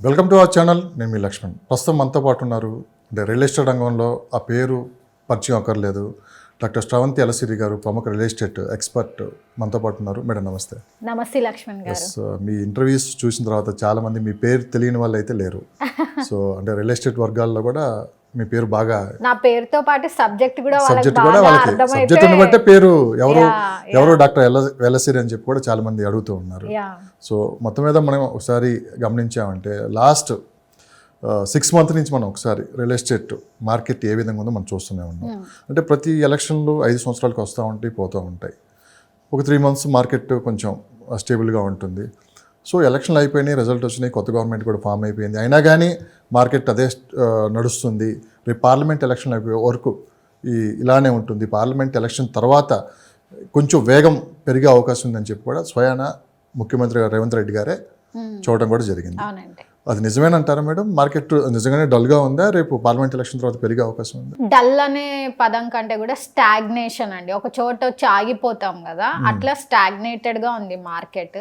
Welcome to our channel. నేను మీ లక్ష్మణ్. ప్రస్తుతం మనతో పాటు ఉన్నారు అంటే రియల్ ఎస్టేట్ రంగంలో ఆ పేరు పరిచయం అక్కర్లేదు, డాక్టర్ శ్రవంతి ఎలసిరి గారు, ప్రముఖ రియల్ ఎస్టేట్ ఎక్స్పర్ట్ మనతో పాటు ఉన్నారు. మేడం నమస్తే. నమస్తే లక్ష్మణ్ గారు. మీ ఇంటర్వ్యూస్ చూసిన తర్వాత చాలామంది మీ పేరు తెలియని వాళ్ళు అయితే లేరు. సో అంటే రియల్ ఎస్టేట్ వర్గాల్లో కూడా మీ పేరు బాగా, నా పేరుతో పాటు సబ్జెక్ట్ కూడా వాళ్ళకి సబ్జెక్ట్ని బట్టే పేరు ఎవరు డాక్టర్ ఎలసిరి అని చెప్పి కూడా చాలా మంది అడుగుతూ ఉన్నారు. సో మొత్తం మీద మనం ఒకసారి గమనించామంటే లాస్ట్ 6 months నుంచి మనం ఒకసారి రియల్ ఎస్టేట్ మార్కెట్ ఏ విధంగా ఉందో మనం చూస్తూనే ఉన్నాం. అంటే ప్రతి ఎలక్షన్లు 5 సంవత్సరాలకు వస్తూ ఉంటాయి, పోతూ ఉంటాయి. ఒక 3 months మార్కెట్ కొంచెం స్టేబుల్గా ఉంటుంది. సో ఎలక్షన్లు అయిపోయినాయి, రిజల్ట్ వచ్చినాయి, కొత్త గవర్నమెంట్ కూడా ఫామ్ అయిపోయింది. అయినా కానీ మార్కెట్ అదే నడుస్తుంది. రేపు పార్లమెంట్ ఎలక్షన్ అయిపోయే వరకు ఇలానే ఉంటుంది. పార్లమెంట్ ఎలక్షన్ తర్వాత కొంచెం వేగం పెరిగే అవకాశం ఉందని చెప్పి కూడా స్వయాన ముఖ్యమంత్రి రేవంత్ రెడ్డి గారే చూడడం కూడా జరిగింది. అది నిజమేనంటారా మేడం? మార్కెట్ నిజంగానే డల్గా ఉందా? రేపు పార్లమెంట్ ఎలక్షన్ తర్వాత పెరిగే అవకాశం ఉంది? డల్ అనే పదం కంటే కూడా స్టాగ్నేషన్ అండి. ఒక చోట వచ్చి ఆగిపోతాం కదా, అట్లా స్టాగ్నేటెడ్గా ఉంది మార్కెట్.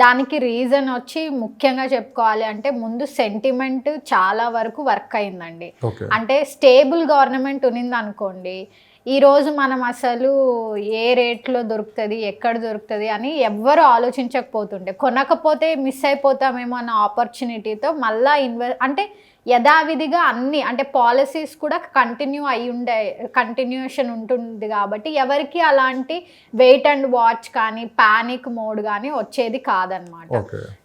దానికి రీజన్ వచ్చి ముఖ్యంగా చెప్పుకోవాలి అంటే ముందు సెంటిమెంట్ చాలా వరకు వర్క్ అయిందండి. అంటే స్టేబుల్ గవర్నమెంట్ ఉన్నింది అనుకోండి, ఈరోజు మనం అసలు ఏ రేట్లో దొరుకుతుంది, ఎక్కడ దొరుకుతుంది అని ఎవ్వరు ఆలోచించకపోతుండే, కొనకపోతే మిస్ అయిపోతామేమో అన్న ఆపర్చునిటీతో మళ్ళీ అంటే యథావిధిగా అన్ని అంటే పాలసీస్ కూడా కంటిన్యూషన్ ఉంటుంది కాబట్టి ఎవరికి అలాంటి వెయిట్ అండ్ వాచ్ కానీ పానిక్ మోడ్ కానీ వచ్చేది కాదనమాట.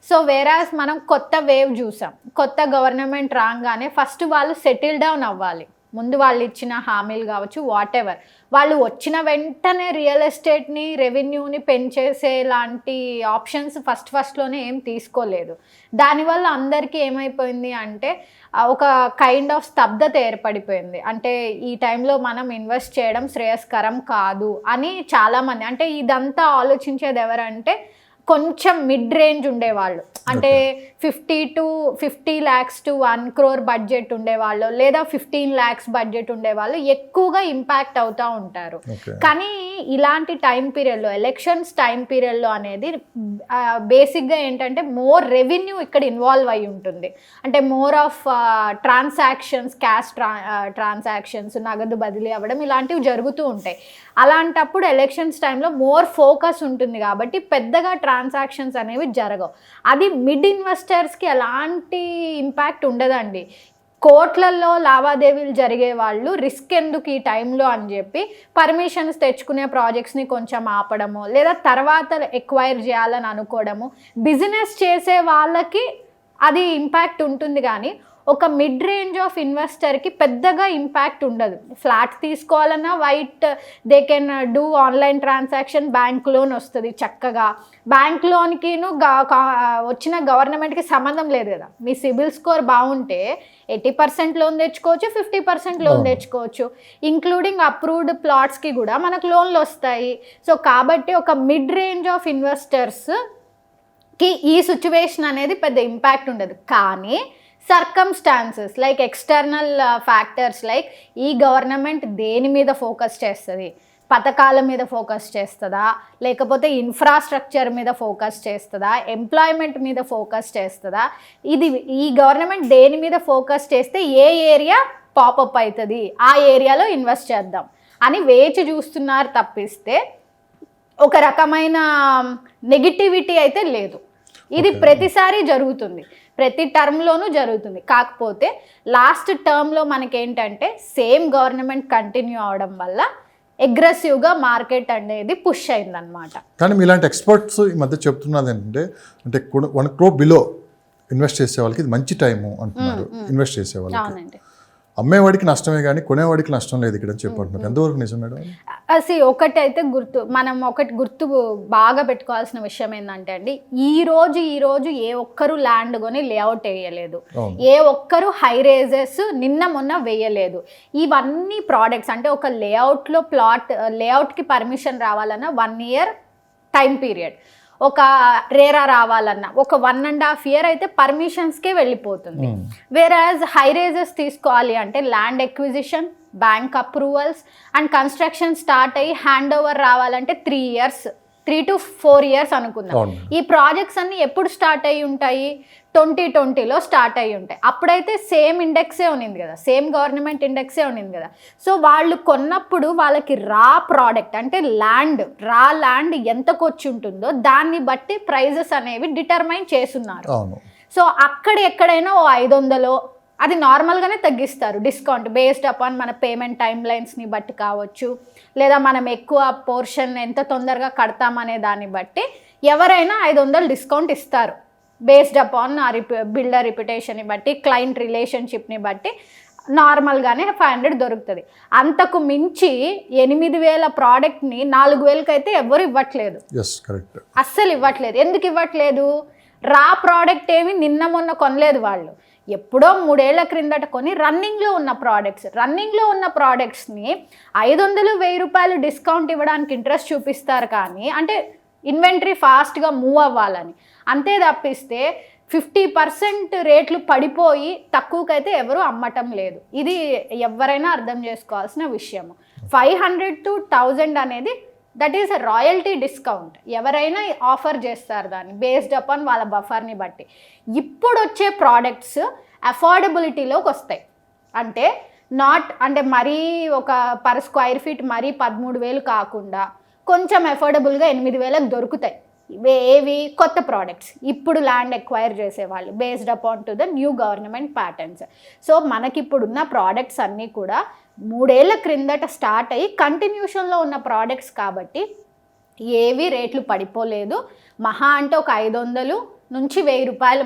సో వేరాస్ మనం కొత్త వేవ్ చూసాం. కొత్త గవర్నమెంట్ రాగానే ఫస్ట్ వాళ్ళు సెటిల్ డౌన్ అవ్వాలి. ముందు వాళ్ళు ఇచ్చిన హామీలు కావచ్చు, వాట్ ఎవర్, వాళ్ళు వచ్చిన వెంటనే రియల్ ఎస్టేట్ని రెవెన్యూని పెంచేసే లాంటి ఆప్షన్స్ ఫస్ట్లోనే ఏం తీసుకోలేదు. దానివల్ల అందరికీ ఏమైపోయింది అంటే ఒక కైండ్ ఆఫ్ స్తబ్దత ఏర్పడిపోయింది. అంటే ఈ టైంలో మనం ఇన్వెస్ట్ చేయడం శ్రేయస్కరం కాదు అని చాలామంది, అంటే ఇదంతా ఆలోచించేది ఎవరంటే కొంచెం మిడ్ రేంజ్ ఉండేవాళ్ళు, అంటే 50 lakhs to 1 crore బడ్జెట్ ఉండేవాళ్ళు, లేదా 15 lakhs బడ్జెట్ ఉండేవాళ్ళు ఎక్కువగా ఇంపాక్ట్ అవుతూ ఉంటారు. కానీ ఇలాంటి టైం పీరియడ్లో, ఎలక్షన్స్ టైం పీరియడ్లో అనేది బేసిక్గా ఏంటంటే మోర్ రెవెన్యూ ఇక్కడ ఇన్వాల్వ్ అయి ఉంటుంది. అంటే more of transactions, cash transactions, నగదు బదిలీ అవ్వడం ఇలాంటివి జరుగుతూ ఉంటాయి. అలాంటప్పుడు ఎలక్షన్స్ టైంలో మోర్ ఫోకస్ ఉంటుంది కాబట్టి పెద్దగా ట్రాన్సాక్షన్స్ అనేవి జరగవు. అది మిడ్ ఇన్వెస్టర్స్కి ఎలాంటి ఇంపాక్ట్ ఉండదండి. కోట్లల్లో లావాదేవీలు జరిగే వాళ్ళు రిస్క్ ఎందుకు ఈ టైంలో అని చెప్పి పర్మిషన్స్ తెచ్చుకునే ప్రాజెక్ట్స్ని కొంచెం ఆపడము, లేదా తర్వాత ఎక్వైర్ చేయాలని అనుకోవడము, బిజినెస్ చేసే వాళ్ళకి అది ఇంపాక్ట్ ఉంటుంది. కానీ ఒక మిడ్ రేంజ్ ఆఫ్ ఇన్వెస్టర్కి పెద్దగా ఇంపాక్ట్ ఉండదు. ఫ్లాట్ తీసుకోవాలన్నా they can do online transaction, bank loan వస్తుంది చక్కగా. బ్యాంక్ లోన్కిను వచ్చిన గవర్నమెంట్కి సంబంధం లేదు కదా. మీ సిబిల్ స్కోర్ బాగుంటే 80% లోన్ తెచ్చుకోవచ్చు, 50% లోన్ తెచ్చుకోవచ్చు. ఇంక్లూడింగ్ అప్రూవ్డ్ ప్లాట్స్కి కూడా మనకు లోన్లు వస్తాయి. సో కాబట్టి ఒక మిడ్ రేంజ్ ఆఫ్ ఇన్వెస్టర్స్కి ఈ సిచ్యువేషన్ అనేది పెద్ద ఇంపాక్ట్ ఉండదు. కానీ circumstances like external factors like ఈ గవర్నమెంట్ దేని మీద ఫోకస్ చేస్తుంది, పథకాల మీద ఫోకస్ చేస్తుందా, లేకపోతే ఇన్ఫ్రాస్ట్రక్చర్ మీద ఫోకస్ చేస్తుందా, ఎంప్లాయ్మెంట్ మీద ఫోకస్ చేస్తుందా, ఈ గవర్నమెంట్ దేని మీద ఫోకస్ చేస్తే ఏ ఏరియా పాపప్ అవుతుంది, ఆ ఏరియాలో ఇన్వెస్ట్ చేద్దాం అని వేచి చూస్తున్నారు తప్పిస్తే ఒక రకమైన నెగిటివిటీ అయితే లేదు. ఇది ప్రతిసారి జరుగుతుంది, ప్రతి టర్మ్లోనూ జరుగుతుంది. కాకపోతే లాస్ట్ టర్మ్లో మనకేంటంటే సేమ్ గవర్నమెంట్ కంటిన్యూ అవడం వల్ల అగ్రెసివ్గా మార్కెట్ అనేది పుష్ అయిందనమాట. కానీ మీలాంటి ఎక్స్పర్ట్స్ ఈ మధ్య చెప్తున్నది ఏంటంటే, అంటే 1 crore బిలో ఇన్వెస్ట్ చేసే వాళ్ళకి ఇది మంచి టైము అంటున్నారు. ఇన్వెస్ట్ చేసే వాళ్ళకి అమ్మేవాడికి నష్టమే కానీ కొనేవాడికి నష్టం లేదు ఇక్కడ అని చెప్పంటున్నారు. ఎంతవరకు నిజం మేడం? ఒకటి గుర్తు బాగా పెట్టుకోవాల్సిన విషయం ఏంటంటే అండి, ఈ రోజు ఏ ఒక్కరు ల్యాండ్ కొని లేఅవుట్ వేయలేదు, ఏ ఒక్కరు హై రేజెస్ నిన్న మొన్న వేయలేదు. ఇవన్నీ ప్రోడక్ట్స్ అంటే ఒక లేఅవుట్లో లేఅవుట్కి పర్మిషన్ రావాలన్నా 1 year టైం పీరియడ్, ఒక రేరా రావాలన్నా ఒక 1.5 year అయితే పర్మిషన్స్కే వెళ్ళిపోతుంది. వేరాజ్ హై రేజెస్ తీసుకోవాలి అంటే land acquisition, bank approvals and construction start అయ్యి హ్యాండ్ ఓవర్ రావాలంటే 3 years 3 to 4 years అనుకుందాం. అవును. ఈ ప్రాజెక్ట్స్ అన్ని ఎప్పుడు స్టార్ట్ అయ్యి ఉంటాయి? 2020లో స్టార్ట్ అయ్యి ఉంటాయి. అప్పుడైతే సేమ్ ఇండెక్సే ఉన్నింది కదా, సేమ్ గవర్నమెంట్ ఇండెక్సే ఉన్నింది కదా. సో వాళ్ళు కొన్నప్పుడు వాళ్ళకి రా ప్రోడక్ట్ అంటే రా ల్యాండ్ ఎంతకు వచ్చి ఉంటుందో దాన్ని బట్టి ప్రైజెస్ అనేవి డిటర్మైన్ చేస్తున్నారు. అవును. సో అక్కడ ఎక్కడైనా ఓ 500 అది నార్మల్గానే తగ్గిస్తారు డిస్కౌంట్ బేస్డ్ అపాన్ మన పేమెంట్ టైమ్ లైన్స్ని బట్టి కావచ్చు, లేదా మనం ఎక్కువ పోర్షన్ ఎంత తొందరగా కడతామనే దాన్ని బట్టి ఎవరైనా 500 డిస్కౌంట్ ఇస్తారు. బేస్డ్ అపాన్ బిల్డర్ రిప్యుటేషన్ని బట్టి, క్లయింట్ రిలేషన్షిప్ని బట్టి నార్మల్గానే 500 దొరుకుతుంది. అంతకు మించి 8,000 ప్రోడక్ట్ని 4,000కి అయితే ఎవరు ఇవ్వట్లేదు. అస్సలు ఇవ్వట్లేదు. ఎందుకు ఇవ్వట్లేదు? రా ప్రోడక్ట్ ఏమి నిన్న మొన్న కొనలేదు వాళ్ళు, ఎప్పుడో 3 ఏళ్ల క్రిందట కొని రన్నింగ్లో ఉన్న ప్రోడక్ట్స్ని 500-1,000 రూపాయలు డిస్కౌంట్ ఇవ్వడానికి ఇంట్రెస్ట్ చూపిస్తారు. కానీ అంటే ఇన్వెంటరీ ఫాస్ట్గా మూవ్ అవ్వాలని, అంతే తప్పిస్తే 50% రేట్లు పడిపోయి తక్కువకైతే ఎవరు అమ్మటం లేదు. ఇది ఎవరైనా అర్థం చేసుకోవాల్సిన విషయము. 500 to 1000 అనేది దట్ ఈస్ రాయల్టీ డిస్కౌంట్. ఎవరైనా ఆఫర్ చేస్తారు దాన్ని బేస్డ్ అపాన్ వాళ్ళ బఫర్ని బట్టి. ఇప్పుడు వచ్చే ప్రోడక్ట్స్ అఫోర్డబిలిటీలోకి వస్తాయి. అంటే మరీ ఒక పర్ స్క్వేర్ ఫీట్ మరీ 13,000 కాకుండా కొంచెం అఫోర్డబుల్గా 8,000కి దొరుకుతాయి. ఏవి? కొత్త ప్రోడక్ట్స్, ఇప్పుడు ల్యాండ్ ఎక్వైర్ చేసేవాళ్ళు based upon to the new government patterns. So మనకిప్పుడున్న ప్రోడక్ట్స్ అన్నీ కూడా 3 ఏళ్ల క్రిందట స్టార్ట్ అయ్యి కంటిన్యూషన్లో ఉన్న ప్రోడక్ట్స్ కాబట్టి ఏవి రేట్లు పడిపోలేదు. మహా అంటే ఒక 500 నుంచి 1,000 రూపాయల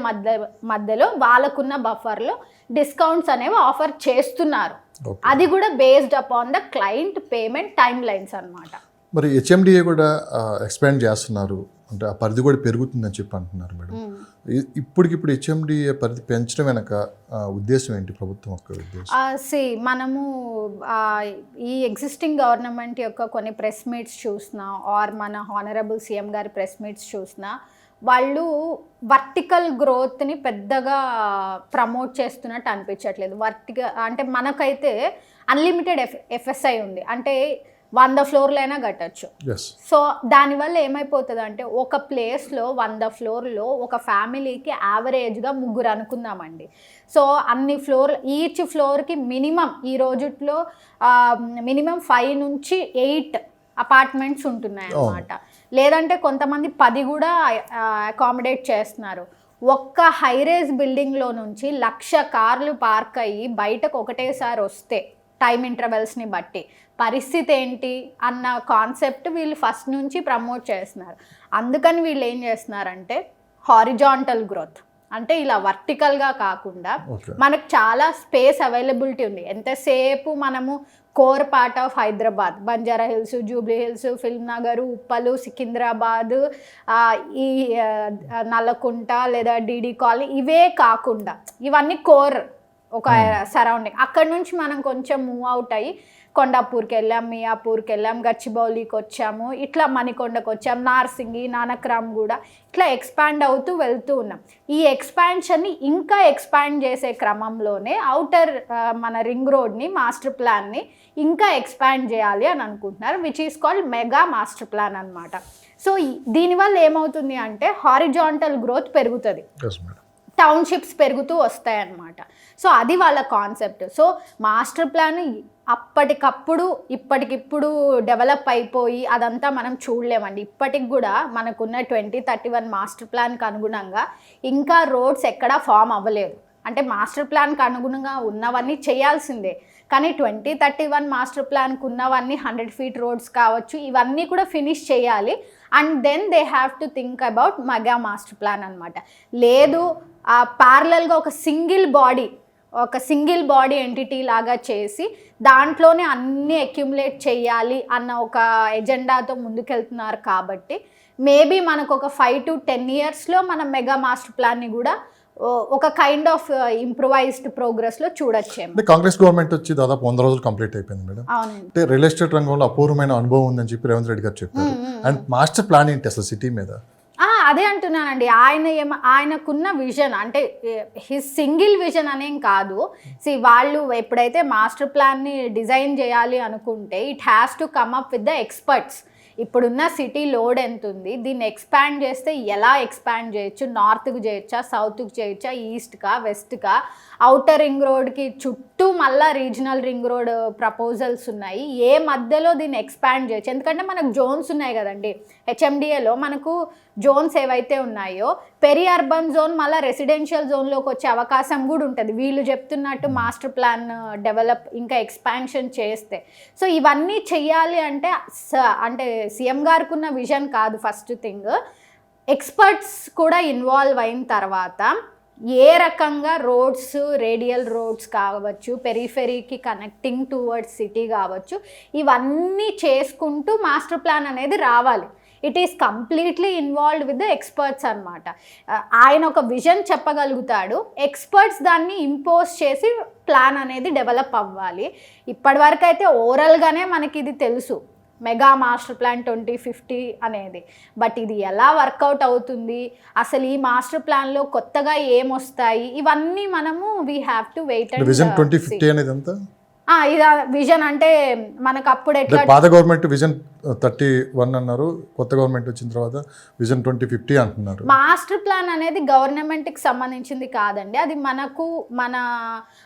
మధ్యలో వాళ్ళకున్న బఫర్లో డిస్కౌంట్స్ అనేవి ఆఫర్ చేస్తున్నారు. అది కూడా based upon the client payment time lines అన్నమాట. మరి హెచ్ఎండిఏ కూడా ఎక్స్పాండ్ చేస్తున్నారు, అంటే ఆ పరిధి కూడా పెరుగుతుందని చెప్పి అంటున్నారు మేడం. ఇప్పటికిప్పుడు హెచ్ఎండిఏ పరిధి పెంచడం వెనక ఉద్దేశం ఏంటి, ప్రభుత్వం యొక్క ఉద్దేశం? మనము ఈ ఎగ్జిస్టింగ్ గవర్నమెంట్ యొక్క కొన్ని ప్రెస్ మీట్స్ చూసినా, ఆర్ మన హానరబుల్ సీఎం గారి ప్రెస్ మీట్స్ చూసినా, వాళ్ళు వర్టికల్ గ్రోత్ని పెద్దగా ప్రమోట్ చేస్తున్నట్టు అనిపించట్లేదు. అంటే మనకైతే అన్లిమిటెడ్ ఎఫ్ఎస్ఐ ఉంది, అంటే 100 ఫ్లోర్లైనా కట్టచ్చు. సో దానివల్ల ఏమైపోతుంది అంటే ఒక ప్లేస్లో 100 ఫ్లోర్లో ఒక ఫ్యామిలీకి యావరేజ్గా 3 అనుకుందామండి. సో అన్ని ఈచ్ ఫ్లోర్కి మినిమం ఈ రోజుట్లో మినిమం 5 నుంచి 8 అపార్ట్మెంట్స్ ఉంటున్నాయి అన్నమాట. లేదంటే కొంతమంది 10 కూడా అకామిడేట్ చేస్తున్నారు. ఒక్క హైరేజ్ బిల్డింగ్లో నుంచి 1,00,000 కార్లు పార్క్ అయ్యి బయటకు ఒకటేసారి వస్తే టైం ఇంటర్వెల్స్ని బట్టి పరిస్థితి ఏంటి అన్న కాన్సెప్ట్ వీళ్ళు ఫస్ట్ నుంచి ప్రమోట్ చేస్తున్నారు. అందుకని వీళ్ళు ఏం చేస్తున్నారంటే హారిజాంటల్ గ్రోత్, అంటే ఇలా వర్టికల్గా కాకుండా మనకు చాలా స్పేస్ అవైలబిలిటీ ఉంది. ఎంతసేపు మనము core part of Hyderabad, Banjara hills, Jubilee hills, film Nagar, Uppal, Secunderabad, ఈ నల్లకుంట లేదా డీడీ కాలనీ, ఇవే కాకుండా ఇవన్నీ కోర్ ఒక సరౌండింగ్. అక్కడ నుంచి మనం కొంచెం మూవ్ అవుట్ అయ్యి కొండాపూర్కి వెళ్ళాం, మియాపూర్కి వెళ్ళాం, గచ్చిబౌలికి వచ్చాము, ఇట్లా మణికొండకు వచ్చాం, నార్సింగి, నానక్రామ్ కూడా ఇట్లా ఎక్స్పాండ్ అవుతూ వెళ్తూ ఉన్నాం. ఈ ఎక్స్పాన్షన్ని ఇంకా ఎక్స్పాండ్ చేసే క్రమంలోనే అవుటర్ మన రింగ్ రోడ్ని మాస్టర్ ప్లాన్ని ఇంకా ఎక్స్పాండ్ చేయాలి అని అనుకుంటున్నారు, which is called mega master plan అనమాట. సో దీనివల్ల ఏమవుతుంది అంటే హారిజాంటల్ గ్రోత్ పెరుగుతుంది, టౌన్షిప్స్ పెరుగుతూ వస్తాయన్నమాట. సో అది వాళ్ళ కాన్సెప్ట్. సో మాస్టర్ ప్లాన్ అప్పటికప్పుడు ఇప్పటికిప్పుడు డెవలప్ అయిపోయి అదంతా మనం చూడలేమండి. ఇప్పటికి కూడా మనకున్న 2031 మాస్టర్ ప్లాన్కి అనుగుణంగా ఇంకా రోడ్స్ ఎక్కడా ఫామ్ అవ్వలేదు. అంటే మాస్టర్ ప్లాన్కి అనుగుణంగా ఉన్నవన్నీ చేయాల్సిందే, కానీ 2031 మాస్టర్ ప్లాన్కి ఉన్నవన్నీ 100 ఫీట్ రోడ్స్ కావచ్చు, ఇవన్నీ కూడా ఫినిష్ చేయాలి. And then they have to think about mega master plan అనమాట. లేదు ప్యారలల్గా ఒక సింగిల్ బాడీ ఎంటిటీ లాగా చేసి దాంట్లోనే అన్నీ అక్యుములేట్ చేయాలి అన్న ఒక ఎజెండాతో ముందుకెళ్తున్నారు. కాబట్టి మేబీ మనకు ఒక 5 to 10 ఇయర్స్లో మనం మెగా మాస్టర్ ప్లాన్ని కూడా ఒక కైండ్ ఆఫ్ ఇంప్రూవైజ్డ్ ప్రోగ్రెస్లో చూడొచ్చేమో. కాంగ్రెస్ గవర్నమెంట్ వచ్చి దాదాపు 100 రోజులు కంప్లీట్ అయిపోయింది మేడం. అంటే రియల్ ఎస్టేట్ రంగంలో అపూర్వమైన అనుభవం ఉందని చెప్పి రేవంత్ రెడ్డి గారు చెప్పారు. అండ్ మాస్టర్ ప్లాన్ ఏంటి అసలు సిటీ మీద? అదే అంటున్నానండి, ఆయనకున్న విజన్ అంటే హిస్ సింగిల్ విజన్ అనేం కాదు. వాళ్ళు ఎప్పుడైతే మాస్టర్ ప్లాన్ని డిజైన్ చేయాలి అనుకుంటే it has to come up with the experts. ఇప్పుడున్న సిటీ లోడ్ ఎంత ఉంది, దీన్ని ఎక్స్పాండ్ చేస్తే ఎలా ఎక్స్పాండ్ చేయొచ్చు, నార్త్కి చేయొచ్చా, సౌత్కి చేయొచ్చా, ఈస్ట్కా, వెస్ట్కా, ఔటర్ రింగ్ రోడ్కి చుట్టూ మళ్ళీ రీజనల్ రింగ్ రోడ్ ప్రపోజల్స్ ఉన్నాయి, ఏ మధ్యలో దీన్ని ఎక్స్పాండ్ చేయొచ్చు. ఎందుకంటే మనకు జోన్స్ ఉన్నాయి కదండి, హెచ్ఎండిఏలో మనకు జోన్స్ ఏవైతే ఉన్నాయో పెరి అర్బన్ జోన్ మళ్ళీ రెసిడెన్షియల్ జోన్లోకి వచ్చే అవకాశం కూడా ఉంటుంది వీళ్ళు చెప్తున్నట్టు మాస్టర్ ప్లాన్ డెవలప్ ఇంకా ఎక్స్పాన్షన్ చేస్తే. సో ఇవన్నీ చెయ్యాలి అంటే అంటే సీఎం గారికి ఉన్న విజన్ కాదు, ఫస్ట్ థింగ్ ఎక్స్పర్ట్స్ కూడా ఇన్వాల్వ్ అయిన తర్వాత ఏ రకంగా రోడ్స్, రేడియల్ రోడ్స్ కావచ్చు, పెరిఫెరీకి కనెక్టింగ్ టువర్డ్స్ సిటీ కావచ్చు, ఇవన్నీ చేసుకుంటూ మాస్టర్ ప్లాన్ అనేది రావాలి. It is completely involved with the experts అనమాట. ఆయన ఒక విజన్ చెప్పగలుగుతాడు, ఎక్స్పర్ట్స్ దాన్ని ఇంపోజ్ చేసి ప్లాన్ అనేది డెవలప్ అవ్వాలి. ఇప్పటివరకు అయితే ఓవరాల్గానే మనకి ఇది తెలుసు, మెగా మాస్టర్ ప్లాన్ 2050 అనేది. బట్ ఇది ఎలా వర్కౌట్ అవుతుంది, అసలు ఈ మాస్టర్ ప్లాన్లో కొత్తగా ఏమొస్తాయి, ఇవన్నీ మనము we have to wait and vision 2050 అనేది ఎంత? ఇది విజన్ అంటే మనకు అప్పుడు ఎట్లా పాత గవర్నమెంట్ విజన్ 31 అన్నారు, కొత్త గవర్నమెంట్ వచ్చిన తర్వాత విజన్ 2050 అంటున్నారు. మాస్టర్ ప్లాన్ అనేది గవర్నమెంట్కి సంబంధించింది కాదండి, అది మనకు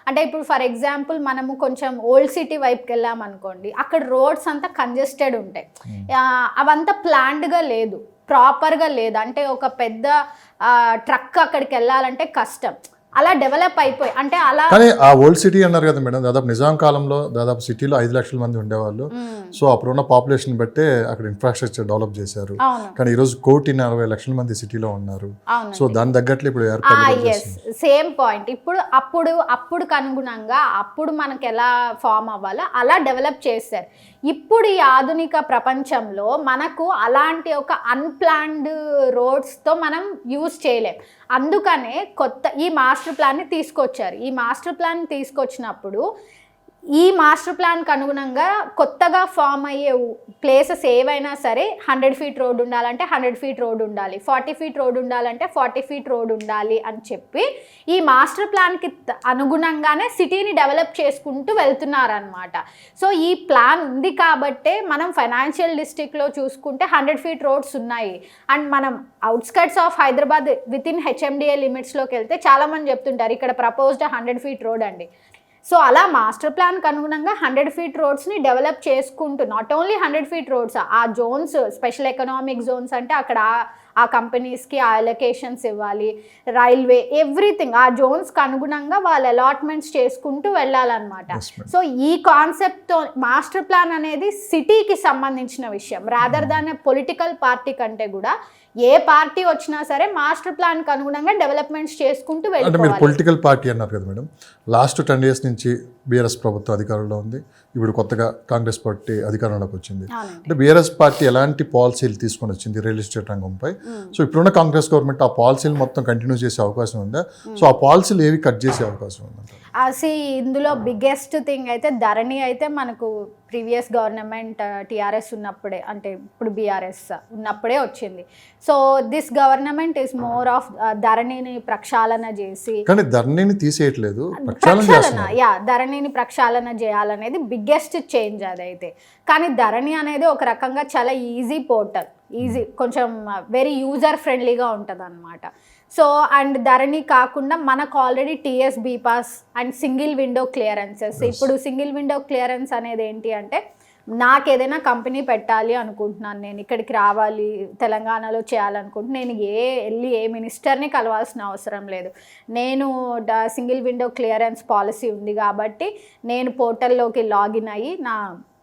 అంటే ఇప్పుడు ఫర్ ఎగ్జాంపుల్ మనము కొంచెం ఓల్డ్ సిటీ వైపుకి వెళ్ళామనుకోండి, అక్కడ రోడ్స్ అంతా కంజెస్టెడ్ ఉంటాయి, అవంతా ప్లాన్డ్గా లేదు, ప్రాపర్గా లేదు. అంటే ఒక పెద్ద ట్రక్ అక్కడికి వెళ్ళాలంటే కష్టం, అలా డెవలప్ అయిపోయి అంటే అలా. కానీ ఆ ఓల్డ్ సిటీ అన్నారు కదా మేడం, దాదాపు నిజాం కాలంలో దాదాపు సిటీలో 5 లక్షల మంది ఉండేవాళ్ళు. సో అప్పుడున్న పాపులేషన్ బట్టే అక్కడ ఇన్ఫ్రాస్ట్రక్చర్ డెవలప్ చేశారు. కానీ ఈరోజు 1,40,00,000 మంది సిటీలో ఉన్నారు. సో దాని తగ్గట్లు ఇప్పుడు సేమ్ పాయింట్. అప్పుడు అనుగుణంగా అప్పుడు మనకి ఎలా ఫామ్ అవ్వాలో అలా డెవలప్ చేశారు. ఇప్పుడు ఈ ఆధునిక ప్రపంచంలో మనకు అలాంటి ఒక అన్ప్లాన్డ్ రోడ్స్తో మనం యూజ్ చేయలేం. అందుకనే ఈ మాస్టర్ ప్లాన్ని తీసుకొచ్చారు. ఈ మాస్టర్ ప్లాన్ తీసుకొచ్చినప్పుడు ఈ మాస్టర్ ప్లాన్కి అనుగుణంగా కొత్తగా ఫామ్ అయ్యే ప్లేసెస్ ఏవైనా సరే 100 ఫీట్ రోడ్ ఉండాలంటే 100 ఫీట్ రోడ్ ఉండాలి, 40 ఫీట్ రోడ్ ఉండాలంటే 40 ఫీట్ రోడ్ ఉండాలి అని చెప్పి ఈ మాస్టర్ ప్లాన్కి అనుగుణంగానే సిటీని డెవలప్ చేసుకుంటూ వెళ్తున్నారనమాట. సో ఈ ప్లాన్ ఉంది కాబట్టే మనం ఫైనాన్షియల్ డిస్ట్రిక్ట్లో చూసుకుంటే 100 ఫీట్ రోడ్స్ ఉన్నాయి. అండ్ మనం outskirts of Hyderabad within HMDA లిమిట్స్లోకి వెళ్తే చాలామంది చెప్తుంటారు ఇక్కడ ప్రపోజ్డ్ 100 ఫీట్ రోడ్ అండి. సో అలా మాస్టర్ ప్లాన్కి అనుగుణంగా 100 ఫీట్ రోడ్స్ని డెవలప్ చేసుకుంటూ, నాట్ ఓన్లీ 100 ఫీట్ రోడ్స్, ఆ జోన్స్, స్పెషల్ ఎకనామిక్ జోన్స్ అంటే అక్కడ ఆ కంపెనీస్కి ఆ అలొకేషన్స్ ఇవ్వాలి, రైల్వే, ఎవ్రీథింగ్ ఆ జోన్స్కి అనుగుణంగా వాళ్ళు అలాట్మెంట్స్ చేసుకుంటూ వెళ్ళాలన్నమాట. సో ఈ కాన్సెప్ట్తో మాస్టర్ ప్లాన్ అనేది సిటీకి సంబంధించిన విషయం, రాదర్ దాన్ పొలిటికల్ పార్టీ కంటే కూడా ఏ పార్టీ వచ్చినా సరే మాస్టర్ ప్లాన్కి అనుగుణంగా డెవలప్మెంట్స్ చేసుకుంటూ వెళ్ళాలి. అంటే మీరు పొలిటికల్ పార్టీ అన్నారు కదా మేడం, లాస్ట్ 10 years నుంచి బీఆర్ఎస్ ప్రభుత్వం అధికారంలో ఉంది, ఇప్పుడు కొత్తగా కాంగ్రెస్ పార్టీ అధికారంలోకి వచ్చింది. అంటే బీఆర్ఎస్ పార్టీ ఎలాంటి పాలసీలు తీసుకొని వచ్చింది రియల్ ఎస్టేట్ రంగంపై? సో ఇప్పుడున్న కాంగ్రెస్ గవర్నమెంట్ ఆ పాలసీలు మొత్తం కంటిన్యూ చేసే అవకాశం ఉందా? సో ఆ పాలసీలు ఏవి కట్ చేసే అవకాశం ఉందా? ఇందులో బిగ్గెస్ట్ థింగ్ అయితే ధరణి అయితే మనకు ప్రీవియస్ గవర్నమెంట్ టీఆర్ఎస్ ఉన్నప్పుడే, అంటే ఇప్పుడు బీఆర్ఎస్ ఉన్నప్పుడే వచ్చింది. So this government is more of ధరణిని ప్రక్షాళన చేసి, కానీ ధరణిని తీసేయట్లేదు, ధరణిని ప్రక్షాళన చేయాలనేది బిగ్గెస్ట్ చేంజ్ అదైతే. కానీ ధరణి అనేది ఒక రకంగా చాలా ఈజీ పోర్టల్, కొంచెం వెరీ యూజర్ ఫ్రెండ్లీగా ఉంటుంది అనమాట. సో అండ్ ధరణి కాకుండా మనకు already TS bPASS and single window clearances. ఇప్పుడు సింగిల్ విండో క్లియరెన్స్ అనేది ఏంటి అంటే, నాకు ఏదైనా కంపెనీ పెట్టాలి అనుకుంటున్నాను, నేను ఇక్కడికి రావాలి, తెలంగాణలో చేయాలనుకుంటున్నాను, నేను వెళ్ళి ఏ మినిస్టర్ని కలవాల్సిన అవసరం లేదు, నేను సింగిల్ విండో క్లియరెన్స్ పాలసీ ఉంది కాబట్టి నేను పోర్టల్లోకి లాగిన్ అయ్యి నా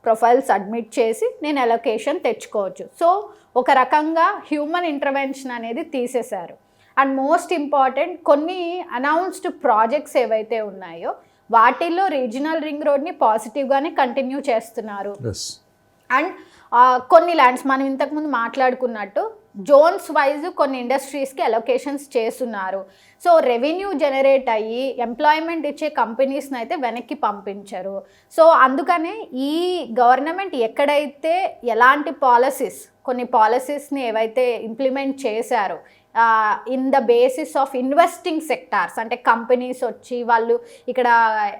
ప్రొఫైల్ సబ్మిట్ చేసి నేను అలొకేషన్ తెచ్చుకోవచ్చు. సో ఒక రకంగా హ్యూమన్ ఇంటర్వెన్షన్ అనేది తీసేశారు. అండ్ మోస్ట్ ఇంపార్టెంట్, కొన్ని అనౌన్స్డ్ ప్రాజెక్ట్స్ ఏవైతే ఉన్నాయో వాటిల్లో రీజనల్ రింగ్ రోడ్ని పాజిటివ్గానే కంటిన్యూ చేస్తున్నారు. అండ్ కొన్ని ల్యాండ్స్ మనం ఇంతకుముందు మాట్లాడుకున్నట్టు జోన్స్ వైజ్ కొన్ని ఇండస్ట్రీస్కి అలొకేషన్స్ చేస్తున్నారు. సో రెవెన్యూ జనరేట్ అయ్యి ఎంప్లాయ్మెంట్ ఇచ్చే కంపెనీస్ని అయితే వెనక్కి పంపించరు. సో అందుకనే ఈ గవర్నమెంట్ ఎక్కడైతే ఎలాంటి కొన్ని పాలసీస్ని ఏవైతే ఇంప్లిమెంట్ చేశారో in the basis of investing sectors, అంటే కంపెనీస్ వచ్చి వాళ్ళు ఇక్కడ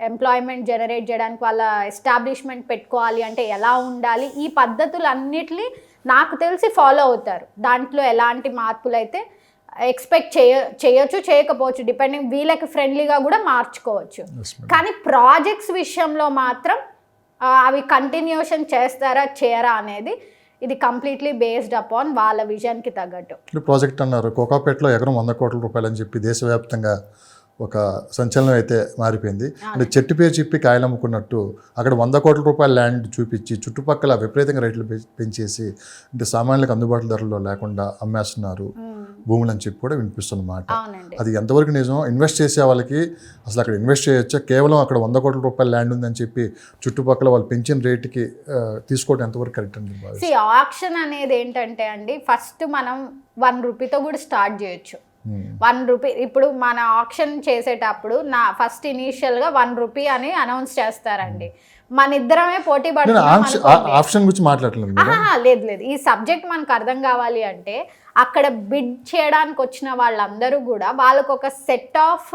ఎంప్లాయ్మెంట్ జనరేట్ చేయడానికి వాళ్ళ ఎస్టాబ్లిష్మెంట్ పెట్టుకోవాలి అంటే ఎలా ఉండాలి, ఈ పద్ధతులన్నిటిని నాకు తెలిసి ఫాలో అవుతారు. దాంట్లో ఎలాంటి మార్పులు అయితే ఎక్స్పెక్ట్ చేయొచ్చు, చేయకపోవచ్చు, డిపెండింగ్ వీళ్ళకి ఫ్రెండ్లీగా కూడా మార్చుకోవచ్చు. కానీ ప్రాజెక్ట్స్ విషయంలో మాత్రం అవి కంటిన్యూషన్ చేస్తారా చేయరా అనేది ఇది కంప్లీట్లీ బేస్డ్ అపాన్ వాళ్ళ విజన్కి తగ్గట్టు. ప్రాజెక్ట్ అన్నారు, కోకాపేటలో ఎకరం 100 కోట్ల రూపాయలు అని చెప్పి దేశవ్యాప్తంగా ఒక సంచలనం అయితే మారిపోయింది. అంటే చెట్టు పేరు చెప్పి కాయలు అమ్ముకున్నట్టు అక్కడ 100 కోట్ల రూపాయల ల్యాండ్ చూపించి చుట్టుపక్కల విపరీతంగా రేట్లు పెంచేసి అంటే సామాన్యులకు అందుబాటులో ధరలో లేకుండా అమ్మేస్తున్నారు భూములు అని చెప్పి కూడా వినిపిస్తున్నమాట. అది ఎంతవరకు నిజం? ఇన్వెస్ట్ చేసే వాళ్ళకి అసలు అక్కడ ఇన్వెస్ట్ చేయొచ్చా? కేవలం అక్కడ 100 కోట్ల రూపాయల ల్యాండ్ ఉందని చెప్పి చుట్టుపక్కల వాళ్ళు పెంచిన రేటుకి తీసుకోవడం ఎంతవరకు కరెక్ట్ అండి? ఆక్షన్ అనేది ఏంటంటే అండి, ఫస్ట్ మనం 1 రూపీతో కూడా స్టార్ట్ చేయొచ్చు. 1 రూపీ ఇప్పుడు మన ఆక్షన్ చేసేటప్పుడు ఫస్ట్ ఇనీషియల్గా 1 రూపీ అని అనౌన్స్ చేస్తారండి. మన ఇద్దరమే పోటీ ఆప్షన్ గురించి మాట్లాడలేదు. లేదు, ఈ సబ్జెక్ట్ మనకు అర్థం కావాలి అంటే అక్కడ బిడ్ చేయడానికి వచ్చిన వాళ్ళందరూ కూడా వాళ్ళకు ఒక సెట్ ఆఫ్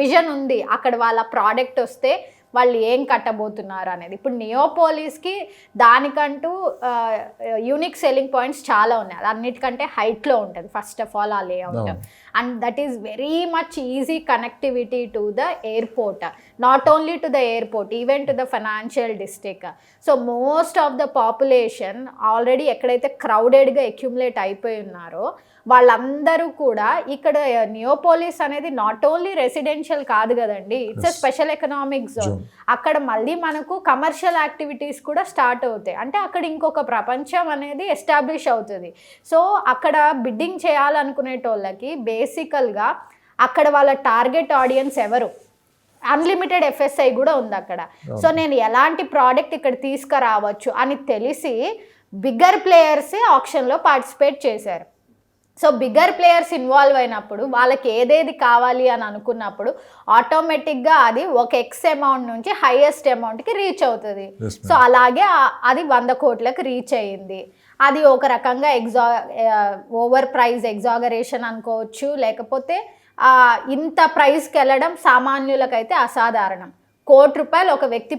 విజన్ ఉంది. అక్కడ వాళ్ళ ప్రోడక్ట్ వస్తే వాళ్ళు ఏం కట్టబోతున్నారు అనేది. ఇప్పుడు నియోపోలిస్కి దానికంటూ యూనిక్ సెల్లింగ్ పాయింట్స్ చాలా ఉన్నాయి. అది అన్నిటికంటే హైట్లో ఉంటుంది ఫస్ట్ ఆఫ్ ఆల్ ఆ layout, and that is very much easy connectivity to the airport, not only to the airport, even to the financial district. So most of the population already ఎక్కడైతే క్రౌడెడ్గా accumulate అయిపోయి ఉన్నారో వాళ్ళందరూ కూడా ఇక్కడ Neopolis అనేది not only residential కాదు కదండి, it's a special economic zone. అక్కడ మళ్ళీ మనకు కమర్షియల్ యాక్టివిటీస్ కూడా స్టార్ట్ అవుతాయి. అంటే అక్కడ ఇంకొక ప్రపంచం అనేది ఎస్టాబ్లిష్ అవుతుంది. సో అక్కడ బిడ్డింగ్ చేయాలనుకునేటోళ్ళకి బేసికల్గా అక్కడ వాళ్ళ టార్గెట్ ఆడియన్స్ ఎవరు, అన్లిమిటెడ్ ఎఫ్ఎస్ఐ కూడా ఉంది అక్కడ. సో నేను ఎలాంటి ప్రోడక్ట్ ఇక్కడ తీసుకురావచ్చు అని తెలిసి బిగ్గర్ ప్లేయర్సే ఆప్షన్లో పార్టిసిపేట్ చేశారు. సో బిగ్గర్ ప్లేయర్స్ ఇన్వాల్వ్ అయినప్పుడు వాళ్ళకి ఏదేది కావాలి అని అనుకున్నప్పుడు ఆటోమేటిక్గా అది ఒక ఎక్స్ అమౌంట్ నుంచి హైయెస్ట్ అమౌంట్కి రీచ్ అవుతుంది. సో అలాగే అది 100 కోట్లకు రీచ్ అయ్యింది. అది ఒక రకంగా ఓవర్ ప్రైజ్ ఎగ్జాగరేషన్ అనుకోవచ్చు, లేకపోతే ఇంత ప్రైస్కి వెళ్ళడం సామాన్యులకైతే అసాధారణం. 1 కోటి రూపాయలు ఒక వ్యక్తి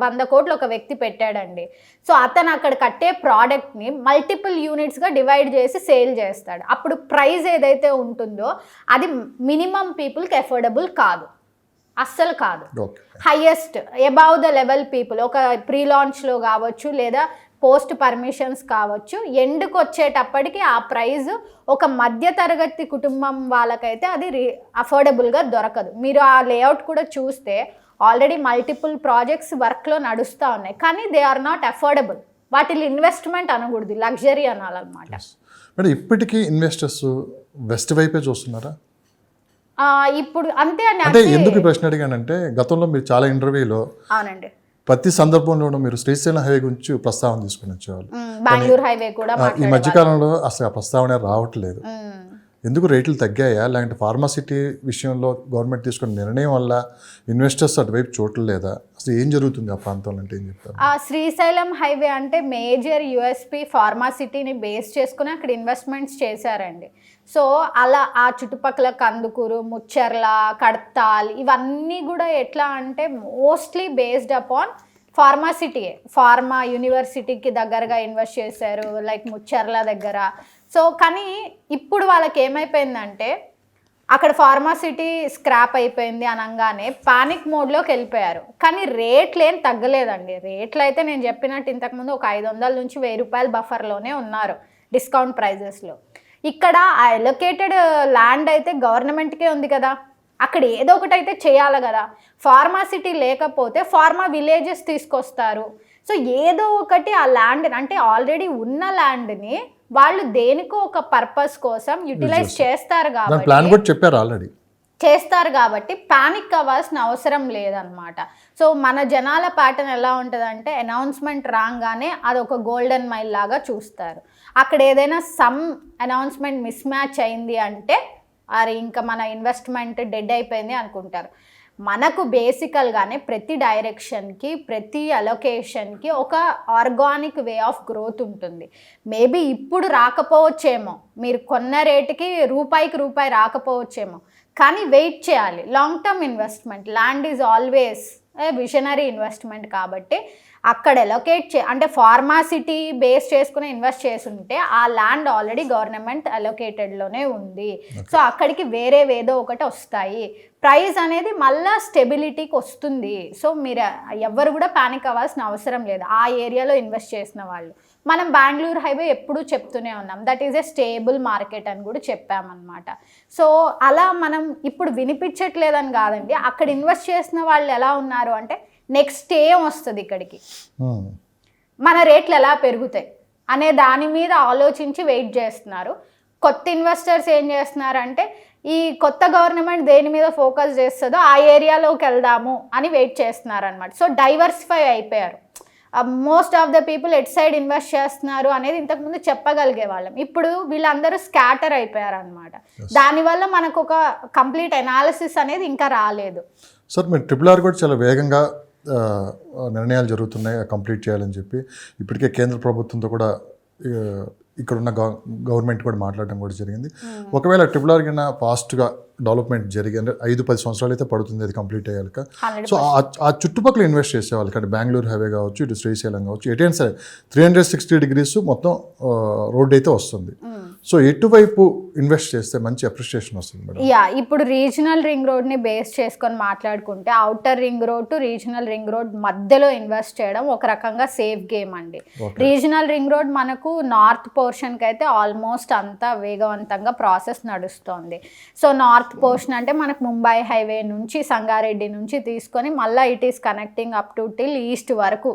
100 కోట్లు ఒక వ్యక్తి పెట్టాడండి. సో అతను అక్కడ కట్టే ప్రోడక్ట్ని మల్టిపుల్ యూనిట్స్గా డివైడ్ చేసి సేల్ చేస్తాడు. అప్పుడు ప్రైస్ ఏదైతే ఉంటుందో అది మినిమం పీపుల్కి అఫోర్డబుల్ కాదు, అస్సలు కాదు. Highest above the level people ఒక ప్రీ లాంచ్లో కావచ్చు లేదా పోస్ట్ పర్మిషన్స్ కావచ్చు, ఎండ్కి వచ్చేటప్పటికి ఆ ప్రైజ్ ఒక మధ్యతరగతి కుటుంబం వాళ్ళకైతే అది అఫోర్డబుల్గా దొరకదు. మీరు ఆ లేఅవుట్ కూడా చూస్తే ఆల్రెడీ మల్టిపుల్ ప్రాజెక్ట్స్ వర్క్లో నడుస్తూ ఉన్నాయి, కానీ దే ఆర్ నాట్ అఫోర్డబుల్. వాటిని ఇన్వెస్ట్మెంట్ అనకూడదు, లగ్జరీ అనాలన్నమాట. అంటే ఇప్పటికీ ఇన్వెస్టర్స్ వెస్ట్ వైపే చూస్తున్నారా? ఇప్పుడు అంతే అంటే ఎందుకు ప్రశ్న అడిగానంటే గతంలో మీరు చాలా ఇంటర్వ్యూలో అవునండి ప్రతి సందర్భంలోనూ మీరు శ్రీశైలం హైవే గురించి ప్రస్తావన తీసుకుని వచ్చేవాళ్ళు. బెంగళూరు హైవే కూడా ఈ మధ్యకాలంలో అసలు ఆ ప్రస్తావన రావట్లేదు. ఎందుకు రేట్లు తగ్గాయా, లేదంటే ఫార్మాసిటీ విషయంలో గవర్నమెంట్ తీసుకున్న నిర్ణయం వల్ల ఇన్వెస్టర్స్ అటువైపు చూడలేదా? అసలు ఏం జరుగుతుంది ఆ ప్రాంతంలో అంటే ఏం చెప్తారు? శ్రీశైలం హైవే అంటే మేజర్ యూఎస్పీ ఫార్మాసిటీని బేస్ చేసుకుని అక్కడ ఇన్వెస్ట్మెంట్స్ చేశారండి. సో అలా ఆ చుట్టుపక్కల కందుకూరు, ముచ్చర్ల, కడతాల్ ఇవన్నీ కూడా ఎట్లా అంటే మోస్ట్లీ బేస్డ్ అపాన్ ఫార్మాసిటీయే. ఫార్మా యూనివర్సిటీకి దగ్గరగా ఇన్వెస్ట్ చేశారు, లైక్ ముచ్చర్ల దగ్గర. సో కానీ ఇప్పుడు వాళ్ళకి ఏమైపోయిందంటే అక్కడ ఫార్మాసిటీ స్క్రాప్ అయిపోయింది అనగానే పానిక్ మోడ్లోకి వెళ్ళిపోయారు. కానీ రేట్లు ఏం తగ్గలేదండి. రేట్లు అయితే నేను చెప్పినట్టు ఇంతకుముందు ఒక 500 నుంచి 1000 రూపాయల బఫర్లోనే ఉన్నారు డిస్కౌంట్ ప్రైజెస్లో. ఇక్కడ ఆ అలొకేటెడ్ ల్యాండ్ అయితే గవర్నమెంట్కే ఉంది కదా, అక్కడ ఏదో ఒకటి అయితే చేయాలి కదా. ఫార్మాసిటీ లేకపోతే ఫార్మా విలేజెస్ తీసుకొస్తారు. సో ఏదో ఒకటి ఆ ల్యాండ్ అంటే ఆల్రెడీ ఉన్న ల్యాండ్ని వాళ్ళు దేనికో ఒక పర్పస్ కోసం యూటిలైజ్ చేస్తారు కాబట్టి పానిక్ అవ్వాల్సిన అవసరం లేదనమాట. సో మన జనాల ప్యాటర్న్ ఎలా ఉంటుందంటే అనౌన్స్మెంట్ రాగానే అది ఒక గోల్డెన్ మైల్ లాగా చూస్తారు. అక్కడ ఏదైనా సమ్ అనౌన్స్మెంట్ మిస్ మ్యాచ్ అయింది అంటే అరే ఇంకా మన ఇన్వెస్ట్మెంట్ డెడ్ అయిపోయింది అనుకుంటారు. మనకు బేసికల్గానే ప్రతి డైరెక్షన్కి ప్రతి అలొకేషన్కి ఒక ఆర్గానిక్ వే ఆఫ్ గ్రోత్ ఉంటుంది. మేబీ ఇప్పుడు రాకపోవచ్చేమో, మీరు కొన్న రేటుకి రూపాయికి రూపాయి రాకపోవచ్చేమో, కానీ వెయిట్ చేయాలి. Long term investment, land is always visionary investment కాబట్టి అక్కడ అలొకేట్ అంటే ఫార్మాసిటీ బేస్ చేసుకుని ఇన్వెస్ట్ చేస్తుంటే ఆ ల్యాండ్ ఆల్రెడీ గవర్నమెంట్ అలొకేటెడ్లోనే ఉంది. సో అక్కడికి వేరేవేదో ఒకటి వస్తాయి, ప్రైస్ అనేది మళ్ళీ స్టెబిలిటీకి వస్తుంది. సో మీరు ఎవ్వరు కూడా ప్యానిక్ అవ్వాల్సిన అవసరం లేదు ఆ ఏరియాలో ఇన్వెస్ట్ చేసిన వాళ్ళు. మనం బెంగళూరు హైవే ఎప్పుడూ చెప్తూనే ఉన్నాం, that is a stable market అని కూడా చెప్పామన్నమాట. సో అలా మనం ఇప్పుడు వినిపించట్లేదని కాదండి, అక్కడ ఇన్వెస్ట్ చేసిన వాళ్ళు ఎలా ఉన్నారు అంటే నెక్స్ట్ ఏం వస్తుంది ఇక్కడికి, మన రేట్లు ఎలా పెరుగుతాయి అనే దాని మీద ఆలోచించి వెయిట్ చేస్తున్నారు. కొత్త ఇన్వెస్టర్స్ ఏం చేస్తున్నారంటే ఈ కొత్త గవర్నమెంట్ దేని మీద ఫోకస్ చేస్తుందో ఆ ఏరియాలోకి వెళ్దాము అని వెయిట్ చేస్తున్నారు అనమాట. సో డైవర్సిఫై అయిపోయారు. Most of the people at side invest చేస్తున్నారు అనేది ఇంతకుముందు చెప్పగలిగే వాళ్ళం, ఇప్పుడు వీళ్ళందరూ స్కాటర్ అయిపోయారు అనమాట. దానివల్ల మనకు ఒక కంప్లీట్ అనాలిసిస్ అనేది ఇంకా రాలేదు. సార్ మీరు RRR కూడా చాలా వేగంగా నిర్ణయాలు జరుగుతున్నాయి కంప్లీట్ చేయాలని చెప్పి, ఇప్పటికే కేంద్ర ప్రభుత్వంతో కూడా ఇక్కడున్న గవర్నమెంట్ కూడా మాట్లాడడం కూడా జరిగింది. ఒకవేళ RRR కింద ఫాస్ట్గా డెవలప్మెంట్ జరిగి అంటే 5-10 సంవత్సరాలు అయితే పడుతుంది అది కంప్లీట్ అయ్యాక. సో ఆ చుట్టుపక్కల ఇన్వెస్ట్ చేసేవాళ్ళు అంటే బెంగళూరు హైవే కావచ్చు, ఇటు శ్రీశైలం కావచ్చు, ఎటైనా సరే 360 degrees మొత్తం రోడ్ అయితే వస్తుంది. సో ఎటువైపు ఇన్వెస్ట్ చేస్తే మంచి అప్రిషియేషన్ వస్తుంది మేడం? ఇప్పుడు రీజనల్ రింగ్ రోడ్ని బేస్ చేసుకొని మాట్లాడుకుంటే outer ring road to regional ring road మధ్యలో ఇన్వెస్ట్ చేయడం ఒక రకంగా సేఫ్ గేమ్ అండి. రీజనల్ రింగ్ రోడ్ మనకు నార్త్ పోర్షన్కి అయితే ఆల్మోస్ట్ అంతా వేగవంతంగా ప్రాసెస్ నడుస్తోంది. సో నార్త్ పోర్షన్ అంటే మనకు ముంబై హైవే నుంచి సంగారెడ్డి నుంచి తీసుకొని మళ్ళీ it is connecting up to till east వరకు,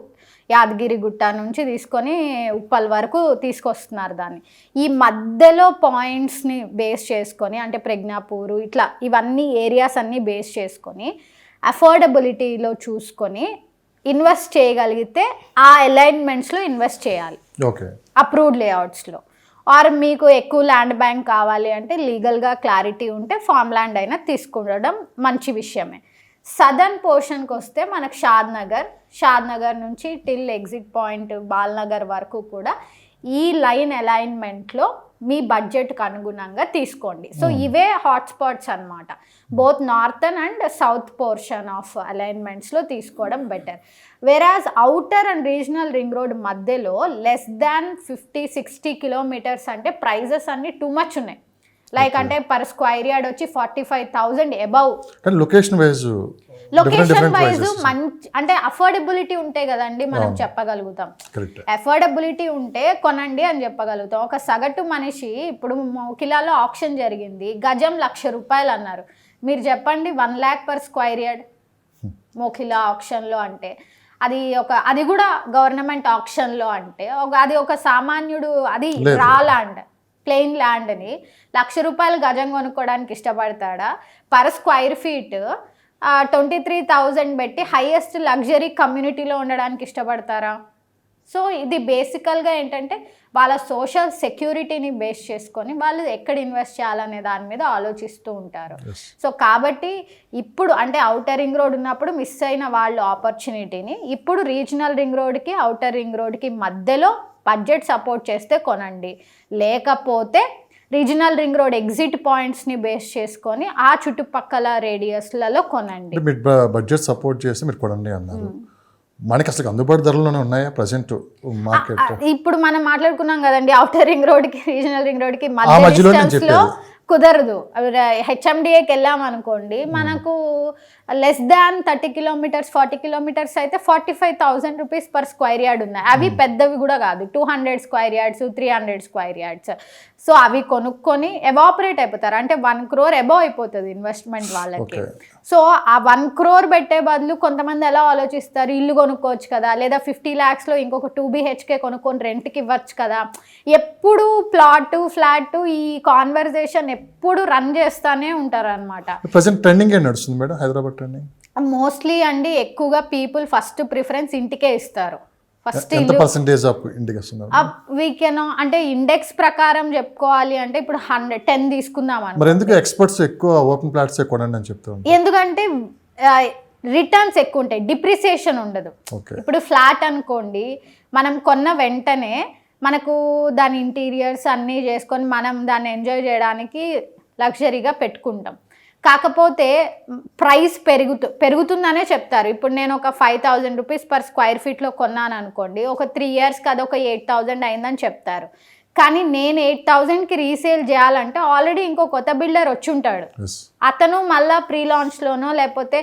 యాదగిరిగుట్ట నుంచి తీసుకొని ఉప్పల్ వరకు తీసుకొస్తున్నారు దాన్ని. ఈ మధ్యలో పాయింట్స్ని బేస్ చేసుకొని అంటే ప్రజ్ఞాపూరు ఇట్లా ఇవన్నీ ఏరియాస్ అన్నీ బేస్ చేసుకొని అఫోర్డబిలిటీలో చూసుకొని ఇన్వెస్ట్ చేయగలిగితే ఆ అలైన్మెంట్స్లో ఇన్వెస్ట్ చేయాలి, అప్రూవ్డ్ లేఅవుట్స్లో. ఆర్ మీకు ఎక్కువ ల్యాండ్ బ్యాంక్ కావాలి అంటే లీగల్గా క్లారిటీ ఉంటే ఫామ్ ల్యాండ్ అయినా తీసుకుండడం మంచి విషయమే. సదర్న్ పోర్షన్కి వస్తే మనకు షాద్ నగర్ నుంచి టిల్ ఎగ్జిట్ పాయింట్ బాల్నగర్ వరకు కూడా ఈ లైన్ అలైన్మెంట్లో మీ బడ్జెట్కి అనుగుణంగా తీసుకోండి. సో ఇవే హాట్స్పాట్స్ అనమాట. Both northern and south portion of అలైన్మెంట్స్లో తీసుకోవడం బెటర్. వెరాజ్ outer and regional ring road మధ్యలో లెస్ దాన్ 50-60 kilometers అంటే ప్రైజెస్ అన్నీ టూ మచ్ ఉన్నాయి. లైక్ అంటే పర్ స్క్వైర్ యార్డ్ వచ్చి 45,000 అబౌవ్. లొకేషన్ వైజ్ మంచి అంటే అఫోర్డబిలిటీ ఉంటే కదండి మనం చెప్పగలుగుతాం. అఫోర్డబిలిటీ ఉంటే కొనండి అని చెప్పగలుగుతాం. ఒక సగటు మనిషి ఇప్పుడు మోకిలాలో ఆప్షన్ జరిగింది, గజం ₹1,00,000 అన్నారు. మీరు చెప్పండి 1 lakh per square yard Mokila ఆప్షన్లో అంటే అది కూడా గవర్నమెంట్ ఆప్షన్లో అంటే అది ఒక సామాన్యుడు అది రా ల్యాండ్ ప్లెయిన్ ల్యాండ్ని ₹1,00,000 గజం కొనుక్కోవడానికి ఇష్టపడతాడా? పర్ స్క్వైర్ ఫీట్ 23,000 పెట్టి హైయెస్ట్ లగ్జరీ కమ్యూనిటీలో ఉండడానికి ఇష్టపడతారా? సో ఇది బేసికల్గా ఏంటంటే వాళ్ళ సోషల్ సెక్యూరిటీని బేస్ చేసుకొని వాళ్ళు ఎక్కడ ఇన్వెస్ట్ చేయాలనే దాని మీద ఆలోచిస్తూ ఉంటారు. సో కాబట్టి ఇప్పుడు అంటే అవుటర్ రింగ్ రోడ్ ఉన్నప్పుడు మిస్ అయిన వాళ్ళు ఆపర్చునిటీని ఇప్పుడు రీజనల్ రింగ్ రోడ్కి అవుటర్ రింగ్ రోడ్కి మధ్యలో బడ్జెట్ సపోర్ట్ చేస్తే కొనండి. లేకపోతే రీజనల్ రింగ్ రోడ్ ఎగ్జిట్ పాయింట్స్ని బేస్ చేసుకొని ఆ చుట్టుపక్కల రేడియస్లలో కొనండి. బడ్జెట్ సపోర్ట్ చేస్తే మీరు కొనండి అన్నారు. మనకి అసలు అందుబాటు ధరలోనే ఉన్నాయా ప్రజెంట్ మార్కెట్? ఇప్పుడు మనం మాట్లాడుకున్నాం కదండి, అవుటర్ రింగ్ రోడ్కి రీజనల్ రింగ్ రోడ్కి మధ్యలో కుదరదు. హెచ్ఎండిఏకి వెళ్ళామనుకోండి, మనకు లెస్ దాన్ 30 kilometers 40 kilometers అయితే 45,000 rupees per square yard ఉన్నాయి. అవి పెద్దవి కూడా కాదు, 200 square yards 300 square yards. So అవి కొనుక్కొని ఎవాపరేట్ అయిపోతారు. అంటే 1 crore అబౌవ్ అయిపోతుంది ఇన్వెస్ట్మెంట్ వాళ్ళకి. సో ఆ 1 crore పెట్టే బదులు కొంతమంది ఎలా ఆలోచిస్తారు, ఇల్లు కొనుక్కోవచ్చు కదా, లేదా 50 lakhsలో ఇంకొక 2 BHK కొనుక్కొని రెంట్కి ఇవ్వచ్చు కదా. ఎప్పుడు ఫ్లాట్ ఈ కాన్వర్జేషన్ ఎప్పుడు రన్ చేస్తానే ఉంటారు అనమాట. ప్రెజెంట్ ట్రెండింగ్ ఏం నడుస్తుంది మేడం హైదరాబాద్ ట్రెండింగ్? మోస్ట్లీ అండి ఎక్కువగా పీపుల్ ఫస్ట్ ప్రిఫరెన్స్ ఇంటికే ఇస్తారు. ఫస్ట్ వీకెన్ అంటే ఇండెక్స్ ప్రకారం చెప్పుకోవాలి అంటే ఇప్పుడు 110 తీసుకుందాం అని. మరి ఎందుకు ఎక్స్పర్ట్స్ ఎక్కువ ఓపెన్ ప్లాట్స్ కొనండి అని చెప్తారు? ఎందుకంటే రిటర్న్స్ ఎక్కువ ఉంటాయి, డిప్రిసియేషన్ ఉండదు. ఇప్పుడు ఫ్లాట్ అనుకోండి, మనం కొన్న వెంటనే మనకు దాని ఇంటీరియర్స్ అన్నీ చేసుకొని మనం దాన్ని ఎంజాయ్ చేయడానికి లగ్జరీగా పెట్టుకుంటాం. కాకపోతే ప్రైస్ పెరుగుతుందనే చెప్తారు. ఇప్పుడు నేను ఒక 5,000 రూపీస్ పర్ స్క్వేర్ ఫీట్లో కొన్నాను అనుకోండి, ఒక 3 ఇయర్స్కి అది ఒక 8,000 అయిందని చెప్తారు. కానీ నేను 8,000కి రీసేల్ చేయాలంటే ఆల్రెడీ ఇంకో కొత్త బిల్డర్ వచ్చి ఉంటాడు. అతను మళ్ళీ ప్రీ లాంచ్లోనో లేకపోతే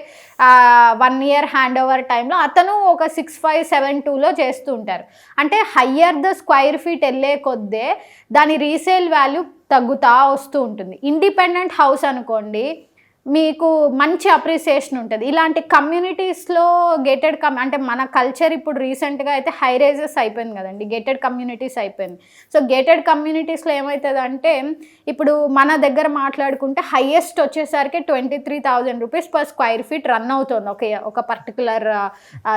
1 ఇయర్ హ్యాండ్ ఓవర్ టైంలో అతను ఒక 6,572లో చేస్తూ ఉంటారు. అంటే హయ్యర్ ద స్క్వేర్ ఫీట్ వెళ్ళే కొద్దే దాని రీసేల్ వాల్యూ తగ్గుతూ వస్తూ ఉంటుంది. ఇండిపెండెంట్ హౌస్ అనుకోండి, మీకు మంచి అప్రిసియేషన్ ఉంటుంది. ఇలాంటి కమ్యూనిటీస్లో గేటెడ్ అంటే మన కల్చర్ ఇప్పుడు రీసెంట్గా అయితే హై రైజెస్ అయిపోయింది కదండి, గేటెడ్ కమ్యూనిటీస్ అయిపోయింది. సో గేటెడ్ కమ్యూనిటీస్లో ఏమవుతుంది అంటే, ఇప్పుడు మన దగ్గర మాట్లాడుకుంటే హైయెస్ట్ వచ్చేసరికి 23,000 rupees per square feet run అవుతుంది ఒక పర్టికులర్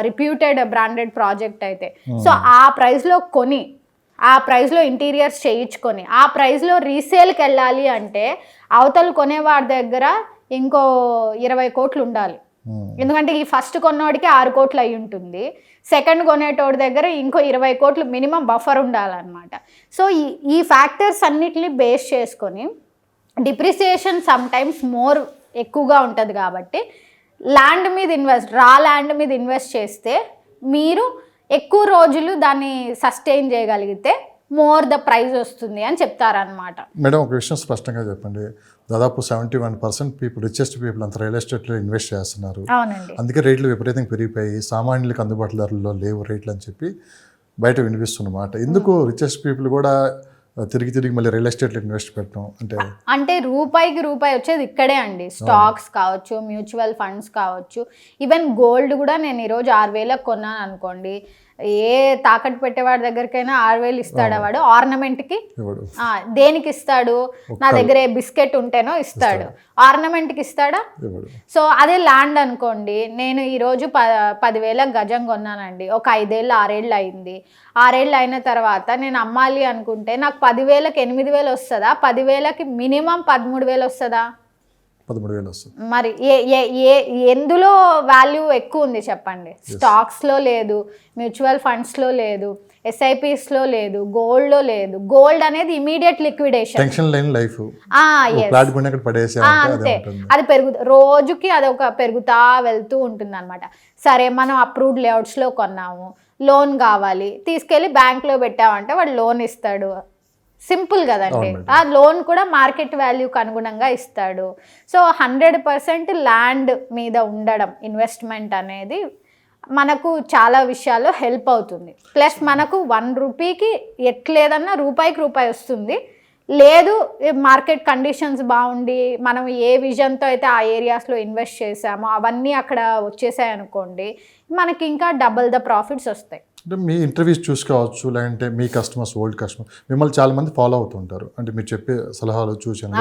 రిప్యూటెడ్ బ్రాండెడ్ ప్రాజెక్ట్ అయితే. సో ఆ ప్రైస్లో కొని, ఆ ప్రైస్లో ఇంటీరియర్స్ చేయించుకొని, ఆ ప్రైస్లో రీసేల్కి వెళ్ళాలి అంటే అవతలు కొనేవాడి దగ్గర ఇంకో 20 కోట్లు ఉండాలి. ఎందుకంటే ఈ ఫస్ట్ కొన్నోడికి 6 కోట్లు అయి ఉంటుంది, సెకండ్ కొనేటోడి దగ్గర ఇంకో 20 కోట్లు మినిమం బఫర్ ఉండాలన్నమాట. సో ఈ ఫ్యాక్టర్స్ అన్నిటిని బేస్ చేసుకొని డిప్రిసియేషన్ సమ్టైమ్స్ మోర్ ఎక్కువగా ఉంటుంది. కాబట్టి ల్యాండ్ మీద ల్యాండ్ మీద ఇన్వెస్ట్ చేస్తే మీరు ఎక్కువ రోజులు దాన్ని సస్టైన్ చేయగలిగితే మోర్ ద ప్రైస్ వస్తుంది అని చెప్తారనమాట. మేడం, ఒక విషయం స్పష్టంగా చెప్పండి. దాదాపు 71% పీపుల్, రిచెస్ట్ పీపుల్ అంతా రియల్ ఎస్టేట్లో ఇన్వెస్ట్ చేస్తున్నారు. అవునండి. అందుకే రేట్లు విపరీతంగా పెరిగిపోయి సామాన్యులకు అందుబాటు ధరల్లో లేవు రేట్లు అని చెప్పి బయట వినిపిస్తున్నమాట. ఎందుకు రిచెస్ట్ పీపుల్ కూడా తిరిగి మళ్ళీ రియల్ ఎస్టేట్లో ఇన్వెస్ట్ పెట్టడం అంటే రూపాయికి రూపాయి వచ్చేది ఇక్కడే అండి. స్టాక్స్ కావచ్చు, మ్యూచువల్ ఫండ్స్ కావచ్చు, ఈవెన్ గోల్డ్ కూడా నేను ఈరోజు 6,000కి కొన్నాను అనుకోండి, ఏ తాకట్టు పెట్టేవాడి దగ్గరికైనా 6,000 ఇస్తాడు వాడు. ఆర్నమెంట్కి దేనికి ఇస్తాడు? నా దగ్గర ఏ బిస్కెట్ ఉంటేనో ఇస్తాడు. ఆర్నమెంట్కి ఇస్తాడా? సో అదే ల్యాండ్ అనుకోండి, నేను ఈరోజు 10,000 గజం కొన్నానండి, ఒక 5 ఏళ్ళు 6 ఏళ్ళు అయింది. 6 ఏళ్ళు అయిన తర్వాత నేను అమ్మాలి అనుకుంటే నాకు 10,000కి 8,000 వస్తుందా? 10,000కి మినిమం 13,000 వస్తుందా? 13,000 వస్తుంది. మరి ఎందులో వాల్యూ ఎక్కువ ఉంది చెప్పండి? స్టాక్స్లో లేదు, మ్యూచువల్ ఫండ్స్లో లేదు, ఎస్ఐపిస్లో లేదు, గోల్డ్లో లేదు. గోల్డ్ అనేది ఇమీడియట్ లిక్విడేషన్, అంతే. అది రోజుకి అదొక పెరుగుతా వెళ్తూ ఉంటుంది అనమాట. సరే, మనం అప్రూవ్డ్ లేఅవుట్స్లో కొన్నాము, లోన్ కావాలి, తీసుకెళ్ళి బ్యాంక్లో పెట్టామంటే వాడు లోన్ ఇస్తాడు. సింపుల్ కదండి. ఆ లోన్ కూడా మార్కెట్ వాల్యూకి అనుగుణంగా ఇస్తాడు. సో 100% ల్యాండ్ మీద ఉండడం ఇన్వెస్ట్మెంట్ అనేది మనకు చాలా విషయాల్లో హెల్ప్ అవుతుంది. ప్లస్ మనకు 1 రూపీకి ఎట్లేదన్నా రూపాయికి రూపాయి వస్తుంది. లేదు, మార్కెట్ కండిషన్స్ బాగుండి మనం ఏ విజన్తో అయితే ఆ ఏరియాస్లో ఇన్వెస్ట్ చేసామో అవన్నీ అక్కడ వచ్చేసాయి అనుకోండి, మనకి ఇంకా డబుల్ ద ప్రాఫిట్స్ వస్తాయి. అంటే మీ ఇంటర్వ్యూస్ చూసుకోవచ్చు, లేదంటే మీ కస్టమర్స్, ఓల్డ్ కస్టమర్ మిమ్మల్ని చాలా మంది ఫాలో అవుతుంటారు. అంటే మీరు చెప్పే సలహాలు చూసాను,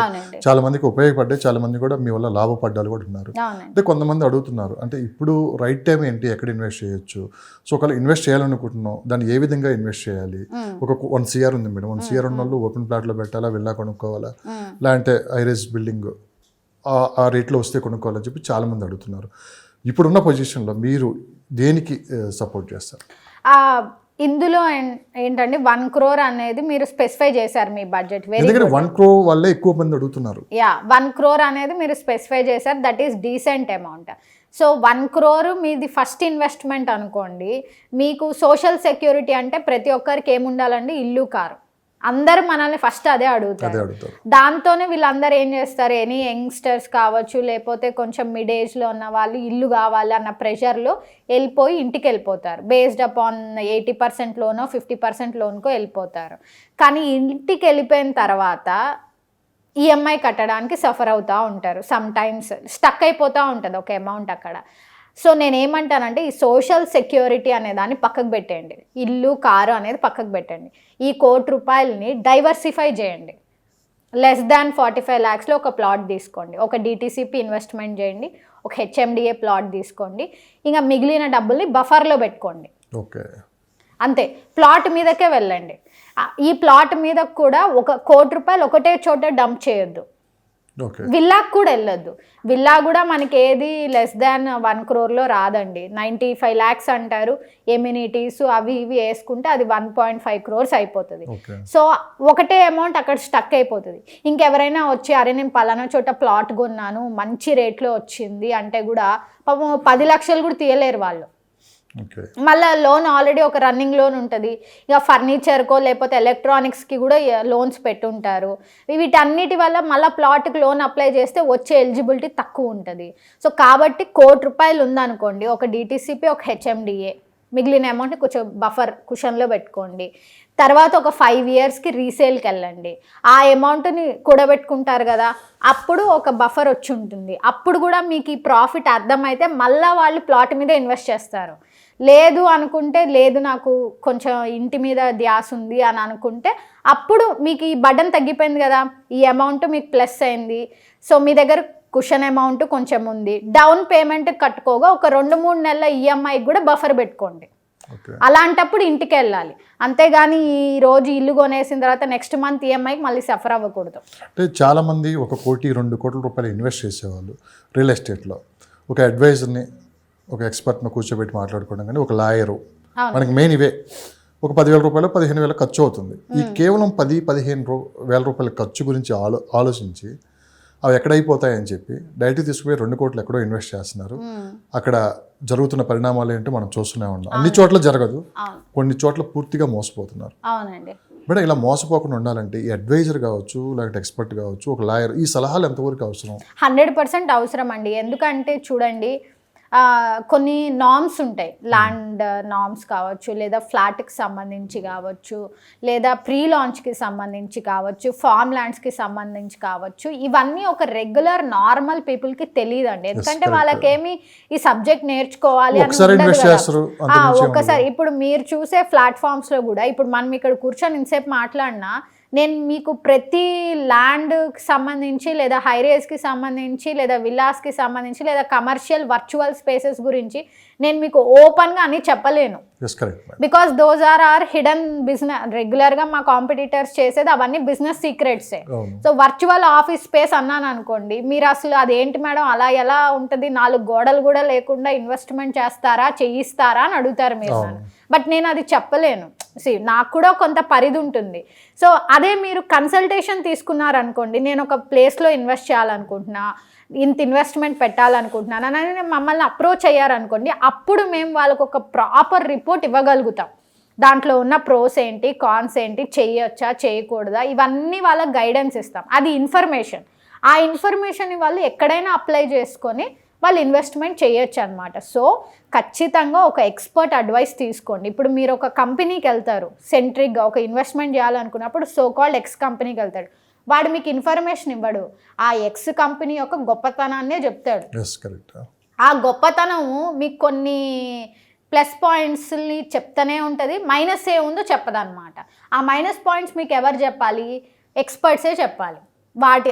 చాలా మందికి ఉపయోగపడ్డాయి, చాలా మంది కూడా మీ వల్ల లాభపడ్డాలు కూడా ఉన్నారు. అంటే కొంతమంది అడుగుతున్నారు, అంటే ఇప్పుడు రైట్ టైం ఏంటి, ఎక్కడ ఇన్వెస్ట్ చేయొచ్చు? సో ఒకవేళ ఇన్వెస్ట్ చేయాలనుకుంటున్నాం, దాన్ని ఏ విధంగా ఇన్వెస్ట్ చేయాలి? ఒక 1 CR ఉంది మేడం, 1 CR ఉన్న వాళ్ళు ఓపెన్ ప్లాట్లో పెట్టాలా, విల్లా కొనుక్కోవాలా, లేదంటే ఐరేజ్ బిల్డింగ్ ఆ రేట్లో వస్తే కొనుక్కోవాలని చెప్పి చాలా మంది అడుగుతున్నారు. ఇప్పుడున్న పొజిషన్లో మీరు దేనికి సపోర్ట్ చేస్తారు? ఇందులో ఏంటంటే 1 crore అనేది మీరు స్పెసిఫై చేశారు మీ బడ్జెట్. 1 crore వల్లే ఎక్కువ మంది అడుగుతున్నారు. 1 crore అనేది మీరు స్పెసిఫై చేశారు, that is decent amount. So 1 crore మీది ఫస్ట్ ఇన్వెస్ట్మెంట్ అనుకోండి. మీకు సోషల్ సెక్యూరిటీ అంటే ప్రతి ఒక్కరికి ఏముండాలండి? ఇల్లు, కారు. అందరూ మనల్ని ఫస్ట్ అదే అడుగుతారు. దాంతోనే వీళ్ళందరూ ఏం చేస్తారు, ఎనీ యంగ్స్టర్స్ కావచ్చు, లేకపోతే కొంచెం మిడ్ ఏజ్లో ఉన్న వాళ్ళు ఇల్లు కావాలి అన్న ప్రెషర్లో వెళ్ళిపోయి ఇంటికి వెళ్ళిపోతారు. బేస్డ్ అపాన్ 80% లోనో 50% లోన్కో వెళ్ళిపోతారు. కానీ ఇంటికి వెళ్ళిపోయిన తర్వాత ఈఎంఐ కట్టడానికి సఫర్ అవుతూ ఉంటారు. సమ్ టైమ్స్ స్టక్ అయిపోతూ ఉంటుంది ఒక అమౌంట్ అక్కడ. సో నేనేమంటానంటే, ఈ సోషల్ సెక్యూరిటీ అనే దాన్ని పక్కకు పెట్టేయండి, ఇల్లు, కారు అనేది పక్కకు పెట్టండి. ఈ 1 కోటి రూపాయలని డైవర్సిఫై చేయండి. లెస్ దాన్ 45 lakhsలో ఒక ప్లాట్ తీసుకోండి, ఒక DTCP ఇన్వెస్ట్మెంట్ చేయండి, ఒక HMDA ప్లాట్ తీసుకోండి, ఇంకా మిగిలిన డబ్బుల్ని బఫర్లో పెట్టుకోండి. ఓకే, అంతే. ప్లాట్ మీదకే వెళ్ళండి. ఈ ప్లాట్ మీద కూడా 1 కోటి రూపాయలు ఒకటే చోట డంప్ చేయొద్దు. ఓకే. విల్లాకు కూడా వెళ్ళొద్దు. విల్లా కూడా మనకి ఏది లెస్ దాన్ 1 crore రాదండి. 95 lakhs అంటారు. ఎమ్యూనిటీస్ అవి ఇవి వేసుకుంటే అది 1.5 crores అయిపోతుంది. ఓకే. సో ఒకటే అమౌంట్ అక్కడ స్టక్ అయిపోతుంది. ఇంకెవరైనా వచ్చి అరే నేను పలానా చోట ప్లాట్ కొన్నాను మంచి రేట్లో వచ్చింది అంటే కూడా పాపం 10 లక్షలు కూడా తీయలేరు వాళ్ళు. ఓకే. మళ్ళీ లోన్ ఆల్రెడీ ఒక రన్నింగ్ లోన్ ఉంటుంది. ఇక ఫర్నిచర్కో లేకపోతే ఎలక్ట్రానిక్స్కి కూడా లోన్స్ పెట్టుంటారు. వీటన్నిటి వల్ల మళ్ళీ ప్లాట్కి లోన్ అప్లై చేస్తే వచ్చే ఎలిజిబిలిటీ తక్కువ ఉంటుంది. సో కాబట్టి ₹1 కోటి ఉందనుకోండి, ఒక DTCP ఒక HMDA, మిగిలిన అమౌంట్ని కొంచెం బఫర్ కుషన్లో పెట్టుకోండి. తర్వాత ఒక 5 yearsకి రీసేల్కి వెళ్ళండి. ఆ అమౌంట్ని కూడబెట్టుకుంటారు కదా, అప్పుడు ఒక బఫర్ వచ్చి ఉంటుంది. అప్పుడు కూడా మీకు ఈ ప్రాఫిట్ అర్థమైతే మళ్ళీ వాళ్ళు ప్లాట్ మీద ఇన్వెస్ట్ చేస్తారు. లేదు అనుకుంటే లేదు నాకు కొంచెం ఇంటి మీద ధ్యాస ఉంది అని అనుకుంటే అప్పుడు మీకు ఈ బర్డన్ తగ్గిపోయింది కదా, ఈ అమౌంట్ మీకు ప్లస్ అయింది. సో మీ దగ్గర కుషన్ అమౌంట్ కొంచెం ఉంది, డౌన్ పేమెంట్ కట్టుకోగా ఒక 2-3 నెలల EMIకి కూడా బఫర్ పెట్టుకోండి. అలాంటప్పుడు ఇంటికి వెళ్ళాలి. అంతేగాని ఈ రోజు ఇల్లు కొనేసిన తర్వాత నెక్స్ట్ మంత్ EMIకి మళ్ళీ సఫర్ అవ్వకూడదు. అంటే చాలామంది 1 కోటి 2 కోట్ల రూపాయలు ఇన్వెస్ట్ చేసేవాళ్ళు రియల్ ఎస్టేట్లో. ఒక అడ్వైజర్ని ఒక ఎక్స్పర్ట్ని కూర్చోబెట్టి మాట్లాడుకోవడం, కానీ ఒక లాయరు, మనకి మెయిన్ ఇవే. ఒక 10,000 రూపాయలు 15,000 ఖర్చు అవుతుంది. ఈ కేవలం 10-15 వేల రూపాయల ఖర్చు గురించి ఆలోచించి అవి ఎక్కడైపోతాయని చెప్పి డైరెక్ట్ తీసుకుపోయి 2 కోట్లు ఎక్కడో ఇన్వెస్ట్ చేస్తున్నారు. అక్కడ జరుగుతున్న పరిణామాలు ఏంటో మనం చూస్తూనే ఉన్నాం. అన్ని చోట్ల జరగదు, కొన్ని చోట్ల పూర్తిగా మోసపోతున్నారు. అవునండి. బట్ ఇలా మోసపోకుండా ఉండాలంటే ఈ అడ్వైజర్ కావచ్చు, లేకపోతే ఎక్స్పర్ట్ కావచ్చు, ఒక లాయర్, ఈ సలహాలు ఎంతవరకు అవసరం? 100% అవసరం అండి. ఎందుకంటే చూడండి, కొన్ని నామ్స్ ఉంటాయి, ల్యాండ్ నామ్స్ కావచ్చు, లేదా ఫ్లాట్కి సంబంధించి కావచ్చు, లేదా ప్రీ లాంచ్కి సంబంధించి కావచ్చు, ఫార్మ్ ల్యాండ్స్కి సంబంధించి కావచ్చు. ఇవన్నీ ఒక రెగ్యులర్ నార్మల్ పీపుల్కి తెలియదండి. ఎందుకంటే వాళ్ళకేమి ఈ సబ్జెక్ట్ నేర్చుకోవాలి అని ఒక్కసారి. ఇప్పుడు మీరు చూసే ప్లాట్ఫామ్స్లో కూడా ఇప్పుడు మనం ఇక్కడ కూర్చొని ఇంతసేపు మాట్లాడినా నేను మీకు ప్రతి ల్యాండ్కి సంబంధించి లేదా హైరేజ్కి సంబంధించి లేదా విల్లాస్కి సంబంధించి లేదా కమర్షియల్ వర్చువల్ స్పేసెస్ గురించి నేను మీకు ఓపెన్గా అని చెప్పలేను. Because those are hidden business. రెగ్యులర్గా మా కాంపిటీటర్స్ చేసేది అవన్నీ బిజినెస్ సీక్రెట్సే. సో వర్చువల్ ఆఫీస్ స్పేస్ అన్నాను అనుకోండి, మీరు అసలు అదేంటి మేడం అలా ఎలా ఉంటుంది, 4 గోడలు కూడా లేకుండా ఇన్వెస్ట్మెంట్ చేస్తారా, చేయిస్తారా అని అడుగుతారు మీరు. బట్ నేను అది చెప్పలేను. నాకు కూడా కొంత పరిధి ఉంటుంది. సో అదే మీరు కన్సల్టేషన్ తీసుకున్నారనుకోండి, నేను ఒక ప్లేస్లో ఇన్వెస్ట్ చేయాలనుకుంటున్నా, ఇంత ఇన్వెస్ట్మెంట్ పెట్టాలనుకుంటున్నాను అని మమ్మల్ని అప్రోచ్ అయ్యారనుకోండి, అప్పుడు మేము వాళ్ళకు ఒక ప్రాపర్ రిపోర్ట్ ఇవ్వగలుగుతాం. దాంట్లో ఉన్న ప్రోస్ ఏంటి, కాన్స్ ఏంటి, చేయొచ్చా చేయకూడదా, ఇవన్నీ వాళ్ళకి గైడెన్స్ ఇస్తాం. అది ఇన్ఫర్మేషన్. ఆ ఇన్ఫర్మేషన్ వాళ్ళు ఎక్కడైనా అప్లై చేసుకొని వాళ్ళు ఇన్వెస్ట్మెంట్ చేయొచ్చు అనమాట. సో ఖచ్చితంగా ఒక ఎక్స్పర్ట్ అడ్వైస్ తీసుకోండి. ఇప్పుడు మీరు ఒక కంపెనీకి వెళ్తారు, సెంట్రిక్గా ఒక ఇన్వెస్ట్మెంట్ చేయాలనుకున్నప్పుడు సో కాల్డ్ ఎక్స్ కంపెనీకి వెళ్తాడు. వాడు మీకు ఇన్ఫర్మేషన్ ఇవ్వడు, ఆ ఎక్స్ కంపెనీ యొక్క గొప్పతనాన్నే చెప్తాడు. ఆ గొప్పతనము మీకు కొన్ని ప్లస్ పాయింట్స్ని చెప్తూనే ఉంటుంది, మైనస్ ఏ ఉందో చెప్పదన్నమాట. ఆ మైనస్ పాయింట్స్ మీకు ఎవరు చెప్పాలి? ఎక్స్పర్ట్సే చెప్పాలి.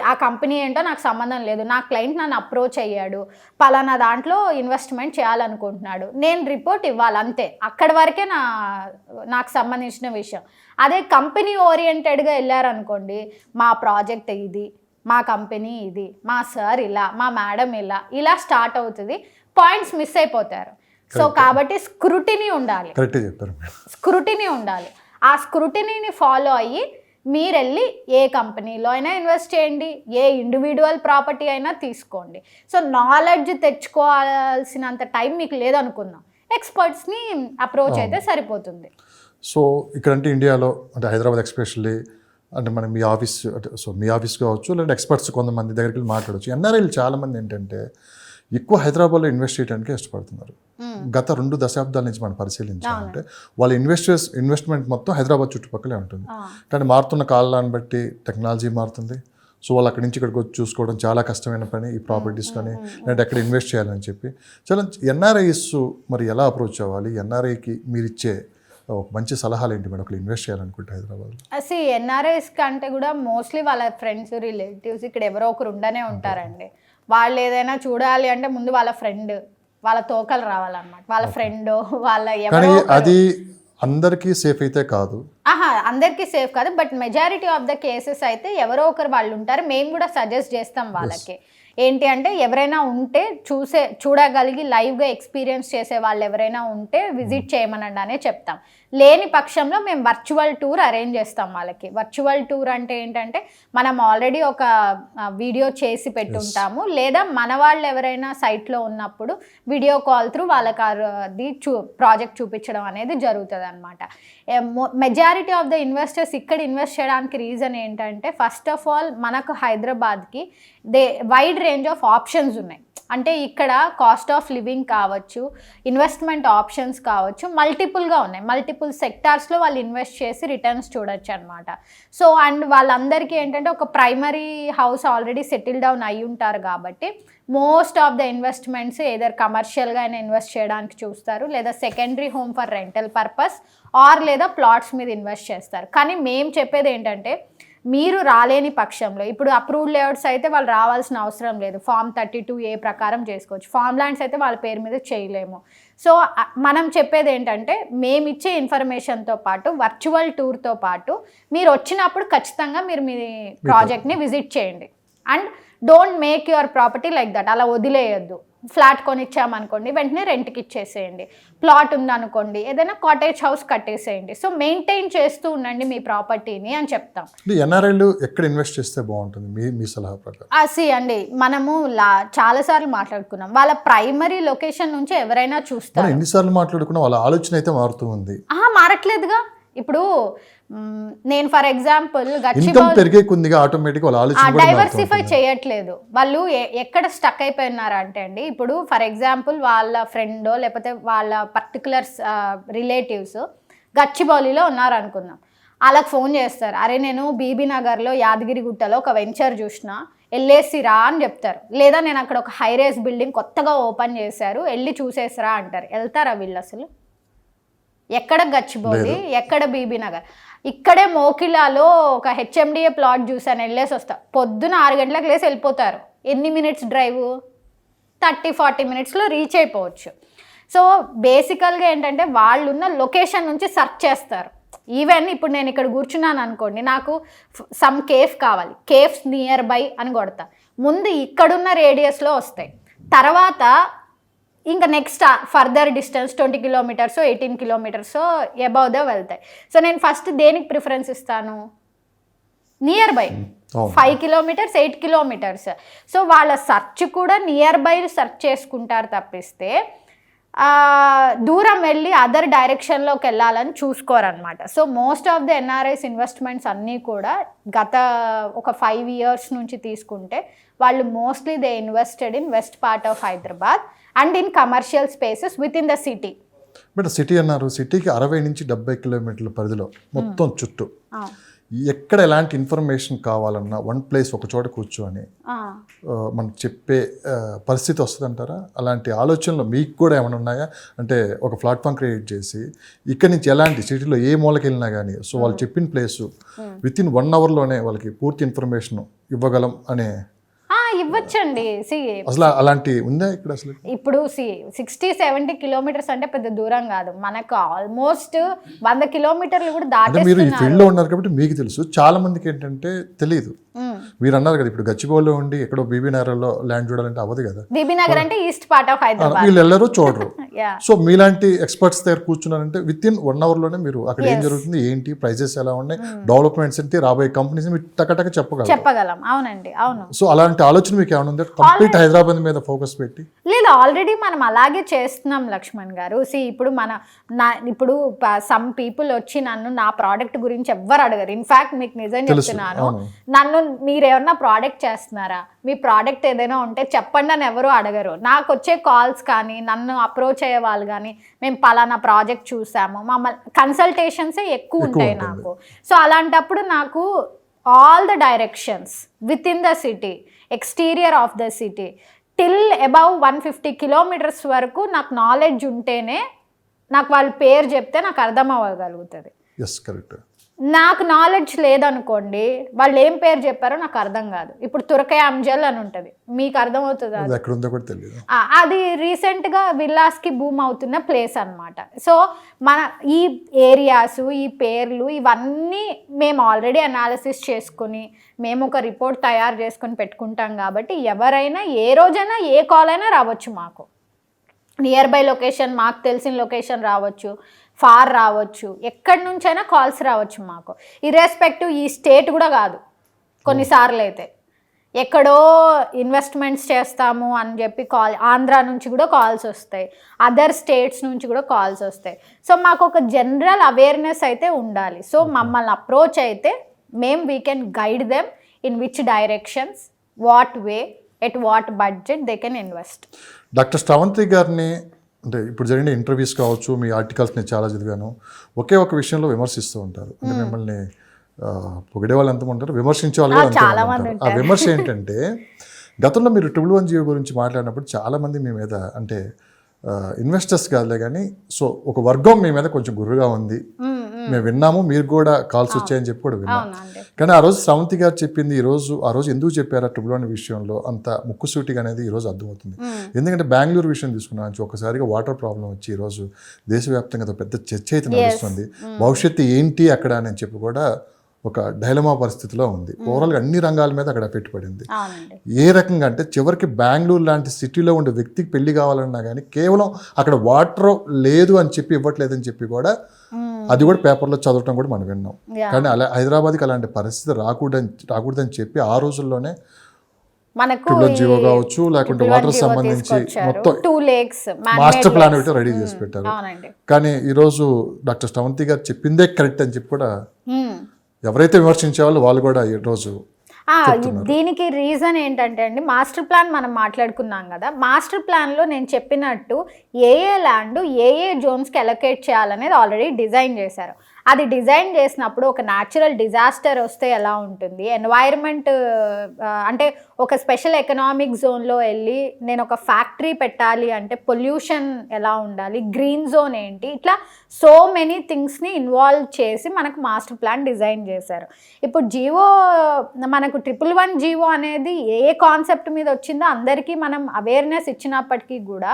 ఆ కంపెనీ ఏంటో నాకు సంబంధం లేదు, నా క్లయింట్ నన్ను అప్రోచ్ అయ్యాడు, పలానా దాంట్లో ఇన్వెస్ట్మెంట్ చేయాలనుకుంటున్నాడు, నేను రిపోర్ట్ ఇవ్వాలి, అంతే. అక్కడి వరకే నాకు సంబంధించిన విషయం. అదే కంపెనీ ఓరియంటెడ్గా వెళ్ళారనుకోండి, మా ప్రాజెక్ట్ ఇది, మా కంపెనీ ఇది, మా సార్ ఇలా, మా మేడం ఇలా స్టార్ట్ అవుతుంది, పాయింట్స్ మిస్ అయిపోతారు. సో కాబట్టి స్క్రూటినీ ఉండాలి. స్క్రూటినీ ఉండాలి. ఆ స్క్రూటినీని ఫాలో అయ్యి మీరు వెళ్ళి ఏ కంపెనీలో అయినా ఇన్వెస్ట్ చేయండి, ఏ ఇండివిజువల్ ప్రాపర్టీ అయినా తీసుకోండి. సో నాలెడ్జ్ తెచ్చుకోవాల్సినంత టైం మీకు లేదనుకుందాం, ఎక్స్పర్ట్స్ని అప్రోచ్ అయితే సరిపోతుంది. సో ఇక్కడంటే ఇండియాలో అంటే హైదరాబాద్ ఎస్పెషల్లీ అంటే మనం మీ ఆఫీస్ మీ ఆఫీస్ కావచ్చు, లేదంటే ఎక్స్పర్ట్స్ కొంతమంది దగ్గరికి వెళ్ళి మాట్లాడవచ్చు. ఎన్ఆర్ఐలు చాలామంది ఏంటంటే ఎక్కువ హైదరాబాద్లో ఇన్వెస్ట్ చేయడానికి ఇష్టపడుతున్నారు. గత 2 దశాబ్దాల నుంచి మనం పరిశీలించాలంటే వాళ్ళ ఇన్వెస్ట్మెంట్ మొత్తం హైదరాబాద్ చుట్టుపక్కలే ఉంటుంది. కానీ మారుతున్న కాలాన్ని బట్టి టెక్నాలజీ మారుతుంది. సో వాళ్ళు అక్కడి నుంచి ఇక్కడికి వచ్చి చూసుకోవడం చాలా కష్టమైన పని, ఈ ప్రాపర్టీస్ కానీ లేదంటే ఎక్కడ ఇన్వెస్ట్ చేయాలని చెప్పి. చాలా ఎన్ఆర్ఐస్ మరి ఎలా అప్రోచ్ అవ్వాలి? ఎన్ఆర్ఐకి మీరు ఇచ్చే మంచి సలహాలు ఏంటి మేడం, ఒకళ్ళు ఇన్వెస్ట్ చేయాలనుకుంటే హైదరాబాద్లో? అసలు ఎన్ఆర్ఐస్ కంటే కూడా మోస్ట్లీ వాళ్ళ ఫ్రెండ్స్, రిలేటివ్స్ ఇక్కడ ఎవరో ఒకరు ఉండనే ఉంటారండి. వాళ్ళు ఏదైనా చూడాలి అంటే ముందు వాళ్ళ ఫ్రెండ్, వాళ్ళ తోకలు రావాలన్నమాట. వాళ్ళ ఫ్రెండ్, వాళ్ళ కానీ అది అందరికీ సేఫ్ అయితే కాదు. అందరికీ సేఫ్ కాదు, but majority of the cases అయితే ఎవరో ఒకరు వాళ్ళు ఉంటారు. మేము కూడా సజెస్ట్ చేస్తాం వాళ్ళకి. ఏంటి అంటే ఎవరైనా ఉంటే చూడగలిగి లైవ్గా ఎక్స్పీరియన్స్ చేసే వాళ్ళు ఎవరైనా ఉంటే విజిట్ చేయమనండి అనే చెప్తాం. లేని పక్షంలో మేము వర్చువల్ టూర్ అరేంజ్ చేస్తాం వాళ్ళకి. వర్చువల్ టూర్ అంటే ఏంటంటే మనం ఆల్రెడీ ఒక వీడియో చేసి పెట్టుంటాము, లేదా మన వాళ్ళు ఎవరైనా సైట్లో ఉన్నప్పుడు వీడియో కాల్ త్రూ వాళ్ళకి అది ప్రాజెక్ట్ చూపించడం అనేది జరుగుతుంది అనమాట. మెజారిటీ ఆఫ్ ద ఇన్వెస్టర్స్ ఇక్కడ ఇన్వెస్ట్ చేయడానికి రీజన్ ఏంటంటే ఫస్ట్ ఆఫ్ ఆల్ మనకు హైదరాబాద్కి వైడ్ రేంజ్ ఆఫ్ ఆప్షన్స్ ఉన్నాయి. అంటే ఇక్కడ కాస్ట్ ఆఫ్ లివింగ్ కావచ్చు, ఇన్వెస్ట్మెంట్ ఆప్షన్స్ కావచ్చు, మల్టిపుల్గా ఉన్నాయి. మల్టిపుల్ సెక్టార్స్లో వాళ్ళు ఇన్వెస్ట్ చేసి రిటర్న్స్ చూడొచ్చు అనమాట. సో అండ్ వాళ్ళందరికీ ఏంటంటే ఒక primary house already settle down అయి ఉంటారు కాబట్టి most of the investments either కమర్షియల్గా అయినా ఇన్వెస్ట్ చేయడానికి చూస్తారు, లేదా secondary home for rental purpose or లేదా ప్లాట్స్ మీద ఇన్వెస్ట్ చేస్తారు. కానీ మేము చెప్పేది ఏంటంటే మీరు రాలేని పక్షంలో ఇప్పుడు అప్రూవ్డ్ లేఅవుట్స్ అయితే వాళ్ళు రావాల్సిన అవసరం లేదు, ఫామ్ 32A ప్రకారం చేసుకోవచ్చు. ఫామ్ ల్యాండ్స్ అయితే వాళ్ళ పేరు మీద చేయలేము. సో మనం చెప్పేది ఏంటంటే మేము ఇచ్చే ఇన్ఫర్మేషన్తో పాటు వర్చువల్ టూర్తో పాటు మీరు వచ్చినప్పుడు ఖచ్చితంగా మీరు మీ ప్రాజెక్ట్ని విజిట్ చేయండి. And don't make your property like that. అలా వదిలేయద్దు. ఫ్లాట్ కొనిచ్చామనుకోండి వెంటనే రెంట్కి ఇచ్చేసేయండి. ప్లాట్ ఉందనుకోండి ఏదైనా కాటేజ్ హౌస్ కట్టేసేయండి. సో మెయింటైన్ చేస్తూ ఉండండి మీ ప్రాపర్టీని అని చెప్తాం. ఎన్ఆర్ఐలు ఎక్కడ ఇన్వెస్ట్ చేస్తే బాగుంటుంది మీ సలహా ప్రకారం? అండి మనము చాలాసార్లు మాట్లాడుకున్నాం, వాళ్ళ ప్రైమరీ లొకేషన్ నుంచి ఎవరైనా చూస్తారు. ఎన్నిసార్లు మాట్లాడుకున్నా వాళ్ళ ఆలోచన అయితే మారుతూ ఉంది. మారట్లేదుగా. ఇప్పుడు నేను ఫర్ ఎగ్జాంపుల్ డైవర్సిఫై చేయట్లేదు. వాళ్ళు ఎక్కడ స్టక్ అయిపోయినారా అంటే అండి, ఇప్పుడు ఫర్ ఎగ్జాంపుల్ వాళ్ళ ఫ్రెండో లేకపోతే వాళ్ళ పర్టికులర్ రిలేటివ్స్ గచ్చిబౌలిలో ఉన్నారు అనుకుందాం. వాళ్ళకి ఫోన్ చేస్తారు, అరే నేను బీబీ నగర్లో యాదగిరిగుట్టలో ఒక వెంచర్ చూసిన, వెళ్ళేసిరా అని చెప్తారు. లేదా నేను అక్కడ ఒక హైరేస్ బిల్డింగ్ కొత్తగా ఓపెన్ చేశారు, వెళ్ళి చూసేసిరా అంటారు. వెళ్తారా వీళ్ళు అసలు? ఎక్కడ గచ్చిబౌలి, ఎక్కడ బీబీ నగర్? ఇక్కడే మోకిలాలో ఒక హెచ్ఎండిఏ ప్లాట్ చూసాను, వెళ్ళేసి వస్తా. పొద్దున 6 గంటలకు లేసి వెళ్ళిపోతారు. ఎన్ని మినిట్స్ డ్రైవ్? 30-40 మినిట్స్లో రీచ్ అయిపోవచ్చు. సో బేసికల్గా ఏంటంటే వాళ్ళున్న లొకేషన్ నుంచి సెర్చ్ చేస్తారు. ఈవెన్ ఇప్పుడు నేను ఇక్కడ కూర్చున్నాను అనుకోండి, నాకు సమ్ కేఫ్ కావాలి, కేఫ్స్ నియర్ బై అని కొడతా. ముందు ఇక్కడున్న రేడియస్లో వస్తాయి, తర్వాత ఇంకా next further distance 20 kilometres 18 kilometres above the వెళ్తాయి. సో నేను ఫస్ట్ దేనికి ప్రిఫరెన్స్ ఇస్తాను? Nearby 5 kilometres 8 kilometres. So వాళ్ళ సెర్చ్ కూడా నియర్ బై సెర్చ్ చేసుకుంటారు తప్పిస్తే దూరం వెళ్ళి అదర్ డైరెక్షన్లోకి వెళ్ళాలని చూసుకోరనమాట. So most of the NRIs investments అన్నీ కూడా గత ఒక 5 years నుంచి తీసుకుంటే వాళ్ళు mostly they invested in west part of Hyderabad and in commercial spaces with in the city. But city అన్నారు, సిటీకి 60 నుంచి 70 కిలోమీటర్ల పరిధిలో మొత్తం చుట్టూ ఎక్కడ ఎలాంటి ఇన్ఫర్మేషన్ కావాలన్నా వన్ ప్లేస్ ఒక చోట కూర్చొని మనకు చెప్పే పరిస్థితి వస్తుందంటారా? అలాంటి ఆలోచనలు మీకు కూడా ఏమైనా ఉన్నాయా? అంటే ఒక ప్లాట్ఫామ్ క్రియేట్ చేసి ఇక్కడి నుంచి ఎలాంటి సిటీలో ఏ మూలకి వెళ్ళినా కానీ సో వాళ్ళు చెప్పిన ప్లేసు విత్ ఇన్ 1 hourలోనే వాళ్ళకి పూర్తి ఇన్ఫర్మేషన్ ఇవ్వగలం అనే ఇవ్వచ్చండి. అసలు అలాంటి ఉందా ఇక్కడ? అసలు ఇప్పుడు 60-70 కిలోమీటర్స్ అంటే పెద్ద దూరం కాదు, మనకు ఆల్మోస్ట్ 100 కిలోమీటర్లు కూడా దాటేస్తున్నారు. మీరు ఈ ఫీల్డ్ లో ఉన్నారు కాబట్టి మీకు తెలుసు. చాలా మందికి ఏంటంటే తెలియదు. మీరు అన్నారు కదా ఇప్పుడు గచ్చిబౌలిలో ఉండి ఎక్కడో బీబీ నగర్లో ల్యాండ్ చూడాలంటే అవ్వదు కదా. బీబీ నగర్ అంటే ఈస్ట్ పార్ట్ ఆఫ్ హైదరాబాద్, వీళ్ళు వెళ్ళరు చూడరు. సో మీలాంటి ఎక్స్పర్ట్స్ దగ్గర కూర్చున్నారంటే విత్ ఇన్ 1 hourలోనే మీరు అక్కడ ఏం జరుగుతుంది, ఏంటి, ప్రైజెస్ ఎలా ఉన్నాయి, డెవలప్మెంట్స్ ఏంటి, రాబోయే కంపెనీస్ మీరు టకటక చెప్పగలం. అవునండి, అవును. సో అలాంటి ఆలోచన మీకు ఏమైనా ఉందా కంప్లీట్ హైదరాబాద్ మీద ఫోకస్ పెట్టి? లేదు, ఆల్రెడీ మనం అలాగే చేస్తున్నాం లక్ష్మణ్ గారు. ఇప్పుడు ఇప్పుడు సమ్ పీపుల్ వచ్చి నన్ను నా ప్రోడక్ట్ గురించి ఎవ్వరు అడగరు. ఇన్ఫాక్ట్ మీకు నిజం చెప్తున్నాను, నన్ను మీరు ఏమన్నా ప్రోడక్ట్ చేస్తున్నారా, మీ ప్రోడక్ట్ ఏదైనా ఉంటే చెప్పండి అని ఎవరు అడగరు. నాకు వచ్చే కాల్స్ కానీ నన్ను అప్రోచ్ అయ్యే వాళ్ళు కానీ మేము పలానా ప్రాజెక్ట్ చూసాము, మమ్మల్ని కన్సల్టేషన్సే ఎక్కువ ఉంటాయి నాకు. సో అలాంటప్పుడు నాకు all the directions with in the city, exterior of the city till above 150 kilometres వరకు నాకు నాలెడ్జ్ ఉంటేనే నాకు వాళ్ళ పేరు చెప్తే నాకు అర్థం అవ్వగలుగుతుంది. నాకు నాలెడ్జ్ లేదనుకోండి, వాళ్ళు ఏం పేరు చెప్పారో నాకు అర్థం కాదు. ఇప్పుడు తురకయ అంజల్ అని ఉంటుంది, మీకు అర్థమవుతుంది అది రీసెంట్గా విల్లాస్కి బూమ్ అవుతున్న ప్లేస్ అనమాట. సో మన ఈ ఏరియాస్, ఈ పేర్లు ఇవన్నీ మేము ఆల్రెడీ అనాలిసిస్ చేసుకుని మేము ఒక రిపోర్ట్ తయారు చేసుకొని పెట్టుకుంటాం. కాబట్టి ఎవరైనా ఏ రోజైనా ఏ కాల్ అయినా రావచ్చు. మాకు నియర్ బై లొకేషన్, మాకు తెలిసిన లొకేషన్ రావచ్చు, ఫార్ రావచ్చు, ఎక్కడి నుంచైనా కాల్స్ రావచ్చు మాకు. ఇర్రెస్పెక్టివ్ ఈ స్టేట్ కూడా కాదు, కొన్నిసార్లు అయితే ఎక్కడో ఇన్వెస్ట్మెంట్స్ చేస్తాము అని చెప్పి ఆంధ్ర నుంచి కూడా కాల్స్ వస్తాయి, అదర్ స్టేట్స్ నుంచి కూడా కాల్స్ వస్తాయి. సో మాకు ఒక జనరల్ అవేర్నెస్ అయితే ఉండాలి. సో మమ్మల్ని అప్రోచ్ అయితే we can guide them in which directions, what way, at what budget they can invest. Doctor Sravanthi గారిని అంటే ఇప్పుడు జరిగిన ఇంటర్వ్యూస్ కావచ్చు, మీ ఆర్టికల్స్ నేను చాలా చదివాను, ఒకే ఒక విషయంలో విమర్శిస్తూ ఉంటారు. అంటే మిమ్మల్ని పొగిడే వాళ్ళు ఎంతమంది ఉంటారు, విమర్శించే వాళ్ళు కూడా అంతే. ఆ విమర్శ ఏంటంటే, గతంలో మీరు 111 గురించి మాట్లాడినప్పుడు చాలామంది మీ మీద, అంటే ఇన్వెస్టర్స్ కాదులే కానీ, సో ఒక వర్గం మీ మీద కొంచెం గుర్రుగా ఉంది, మేము విన్నాము, మీరు కూడా కాల్స్ వచ్చాయని చెప్పి కూడా విన్నాం. కానీ ఆ రోజు శ్రవంతి గారు చెప్పింది ఆ రోజు ఎందుకు చెప్పారు 111 విషయంలో అంత ముక్కుసూటిగా అనేది ఈరోజు అర్థమవుతుంది. ఎందుకంటే బెంగళూరు విషయం తీసుకున్నా ఒక్కసారిగా వాటర్ ప్రాబ్లం వచ్చి ఈరోజు దేశవ్యాప్తంగా పెద్ద చర్చ అయితే నడుస్తుంది. భవిష్యత్తు ఏంటి అక్కడ అని చెప్పి కూడా ఒక డైలమా పరిస్థితిలో ఉంది. ఓవరాల్గా అన్ని రంగాల మీద అక్కడ పెట్టుబడింది. ఏ రకంగా అంటే చివరికి బెంగళూరు లాంటి సిటీలో ఉండే వ్యక్తికి పెళ్లి కావాలన్నా కానీ కేవలం అక్కడ వాటర్ లేదు అని చెప్పి ఇవ్వట్లేదని చెప్పి కూడా అది కూడా పేపర్లో చదవటం కూడా మనం విన్నాం. కానీ అలా హైదరాబాద్కి అలాంటి పరిస్థితి రాకూడదని చెప్పి ఆ రోజుల్లోనే మనకు జీవో కావచ్చు, లేకుంటే వాటర్ సంబంధించి మొత్తం మాస్టర్ ప్లాన్ అయితే రెడీ చేసి పెట్టారు. కానీ ఈరోజు డాక్టర్ శ్రవంతి గారు చెప్పిందే కరెక్ట్ అని చెప్పి కూడా ఎవరైతే విమర్శించేవాళ్ళు వాళ్ళు కూడా ఈరోజు దీనికి రీజన్ ఏంటంటే అండి, మాస్టర్ ప్లాన్ మనం మాట్లాడుకున్నాం కదా, మాస్టర్ ప్లాన్లో నేను చెప్పినట్టు ఏ ల్యాండ్ ఏ జోన్స్కి అలొకేట్ చేయాలనేది ఆల్రెడీ డిజైన్ చేశారు. అది డిజైన్ చేసినప్పుడు ఒక న్యాచురల్ డిజాస్టర్ వస్తే ఎలా ఉంటుంది, ఎన్వైర్న్మెంట్ అంటే ఒక స్పెషల్ ఎకనామిక్ జోన్లో వెళ్ళి నేను ఒక ఫ్యాక్టరీ పెట్టాలి అంటే పొల్యూషన్ ఎలా ఉండాలి, గ్రీన్ జోన్ ఏంటి, ఇట్లా సో మెనీ థింగ్స్ని ఇన్వాల్వ్ చేసి మనకు మాస్టర్ ప్లాన్ డిజైన్ చేశారు. ఇప్పుడు జీవో మనకు 111 జీవో అనేది ఏ కాన్సెప్ట్ మీద వచ్చిందో అందరికీ మనం అవేర్నెస్ ఇచ్చినప్పటికీ కూడా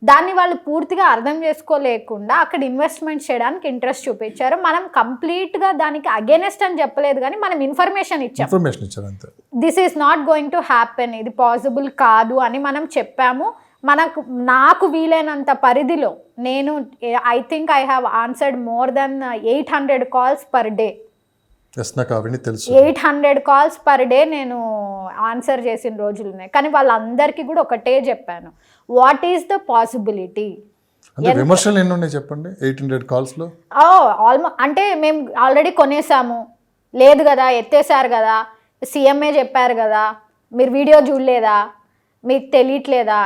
దాన్ని వాళ్ళు పూర్తిగా అర్థం చేసుకోలేకుండా అక్కడ ఇన్వెస్ట్మెంట్ చేయడానికి ఇంట్రెస్ట్ చూపించారు. మనం కంప్లీట్గా దానికి అగేనెస్ట్ అని చెప్పలేదు, కానీ మనం ఇన్ఫర్మేషన్ ఇచ్చాము. This is not going to happen, ఇది పాసిబుల్ కాదు అని మనం చెప్పాము. నాకు వీలైనంత పరిధిలో నేను I think I have answered more than 800 calls per day. 800 calls per day నేను ఆన్సర్ చేసిన రోజులు ఉన్నాయి. కానీ వాళ్ళందరికీ కూడా ఒకటే చెప్పాను, వాట్ ఈస్ ద పాసిబిలిటీ. విమర్శలు ఎన్ని ఉన్నాయి చెప్పండి 800 కాల్స్లో? అంటే మేము ఆల్రెడీ కొనేసాము, లేదు కదా, ఎత్తేసారు కదా, సీఎంఏ చెప్పారు కదా, మీరు వీడియో చూడలేదా, మీకు తెలియట్లేదా.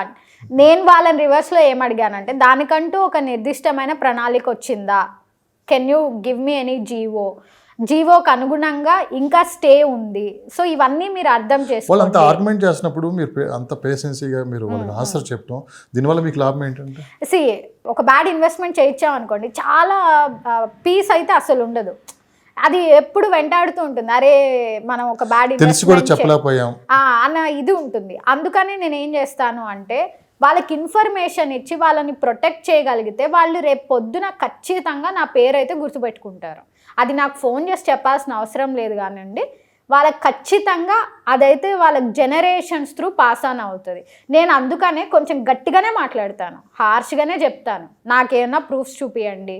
నేను వాళ్ళని రివర్స్లో ఏమడిగానంటే, దానికంటూ ఒక నిర్దిష్టమైన ప్రణాళిక వచ్చిందా, can you give me any జీవోకి అనుగుణంగా ఇంకా స్టే ఉంది. సో ఇవన్నీ మీరు అర్థం చేసుకోవాలి. అంత ఆర్గ్యుమెంట్ చేసినప్పుడు మీరు అంత పేషెన్సీగా మీరు వాళ్ళకి ఆన్సర్ చెప్తాం, దీనివల్ల మీకు లాభం ఏంటంటే, ఒక బ్యాడ్ ఇన్వెస్ట్మెంట్ చేయించాం అనుకోండి, చాలా పీస్ అయితే అసలు ఉండదు. అది ఎప్పుడు వెంటాడుతూ ఉంటుంది, అరే మనం ఒక బ్యాడ్ ఇన్వెస్ట్మెంట్ అన్న ఇది ఉంటుంది. అందుకని నేను ఏం చేస్తాను అంటే, వాళ్ళకి ఇన్ఫర్మేషన్ ఇచ్చి వాళ్ళని ప్రొటెక్ట్ చేయగలిగితే వాళ్ళు రేపు పొద్దున ఖచ్చితంగా నా పేరు అయితే గుర్తుపెట్టుకుంటారు. అది నాకు ఫోన్ చేసి చెప్పాల్సిన అవసరం లేదు కానివ్వండి, వాళ్ళకి ఖచ్చితంగా అదైతే వాళ్ళకి జనరేషన్స్ త్రూ పాస్ ఆన్ అవుతుంది. నేను అందుకనే కొంచెం గట్టిగానే మాట్లాడతాను, హార్ష్గానే చెప్తాను, నాకేమన్నా ప్రూఫ్స్ చూపియండి,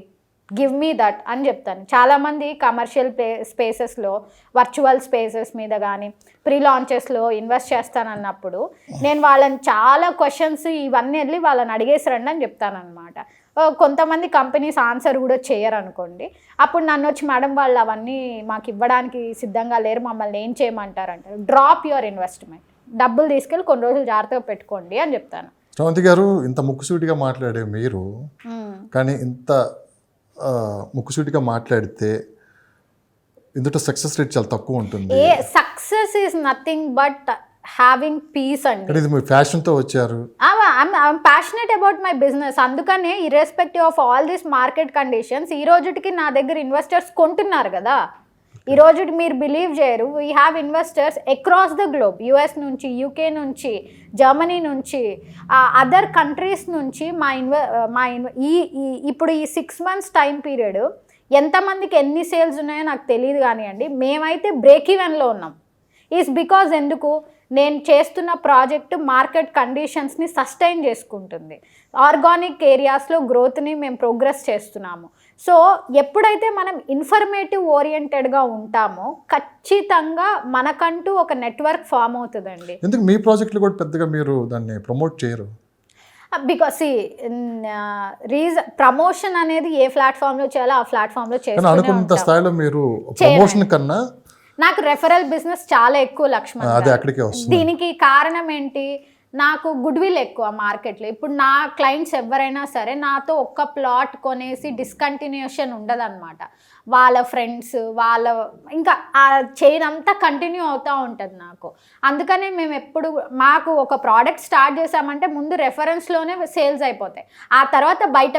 గివ్ మీ దట్ అని చెప్తాను. చాలామంది కమర్షియల్ స్పేసెస్లో, వర్చువల్ స్పేసెస్ మీద కానీ ప్రీ లాంచెస్లో ఇన్వెస్ట్ చేస్తానన్నప్పుడు నేను వాళ్ళని చాలా క్వశ్చన్స్ ఇవన్నీ వెళ్ళి వాళ్ళని అడిగేసి రండి అని చెప్తానమాట. కొంతమంది కంపెనీస్ ఆన్సర్ కూడా చేయరు అనుకోండి, అప్పుడు నన్ను వచ్చి మేడం వాళ్ళు అవన్నీ మాకు ఇవ్వడానికి సిద్ధంగా లేరు, మమ్మల్ని ఏం చేయమంటారు అంటారు. డ్రాప్ యువర్ ఇన్వెస్ట్మెంట్, డబ్బులు తీసుకెళ్ళి కొన్ని రోజులు జాగ్రత్తగా పెట్టుకోండి అని చెప్తాను. శ్రవంతి గారు, ఇంత ముక్కుసూటిగా మాట్లాడే మీరు కానీ ఇంత ముక్కుసూటిగా మాట్లాడితే ఇందులో సక్సెస్ రేట్ చాలా తక్కువ ఉంటుంది. Success is nothing but having peace అండి. ఇది మీరు ఫ్యాషన్తో వచ్చారు. I'm passionate about my business. అందుకనే irrespective of all this market conditions ఈ రోజుకి నా దగ్గర ఇన్వెస్టర్స్ కొంటున్నారు కదా. ఈరోజు మీరు బిలీవ్ చేయరు, we have investors across the globe, US నుంచి, యూకే నుంచి, జర్మనీ నుంచి, అదర్ కంట్రీస్ నుంచి ఇప్పుడు ఈ 6 months టైం పీరియడ్ ఎంతమందికి ఎన్ని సేల్స్ ఉన్నాయో నాకు తెలియదు కానివ్వండి, మేమైతే బ్రేక్ ఈవెన్లో ఉన్నాం. ఈజ్ బికాజ్ ఎందుకు, నేను చేస్తున్న ప్రాజెక్టు మార్కెట్ కండిషన్స్ని సస్టైన్ చేసుకుంటుంది, ఆర్గానిక్ ఏరియాస్లో గ్రోత్ని మేము ప్రోగ్రెస్ చేస్తున్నాము. సో ఎప్పుడైతే మనం ఇన్ఫర్మేటివ్ ఓరియంటెడ్గా ఉంటామో ఖచ్చితంగా మనకంటూ ఒక నెట్వర్క్ ఫామ్ అవుతుందండి. ఎందుకు మీ ప్రాజెక్టులు కూడా పెద్దగా మీరు దాన్ని ప్రమోట్ చేయరు? బికాస్ ప్రమోషన్ అనేది ఏ ప్లాట్ఫామ్లో చేయాలో ఆ ప్లాట్ఫామ్లో అనుకున్నంత స్థాయిలో మీరు ప్రమోషన్ కన్నా నాకు రెఫరల్ బిజినెస్ చాలా ఎక్కువ లక్ష్మణ్. దీనికి కారణం ఏంటి, నాకు గుడ్ విల్ ఎక్కువ మార్కెట్లో. ఇప్పుడు నా క్లయింట్స్ ఎవరైనా సరే నాతో ఒక్క ప్లాట్ కొనేసి డిస్కంటిన్యూషన్ ఉండదన్నమాట. వాళ్ళ ఫ్రెండ్స్ వాళ్ళ ఇంకా ఆ చైన్ అంతా కంటిన్యూ అవుతూ ఉంటుంది నాకు. అందుకనే మేము ఎప్పుడు మాకు ఒక ప్రోడక్ట్ స్టార్ట్ చేసామంటే ముందు రెఫరెన్స్లోనే సేల్స్ అయిపోతాయి, ఆ తర్వాత బయట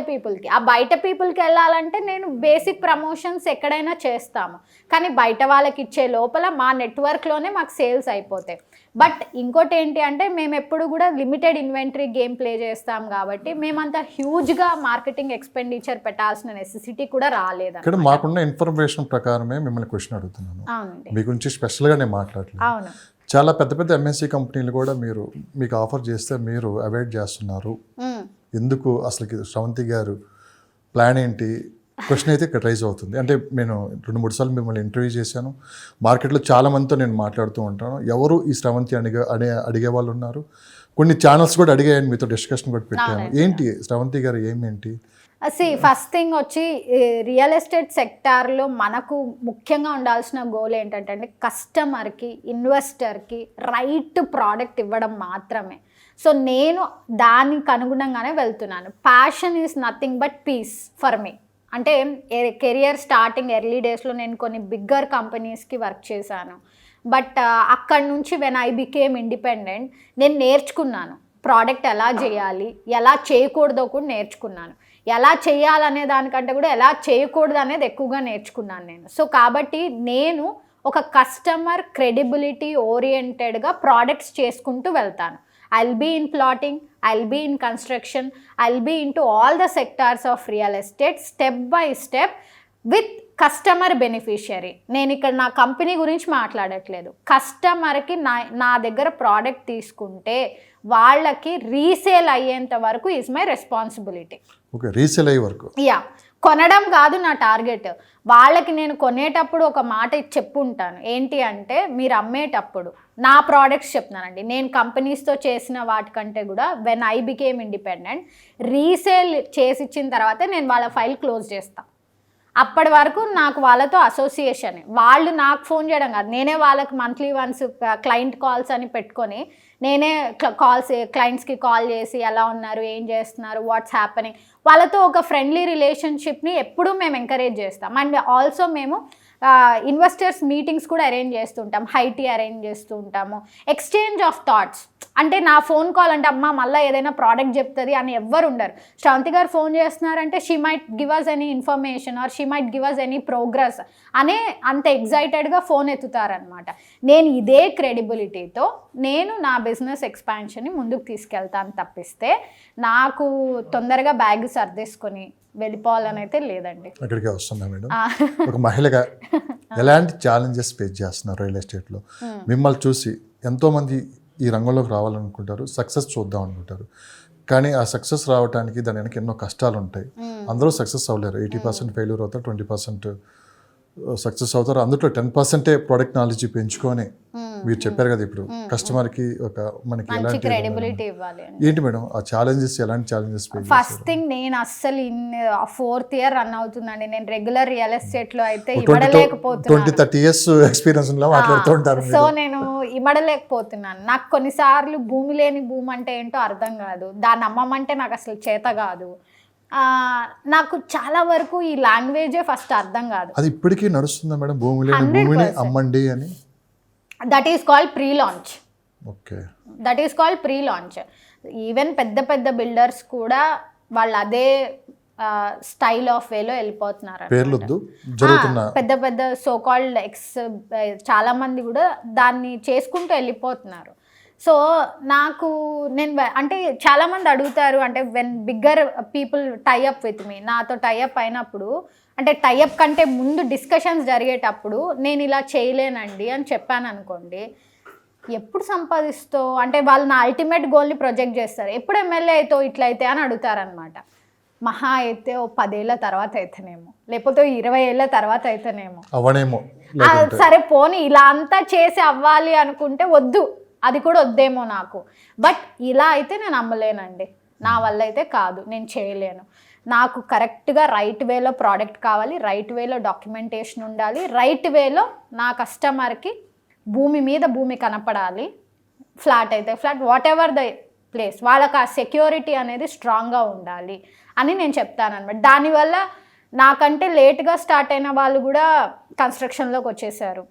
పీపుల్కి వెళ్ళాలంటే నేను బేసిక్ ప్రమోషన్స్ ఎక్కడైనా చేస్తాము, కానీ బయట వాళ్ళకి ఇచ్చే లోపల మా నెట్వర్క్లోనే మాకు సేల్స్ అయిపోతాయి. బట్ ఇంకోటి ఏంటి అంటే మేము ఎప్పుడు కూడా లిమిటెడ్ ఇన్వెంటరీ గేమ్ ప్లే చేస్తాం కాబట్టి మేమంత హ్యూజ్గా మార్కెటింగ్ ఎక్స్పెండిచర్ పెట్టాల్సిన నెసెసిటీ కూడా రాలేదు. ఇక్కడ మాకున్న ఇన్ఫర్మేషన్ ప్రకారమే మిమ్మల్ని క్వశ్చన్ అడుగుతున్నాను, మీ గురించి స్పెషల్గా నేను మాట్లాడలేదు. చాలా పెద్ద పెద్ద ఎంఎన్సీ కంపెనీలు కూడా మీకు ఆఫర్ చేస్తే మీరు అవాయిడ్ చేస్తున్నారు, ఎందుకు అసలు శ్రవంతి గారు ప్లాన్ ఏంటి క్వశ్చన్ అయితే ఇక్కడ రైజ్ అవుతుంది. అంటే నేను 2-3 సార్లు మిమ్మల్ని ఇంటర్వ్యూ చేశాను, మార్కెట్లో చాలా మందితో నేను మాట్లాడుతూ ఉంటాను, ఎవరు ఈ శ్రవంతి అడిగే వాళ్ళు ఉన్నారు, కొన్ని ఛానల్స్ కూడా అడిగాయని మీతో డిస్కషన్ కూడా పెట్టాను. ఏంటి శ్రవంతి గారు ఏమేంటి? ఫస్ట్ థింగ్ వచ్చి రియల్ ఎస్టేట్ సెక్టార్లో మనకు ముఖ్యంగా ఉండాల్సిన గోల్ ఏంటంటే కస్టమర్కి, ఇన్వెస్టర్కి రైట్ ప్రోడక్ట్ ఇవ్వడం మాత్రమే. సో నేను దానికి అనుగుణంగానే వెళ్తున్నాను. Passion is nothing but peace for me. అంటే కెరియర్ స్టార్టింగ్ ఎర్లీ డేస్లో నేను కొన్ని బిగ్గర్ కంపెనీస్కి వర్క్ చేశాను. బట్ అక్కడి నుంచి వెన్ ఐ బికేమ్ ఇండిపెండెంట్ నేను నేర్చుకున్నాను ప్రోడక్ట్ ఎలా చేయాలి, ఎలా చేయకూడదో కూడా నేర్చుకున్నాను. ఎలా చేయాలనే దానికంటే కూడా ఎలా చేయకూడదు అనేది ఎక్కువగా నేర్చుకున్నాను నేను. సో కాబట్టి నేను ఒక కస్టమర్ క్రెడిబిలిటీ ఓరియంటెడ్గా ప్రోడక్ట్స్ చేసుకుంటూ వెళ్తాను. I'll be in plotting, I'll be in construction, I'll be into all the sectors of real estate step by step with customer beneficiary. నేను ఇక్కడ నా కంపెనీ గురించి మాట్లాడట్లేదు, కస్టమర్కి నా దగ్గర ప్రోడక్ట్ తీసుకుంటే వాళ్ళకి రీసేల్ అయ్యేంత వరకు is my responsibility. Okay, resale అయ్యే వరకు. యా, కొనడం కాదు నా టార్గెట్. వాళ్ళకి నేను కొనేటప్పుడు ఒక మాట చెప్పుంటాను, ఏంటి అంటే మీరు అమ్మేటప్పుడు నా ప్రోడక్ట్స్ చెప్తున్నానండి, నేను కంపెనీస్తో చేసిన వాటికంటే కూడా when I became independent resale చేసి ఇచ్చిన తర్వాతే నేను వాళ్ళ ఫైల్ క్లోజ్ చేస్తాను. అప్పటి వరకు నాకు వాళ్ళతో అసోసియేషన్, వాళ్ళు నాకు ఫోన్ చేయడం కాదు, నేనే వాళ్ళకి మంత్లీ వన్స్ క్లయింట్ కాల్స్ అని పెట్టుకొని నేనే క్లయింట్స్కి కాల్ చేసి ఎలా ఉన్నారు, ఏం చేస్తున్నారు, వాట్స్ హ్యాపెనింగ్, వాళ్ళతో ఒక ఫ్రెండ్లీ రిలేషన్షిప్ని ఎప్పుడూ మేము ఎంకరేజ్ చేస్తాం. అండ్ ఆల్సో మేము ఇన్వెస్టర్స్ మీటింగ్స్ కూడా అరేంజ్ చేస్తుంటాం, హై టీ అరేంజ్ చేస్తూ ఉంటాము. ఎక్స్చేంజ్ ఆఫ్ థాట్స్, అంటే నా ఫోన్ కాల్ అంటే అమ్మ మళ్ళీ ఏదైనా ప్రోడక్ట్ చెప్తుంది అని ఎవ్వరు ఉండరు. శ్రవంతి గారు ఫోన్ చేస్తున్నారంటే she might give us any information or she might give us any progress అనే అంత ఎగ్జైటెడ్గా ఫోన్ ఎత్తుతారనమాట. నేను ఇదే క్రెడిబిలిటీతో నేను నా బిజినెస్ ఎక్స్పాన్షన్ని ముందుకు తీసుకెళ్తాను తప్పిస్తే నాకు తొందరగా బ్యాగ్ సర్దేసుకొని వెళ్ళిపోవాలని అయితే లేదండి. అక్కడికే వస్తున్నా మేడం, ఒక మహిళగా ఎలాంటి ఛాలెంజెస్ ఫేస్ చేస్తున్నారు రియల్ ఎస్టేట్లో? మిమ్మల్ని చూసి ఎంతోమంది ఈ రంగంలోకి రావాలనుకుంటారు, సక్సెస్ చూద్దాం అనుకుంటారు, కానీ ఆ సక్సెస్ రావడానికి దాని వెనక ఎన్నో కష్టాలు ఉంటాయి. అందరూ సక్సెస్ అవ్వలేరు, 80% ఫెయిల్యూర్ అవుతారు, 20% సక్సెస్ అవుతారు. అందులో 10% ప్రోడక్ట్ నాలెడ్జ్ పెంచుకొని మీరు చెప్పారు కదా ఇప్పుడు కస్టమర్కి ఒక మనకి ఎలాంటి క్రెడిబిలిటీ ఇవ్వాలి. ఏంటి మేడం ఆ ఛాలెంజెస్, ఎలాంటి ఛాలెంజెస్? ఫస్ట్ థింగ్, నేను అస్సలు 4th year రన్ అవుతుందండి, నేను రెగ్యులర్ రియల్ ఎస్టేట్లో అయితే ఇవ్వలేకపోతున్నాను. 20-30 years ఎక్స్పీరియన్స్ మాట్లాడుతూ ఉంటారు. సో నేను ఇమ్మడలేకపోతున్నాను. నాకు కొన్నిసార్లు భూమి లేని భూమి అంటే ఏంటో అర్థం కాదు, దాన్ని అమ్మమంటే నాకు అసలు చేత కాదు. నాకు చాలా వరకు ఈ లాంగ్వేజే ఫస్ట్ అర్థం కాదు. అది ఇప్పటికీ నడుస్తుందా మేడం, భూమి లేని భూమిని అమ్మండి అని? That is called pre launch. Okay, that is called pre launch. Even పెద్ద పెద్ద బిల్డర్స్ కూడా వాళ్ళు అదే స్టైల్ ఆఫ్ వేలో వెళ్ళిపోతున్నారు. పేర్లొద్దు, జరుగుతున్న పెద్ద పెద్ద సో కాల్డ్ చాలా మంది కూడా దాన్ని చేసుకుంటూ వెళ్ళిపోతున్నారు. సో నాకు అంటే చాలా మంది అడుగుతారు, అంటే when bigger people tie up with me, నాతో టైఅప్ అయినప్పుడు, అంటే టైఅప్ కంటే ముందు డిస్కషన్స్ జరిగేటప్పుడు నేను ఇలా చేయలేనండి అని చెప్పాను అనుకోండి, ఎప్పుడు సంపాదిస్తావు అంటే వాళ్ళు నా అల్టిమేట్ గోల్ని ప్రొజెక్ట్ చేస్తారు. ఎప్పుడు ఎమ్మెల్యే అవుతావు ఇట్లయితే అని అడుగుతారనమాట. మహా అయితే ఓ 10 ఏళ్ళ తర్వాత అయితేనేమో, లేకపోతే 20 ఏళ్ళ తర్వాత అయితేనేమో అవనేమో. సరే పోనీ ఇలా అంతా చేసి అవ్వాలి అనుకుంటే వద్దు, అది కూడా వద్దేమో నాకు. బట్ ఇలా అయితే నేను అమ్మలేనండి, నా వల్ల అయితే కాదు, నేను చేయలేను. నాకు కరెక్ట్గా రైట్ వేలో ప్రోడక్ట్ కావాలి, రైట్ వేలో డాక్యుమెంటేషన్ ఉండాలి, రైట్ వేలో నా కస్టమర్కి భూమి మీద భూమి కనపడాలి, ఫ్లాట్ అయితే flat, what ever the place, వాళ్ళకి ఆ సెక్యూరిటీ అనేది స్ట్రాంగ్గా ఉండాలి అని నేను చెప్తానన్నమాట. దానివల్ల నాకంటే లేట్గా స్టార్ట్ అయిన వాళ్ళు కూడా కన్స్ట్రక్షన్లోకి వచ్చేసారు,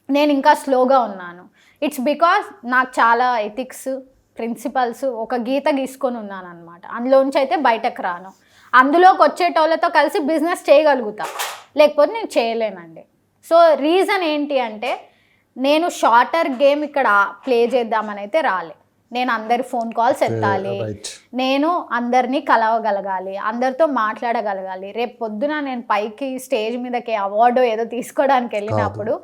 నేను ఇంకా స్లోగా ఉన్నాను. ఇట్స్ బికాస్ నాకు చాలా ఎథిక్స్, ప్రిన్సిపల్స్, ఒక గీత గీసుకొని ఉన్నాను అనమాట. అందులోంచి అయితే బయటకు రాను. అందులోకి వచ్చేటోళ్ళతో కలిసి బిజినెస్ చేయగలుగుతా, లేకపోతే నేను చేయలేనండి. సో రీజన్ ఏంటి అంటే, నేను షార్టర్ గేమ్ ఇక్కడ ప్లే చేద్దామని అయితే రాలే. నేను అందరి ఫోన్ కాల్స్ ఎత్తాలి, నేను అందరినీ కలవగలగాలి, అందరితో మాట్లాడగలగాలి. రేపు పొద్దున నేను పైకి స్టేజ్ మీదకి అవార్డు ఏదో తీసుకోవడానికి వెళ్ళినప్పుడు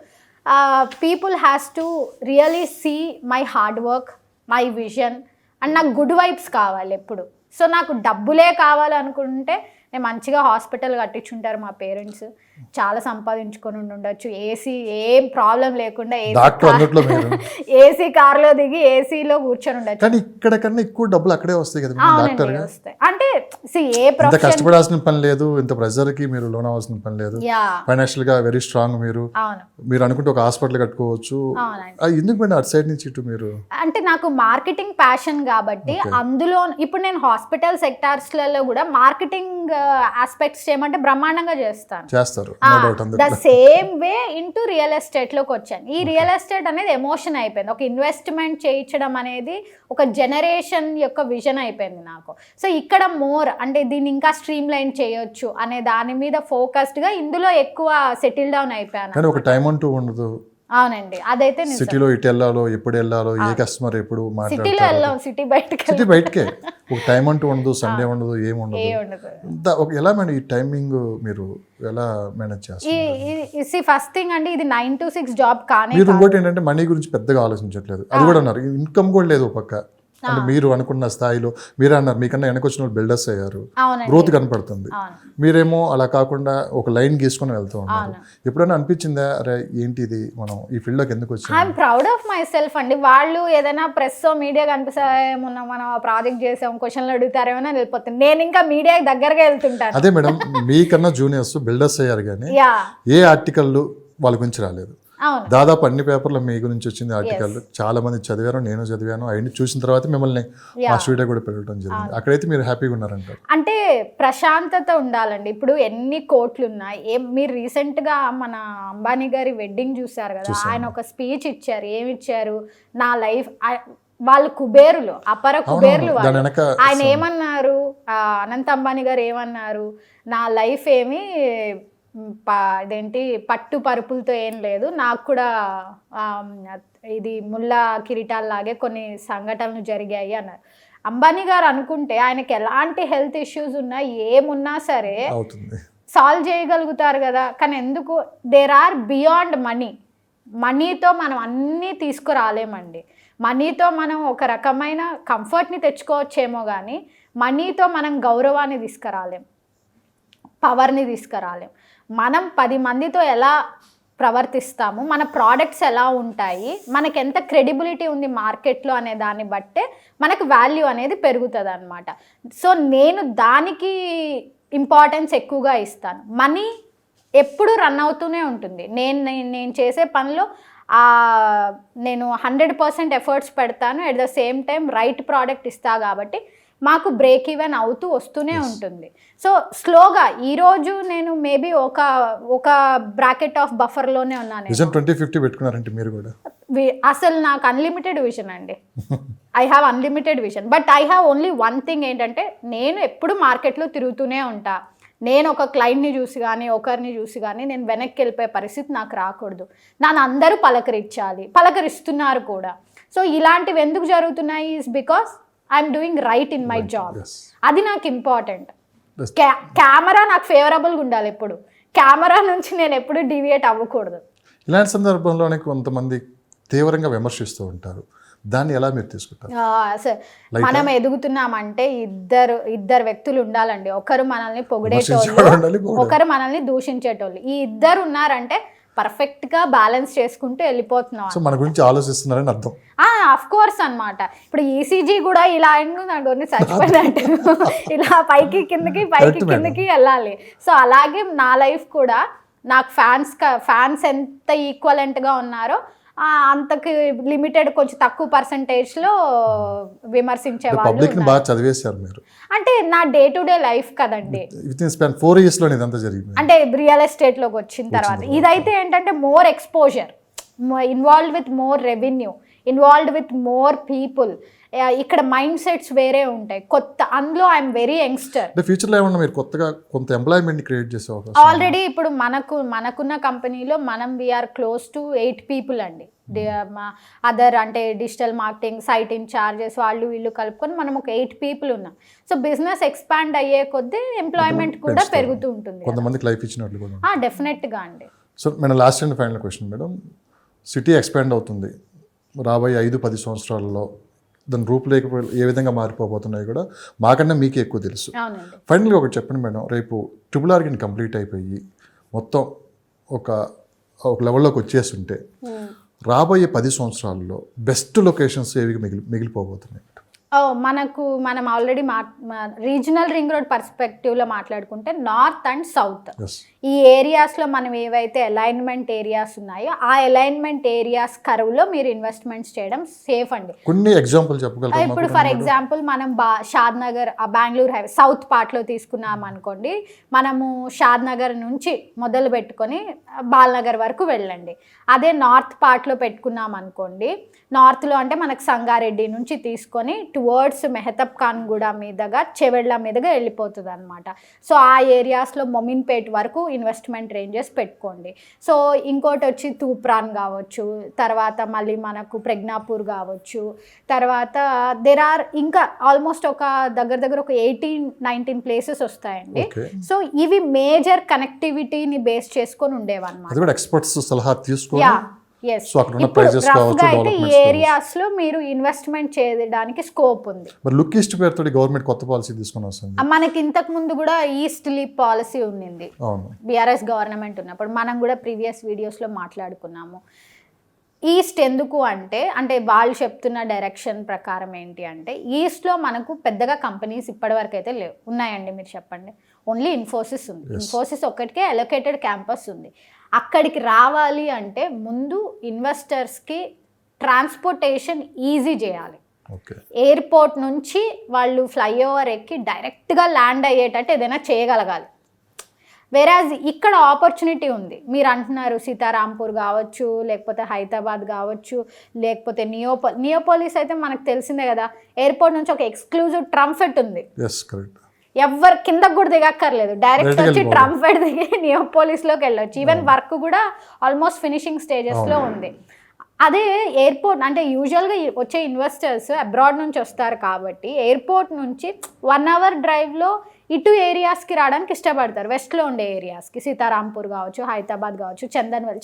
people has to really see my hard work, my vision, and నాకు గుడ్ వైబ్స్ కావాలి ఎప్పుడు. సో నాకు డబ్బులే కావాలనుకుంటే నేను మంచిగా హాస్పిటల్ కట్టించుంటారు మా పేరెంట్స్, చాలా సంపాదించుకొని ఉండొచ్చు, ఏసీ ఏం ప్రాబ్లం లేకుండా ఏసీ కార్లో దిగి ఏసీలో కూర్చొని ఉండొచ్చు. కానీ ఇక్కడ కన్నా ఎక్కువ డబ్బులు అక్కడే వస్తాయి కదా డాక్టర్ గా. వస్తాయి అంటే ఏ ప్రొఫెషన్, కష్టపడాల్సిన పని లేదు, ఇంత ప్రెజర్ కి మీరు లోన్ అవ్వాల్సిన పని లేదు, ఫైనాన్షియల్ గా వెరీ స్ట్రాంగ్. మీరు అనుకుంటే ఒక హాస్పిటల్ కట్టుకోవచ్చు. ఎందుకు మేడం అటు సైడ్ నుంచి ఇటు మీరు? అంటే నాకు మార్కెటింగ్ ప్యాషన్ కాబట్టి అందులో ఇప్పుడు నేను హాస్పిటల్ సెక్టార్స్ లలో కూడా మార్కెటింగ్ ఆస్పెక్ట్స్ చేయమంటే బ్రహ్మాండంగా చేస్తారు. The same way into real estate లోకి వచ్చాను. ఈ రియల్ ఎస్టేట్ అనేది ఎమోషన్ అయిపోయింది, ఒక ఇన్వెస్ట్మెంట్ చేయించడం అనేది ఒక జనరేషన్ యొక్క విజన్ అయిపోయింది నాకు. సో ఇక్కడ మోర్ అంటే దీన్ని ఇంకా స్ట్రీమ్ లైన్ చేయొచ్చు అనే దాని మీద ఫోకస్డ్ గా ఇందులో ఎక్కువ సెటిల్ డౌన్ అయిపోయాను. ఒక టైం అంటూ ఉండదు. అవునండి, అదైతే సిటీలో ఇటు వెళ్ళాలో, ఎప్పుడు వెళ్ళాలో, ఏ కస్టమర్ ఎప్పుడు సిటీలో వెళ్ళాం, సిటీ బయటకే ఒక టైం అంటూ ఉండదు, సండే ఉండదు, ఏముండదు. ఎలా మేడం ఈ టైమింగ్ మీరు ఎలా మేనేజ్ చేస్తారు? ఫస్ట్ థింగ్ అండి, ఇది 9 to 6 జాబ్ కానీ మీరు ఇంకోటి ఏంటంటే మనీ గురించి పెద్దగా ఆలోచించట్లేదు, అది కూడా అన్నారు. ఇన్కమ్ కూడా లేదు పక్క, అంటే మీరు అనుకున్న స్థాయిలో. మీరు అన్నారు మీకన్నా వెనకొచ్చిన వాళ్ళు బిల్డర్స్ అయ్యారు, గ్రోత్ కనపడుతుంది. మీరేమో అలా కాకుండా ఒక లైన్ గీసుకొని వెళ్తూ ఉన్నారు. ఎప్పుడైనా అనిపించిందా అరే ఏంటి ఇది, మనం ఈ ఫీల్డ్ లోకి ఎందుకు వచ్చాం? I'm proud of my self అండి. వాళ్ళు ఏదైనా ప్రెస్ మీడియా కనిపిస్తామో, మనం ప్రాజెక్ట్ చేసాం, క్వశ్చన్లు అడుగుతారేమో వెళ్ళిపోతుంది, నేను ఇంకా మీడియా దగ్గరగా వెళ్తుంటాను. అదే మేడం, మీకన్నా జూనియర్స్ బిల్డర్స్ అయ్యారు కానీ ఏ ఆర్టికల్ వాళ్ళ గురించి రాలేదు. దాదాపు అన్ని పేపర్లో మీ గురించి వచ్చింది ఆర్టికల్, చాలా మంది చదివారు, నేను చదివాను. అవన్నీ చూసిన తర్వాత మిమ్మల్ని మా స్టూడియో కూడా పెట్టడం జరిగింది. అక్కడైతే మీరు హ్యాపీగా ఉన్నారంటారు. అంటే ప్రశాంతత ఉండాలండి. ఇప్పుడు ఎన్ని కోట్లు ఉన్నాయి, మీరు రీసెంట్ గా మన అంబానీ గారి వెడ్డింగ్ చూసారు కదా, ఆయన ఒక స్పీచ్ ఇచ్చారు. ఏమి ఇచ్చారు? నా లైఫ్, వాళ్ళు కుబేరులు, అపర కుబేరులు. ఆయన ఏమన్నారు, అనంత్ అంబానీ గారు ఏమన్నారు, నా లైఫ్ ఏమి ఇదేంటి పట్టు పరుపులతో ఏం లేదు, నాకు కూడా ఇది ముల్లా కిరీటాల్లాగే కొన్ని సంఘటనలు జరిగాయి అన్నారు. అంబానీ గారు అనుకుంటే ఆయనకి ఎలాంటి హెల్త్ ఇష్యూస్ ఉన్నా, ఏమున్నా సరే సాల్వ్ చేయగలుగుతారు కదా. కానీ ఎందుకు, దేర్ ఆర్ బియాండ్ మనీ. మనీతో మనం అన్నీ తీసుకురాలేమండి. మనీతో మనం ఒక రకమైన కంఫర్ట్ని తెచ్చుకోవచ్చేమో కానీ మనీతో మనం గౌరవాన్ని తీసుకురాలేం, పవర్ని తీసుకురాలేం. మనం 10 మందితో ఎలా ప్రవర్తిస్తాము, మన ప్రోడక్ట్స్ ఎలా ఉంటాయి, మనకి ఎంత క్రెడిబిలిటీ ఉంది మార్కెట్లో అనే దాన్ని బట్టే మనకు వాల్యూ అనేది పెరుగుతుంది అన్నమాట. సో నేను దానికి ఇంపార్టెన్స్ ఎక్కువగా ఇస్తాను. మనీ ఎప్పుడు రన్ అవుతూనే ఉంటుంది. నేను చేసే పనిలో నేను 100% ఎఫర్ట్స్ పెడతాను, at the same time right product ఇస్తా కాబట్టి మాకు బ్రేక్ ఈవెన్ అవుతూ వస్తూనే ఉంటుంది. సో స్లోగా ఈరోజు నేను మేబీ ఒక బ్రాకెట్ ఆఫ్ బఫర్లోనే ఉన్నాను. 2050 పెట్టుకున్నారంటే మీరు కూడా అసలు నాకు అన్లిమిటెడ్ విజన్ అండి. I have unlimited vision. But I have only one thing ఏంటంటే, నేను ఎప్పుడు మార్కెట్లో తిరుగుతూనే ఉంటా. నేను ఒక క్లయింట్ని చూసి కానీ ఒకరిని చూసి కానీ నేను వెనక్కి వెళ్ళిపోయే పరిస్థితి నాకు రాకూడదు. నన్ను అందరూ పలకరించాలి, పలకరిస్తున్నారు కూడా. సో ఇలాంటివి ఎందుకు జరుగుతున్నాయి is because I'm doing right in my job. అది నాకు ఇంపార్టెంట్. కెమెరా నాకు ఫేవరబుల్గా ఉండాలి. ఎప్పుడు కెమెరా నుంచి నేను ఎప్పుడు డివియేట్ అవ్వకూడదు. ఇలాంటి సందర్భంలోనే కొంతమంది తీవ్రంగా విమర్శిస్తూ ఉంటారు, దాన్ని ఎలా మీరు తీసుకుంటారు? మనం ఎదుగుతున్నామంటే ఇద్దరు వ్యక్తులు ఉండాలండి. ఒకరు మనల్ని పొగిడేటోళ్ళు, ఒకరు మనల్ని దూషించేటోళ్ళు. ఈ ఇద్దరు ఉన్నారంటే పర్ఫెక్ట్ గా బ్యాలెన్స్ చేసుకుంటూ వెళ్ళిపోతున్నాం. సో మన గురించి ఆలోచిస్తున్నారని అర్థం. ఆఫ్ కోర్స్ అన్నమాట. ఇప్పుడు ఈసీజీ కూడా ఇలా నాకు చచ్చిపోయినట్టు ఇలా పైకి కిందకి పైకి కిందకి వెళ్ళాలి. సో అలాగే నా లైఫ్ కూడా నాకు ఫ్యాన్స్ ఎంత ఈక్వలెంట్గా ఉన్నారో అంతకి లిమిటెడ్ కొంచెం తక్కువ పర్సంటేజ్లో విమర్శించే వాళ్ళు. బాగా చదివేశారు మీరు అంటే నా డే టు డే లైఫ్ కదండి. 4 years లో ఇదంతా జరిగింది. అంటే రియల్ ఎస్టేట్లోకి వచ్చిన తర్వాత ఇదైతే ఏంటంటే more exposure, involved with more revenue, involved with more people. ఇక్కడ మైండ్ సెట్స్ వేరే ఉంటాయి. కొత్త అందులో ఐఎమ్ వెరీ యంగ్స్టర్. ఫ్యూచర్లో ఏమన్నా మీరు కొత్తగా కొంత ఎంప్లాయ్మెంట్ క్రియేట్ చేసే అవకాశం? ఆల్రెడీ ఇప్పుడు మనకున్న కంపెనీలో మనం వీఆర్ క్లోజ్ టు 8 people అండి. అదర్ అంటే డిజిటల్ మార్కెటింగ్, సైట్ ఇన్ఛార్జెస్, వాళ్ళు వీళ్ళు కలుపుకొని మనం ఒక 8 people ఉన్నాం. సో బిజినెస్ ఎక్స్పాండ్ అయ్యే కొద్దీ ఎంప్లాయ్మెంట్ కూడా పెరుగుతూ ఉంటుంది. కొంతమందికి లైఫ్ ఇచ్చినట్లు కూడా డెఫినెట్గా అండి. సో మన last and final question madam, city expand అవుతుంది, రాబోయే 5-10 సంవత్సరాలలో దాని రూపురేఖ ఏ విధంగా మారిపోతున్నాయి కూడా మాకన్నా మీకే ఎక్కువ తెలుసు. ఫైనల్గా ఒకటి చెప్పండి మేడం, రేపు RRR కంప్లీట్ అయిపోయి మొత్తం ఒక లెవెల్లోకి వచ్చేస్తుంటే రాబోయే 10 సంవత్సరాల్లో బెస్ట్ లొకేషన్స్ ఏవి మిగిలిపోబోతున్నాయి? మనం ఆల్రెడీ రీజనల్ రింగ్ రోడ్ పర్స్పెక్టివ్లో మాట్లాడుకుంటే నార్త్ అండ్ సౌత్ ఈ ఏరియాస్లో మనం ఏవైతే అలైన్మెంట్ ఏరియాస్ ఉన్నాయో ఆ అలైన్మెంట్ ఏరియాస్ కరువులో మీరు ఇన్వెస్ట్మెంట్స్ చేయడం సేఫ్ అండి. కొన్ని ఎగ్జాంపుల్ చెప్పగలరా? ఇప్పుడు ఫర్ ఎగ్జాంపుల్ మనం షాద్ నగర్ బెంగళూరు హైవే సౌత్ పార్ట్లో తీసుకున్నాం అనుకోండి. మనము షాద్ నగర్ నుంచి మొదలు పెట్టుకొని బాల్నగర్ వరకు వెళ్ళండి. అదే నార్త్ పార్ట్లో పెట్టుకున్నాం అనుకోండి, నార్త్లో అంటే మనకు సంగారెడ్డి నుంచి తీసుకొని టువర్డ్స్ మెహతబ్ ఖాన్ గూడ మీదగా చెవెళ్ళ మీదగా వెళ్ళిపోతుంది అనమాట. సో ఆ ఏరియాస్లో మొమిన్పేట్ వరకు ఇన్వెస్ట్మెంట్ రేంజెస్ పెట్టుకోండి. సో ఇంకోటి వచ్చి తూప్రాన్ కావచ్చు, తర్వాత మళ్ళీ మనకు ప్రజ్ఞాపూర్ కావచ్చు, తర్వాత ఆర్ ఇంకా ఆల్మోస్ట్ ఒక దగ్గర ఒక 18-19 ప్లేసెస్ వస్తాయండి. సో ఇవి మేజర్ కనెక్టివిటీని బేస్ చేసుకొని ఉండేవన్నమాట. ఎక్స్పర్ట్స్ సలహా తీసుకొని ఈ ఏరియాస్ లో మీరు ఇన్వెస్ట్మెంట్ చేయడానికి స్కోప్ ఉంది. లుక్ ఈస్ట్ పేరుతో గవర్నమెంట్ కొత్త పాలసీ తీసుకొని వస్తుంది. మనకి ఇంతకు ముందు కూడా ఈస్ట్ లీప్ పాలసీ ఉంది బీఆర్ఎస్ గవర్నమెంట్ ఉన్నప్పుడు. మనం కూడా ప్రీవియస్ వీడియోస్ లో మాట్లాడుకున్నాము. ఈస్ట్ ఎందుకు అంటే వాళ్ళు చెప్తున్న డైరెక్షన్ ప్రకారం ఏంటి అంటే ఈస్ట్లో మనకు పెద్దగా కంపెనీస్ ఇప్పటివరకు అయితే లేవు. ఉన్నాయండి మీరు చెప్పండి? ఓన్లీ ఇన్ఫోసిస్ ఉంది. ఇన్ఫోసిస్ ఒక్కటికే అలొకేటెడ్ క్యాంపస్ ఉంది. అక్కడికి రావాలి అంటే ముందు ఇన్వెస్టర్స్కి ట్రాన్స్పోర్టేషన్ ఈజీ చేయాలి. ఎయిర్పోర్ట్ నుంచి వాళ్ళు ఫ్లైఓవర్ ఎక్కి డైరెక్ట్గా ల్యాండ్ అయ్యేటట్టు ఏదైనా చేయగలగాలి. వేరాజ్ ఇక్కడ ఆపర్చునిటీ ఉంది. మీరు అంటున్నారు సీతారాంపూర్ కావచ్చు, లేకపోతే హైదరాబాద్ కావచ్చు, లేకపోతే నియోపోలిస్ అయితే మనకు తెలిసిందే కదా. ఎయిర్పోర్ట్ నుంచి ఒక ఎక్స్క్లూజివ్ ట్రంఫెట్ ఉంది. ఎవరు కిందకు కూడా దిగక్కర్లేదు, డైరెక్ట్ వచ్చి ట్రంఫెట్ దిగి నియోపోలిస్లోకి వెళ్ళొచ్చు. ఈవెన్ వర్క్ కూడా ఆల్మోస్ట్ ఫినిషింగ్ స్టేజెస్లో ఉంది. అదే ఎయిర్పోర్ట్ అంటే యూజువల్గా వచ్చే ఇన్వెస్టర్స్ అబ్రాడ్ నుంచి వస్తారు కాబట్టి ఎయిర్పోర్ట్ నుంచి 1 hour డ్రైవ్లో ఇటు ఏరియాస్కి రావడానికి ఇష్టపడతారు. వెస్ట్లో ఉండే ఏరియాస్కి సీతారాంపూర్ కావచ్చు, హైదరాబాద్ కావచ్చు,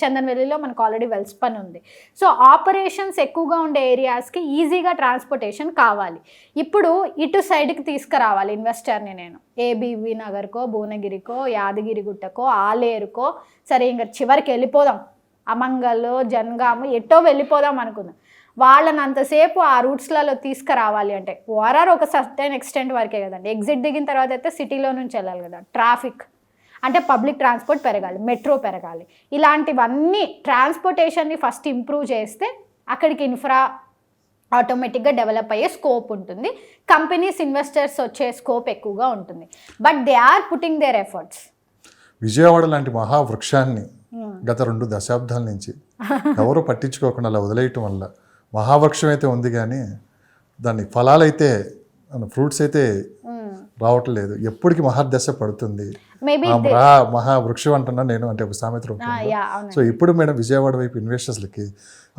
చందన్వెల్లిలో మనకు ఆల్రెడీ వెల్స్పన్ ఉంది. సో ఆపరేషన్స్ ఎక్కువగా ఉండే ఏరియాస్కి ఈజీగా ట్రాన్స్పోర్టేషన్ కావాలి. ఇప్పుడు ఇటు సైడ్కి తీసుకురావాలి ఇన్వెస్టర్ని నేను. ఏబీవీ నగర్కో, భువనగిరికో, యాదగిరిగుట్టకో, ఆలేరుకో, సరే ఇంకా చివరికి వెళ్ళిపోదాం, అమంగల్, జనగాము ఎటో వెళ్ళిపోదాం అనుకుందాం. వాళ్ళని అంతసేపు ఆ రూట్స్లలో తీసుకురావాలి అంటే ఓఆర్ఆర్ ఒక సర్టెన్ ఎక్స్టెంట్ వరకే కదండి. ఎగ్జిట్ దిగిన తర్వాత అయితే సిటీలో నుంచి వెళ్ళాలి కదా. ట్రాఫిక్ అంటే పబ్లిక్ ట్రాన్స్పోర్ట్ పెరగాలి, మెట్రో పెరగాలి. ఇలాంటివన్నీ ట్రాన్స్పోర్టేషన్ని ఫస్ట్ ఇంప్రూవ్ చేస్తే అక్కడికి ఇన్ఫ్రా ఆటోమేటిక్గా డెవలప్ అయ్యే స్కోప్ ఉంటుంది. కంపెనీస్ ఇన్వెస్టర్స్ వచ్చే స్కోప్ ఎక్కువగా ఉంటుంది. But they are putting their efforts. Vijayawada లాంటి మహావృక్షాన్ని గత 2 దశాబ్దాల నుంచి ఎవరు పట్టించుకోకుండా అలా వదిలేయటం వల్ల మహావృక్షం అయితే ఉంది కానీ దాని ఫలాలైతే ఫ్రూట్స్ అయితే రావట్లేదు. ఎప్పటికి మహాదశ పడుతుంది, మహావృక్షం అంటున్నా నేను, అంటే ఒక సామెత రూపంలో. సో ఇప్పుడు మేడం విజయవాడ వైపు ఇన్వెస్టర్స్లకి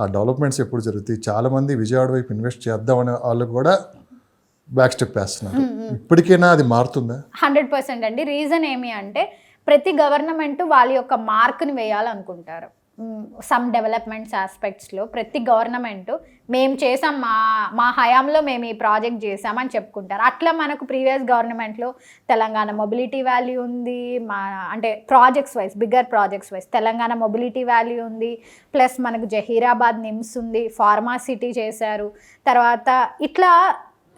ఆ డెవలప్మెంట్స్ ఎప్పుడు జరుగుతాయి, చాలా మంది విజయవాడ వైపు ఇన్వెస్ట్ చేద్దామనే వాళ్ళు కూడా బ్యాక్ స్టెప్ వేస్తున్నారు. ఇప్పటికైనా అది మారుతుందా? 100% అండి. రీజన్ ఏమి అంటే ప్రతి గవర్నమెంట్ వాళ్ళ యొక్క మార్క్ని వేయాలనుకుంటారు. సమ్ డెవలప్మెంట్స్ ఆస్పెక్ట్స్లో ప్రతి గవర్నమెంట్ మేము చేసాం, మా హయాంలో మేము ఈ ప్రాజెక్ట్ చేసామని చెప్పుకుంటారు. అట్లా మనకు ప్రీవియస్ గవర్నమెంట్లో తెలంగాణ మొబిలిటీ వాల్యూ ఉంది, అంటే projects wise, bigger projects wise Telangana mobility value ఉంది, ప్లస్ మనకు జహీరాబాద్ నిమ్స్ ఉంది, ఫార్మా సిటీ చేశారు. తర్వాత ఇట్లా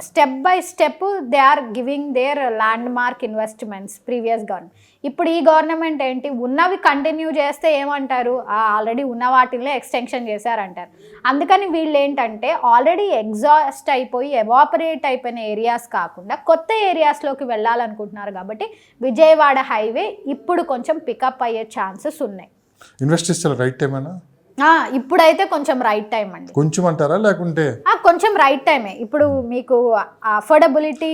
step by step they are giving their landmark investments previous government. ఇప్పుడు ఈ గవర్నమెంట్ ఏంటి, ఉన్నవి కంటిన్యూ చేస్తే ఏమంటారు, ఆల్రెడీ ఉన్న వాటిల్లో ఎక్స్టెన్షన్ చేశారంటారు. అందుకని వీళ్ళు ఏంటంటే ఆల్రెడీ ఎగ్జాస్ట్ అయిపోయి ఎవాపరేట్ అయిపోయిన ఏరియాస్ కాకుండా కొత్త ఏరియాస్లోకి వెళ్ళాలనుకుంటున్నారు. కాబట్టి విజయవాడ హైవే ఇప్పుడు కొంచెం పికప్ అయ్యే ఛాన్సెస్ ఉన్నాయి. ఇన్వెస్ట్ చేస్తే రైట్ టైమేనా? ఇప్పుడైతే కొంచెం రైట్ టైం అండి. కొంచెం అంటారా లేకుంటే కొంచెం రైట్ టైమే. ఇప్పుడు మీకు అఫోర్డబిలిటీ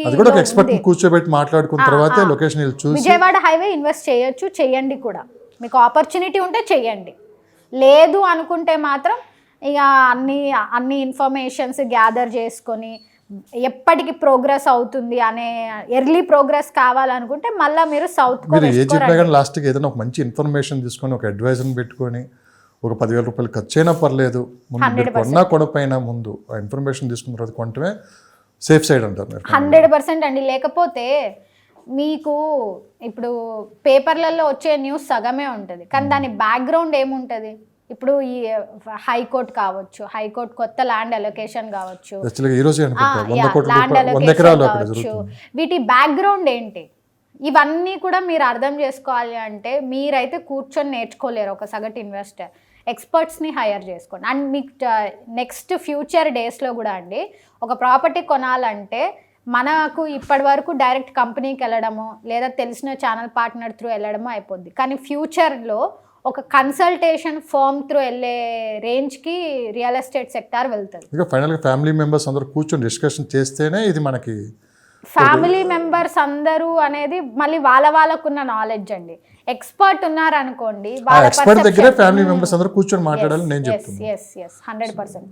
కూర్చోబెట్టి మాట్లాడుకున్న తర్వాత లొకేషన్ చూసి విజయవాడ హైవే ఇన్వెస్ట్ చేయొచ్చు, చెయ్యండి కూడా. మీకు ఆపర్చునిటీ ఉంటే చెయ్యండి, లేదు అనుకుంటే మాత్రం ఇక అన్ని ఇన్ఫర్మేషన్స్ గ్యాదర్ చేసుకొని ఎప్పటికి ప్రోగ్రెస్ అవుతుంది అనే ఎర్లీ ప్రోగ్రెస్ కావాలనుకుంటే మళ్ళీ మీరు సౌత్ లాస్ట్కి ఏదైనా ఒక మంచి ఇన్ఫర్మేషన్ తీసుకొని ఒక అడ్వైజర్ని పెట్టుకొని ఒక 10,000 రూపాయలు ఖర్చు అయినా పర్లేదు, ముందు కొన్నా కొనపైన ముందు ఆ ఇన్ఫర్మేషన్ తీసుకున్న తర్వాత కొంటమే సేఫ్ సైడ్ అంటారు. 100% అండి. లేకపోతే మీకు ఇప్పుడు పేపర్లలో వచ్చే న్యూస్ సగమే ఉంటుంది, కానీ దాని బ్యాక్గ్రౌండ్ ఏముంటుంది. ఇప్పుడు ఈ హైకోర్టు కావచ్చు, హైకోర్టు కొత్త ల్యాండ్ అలొకేషన్ కావచ్చు, ల్యాండ్ అలొకేషన్ కావచ్చు, వీటి బ్యాక్గ్రౌండ్ ఏంటి, ఇవన్నీ కూడా మీరు అర్థం చేసుకోవాలి అంటే మీరైతే కూర్చొని నేర్చుకోలేరు. ఒక సగటు ఇన్వెస్టర్ ఎక్స్పర్ట్స్ని హైర్ చేసుకోండి. అండ్ మీకు నెక్స్ట్ ఫ్యూచర్ డేస్లో కూడా అండి ఒక ప్రాపర్టీ కొనాలంటే మనకు ఇప్పటి వరకు డైరెక్ట్ కంపెనీకి వెళ్ళడము లేదా తెలిసిన ఛానల్ పార్ట్నర్ త్రూ వెళ్ళడము అయిపోద్ది. కానీ ఫ్యూచర్లో ఒక కన్సల్టేషన్ ఫర్మ్ త్రూ వెళ్ళే రేంజ్కి రియల్ ఎస్టేట్ సెక్టార్ వెళ్తుంది. ఇక ఫైనల్గా ఫ్యామిలీ మెంబర్స్ అందరూ కూర్చొని డిస్కషన్ చేస్తేనే ఇది మనకి ఫ్యామిలీ మెంబర్స్ అందరూ అనేది మళ్ళీ వాళ్ళకున్న నాలెడ్జ్ అండి. ఎక్స్పర్ట్ ఉన్నారనుకోండి, ఫ్యామిలీ మెంబర్స్ అందరూ కూర్చొని మాట్లాడాలి. నేను చెప్తాను 100%.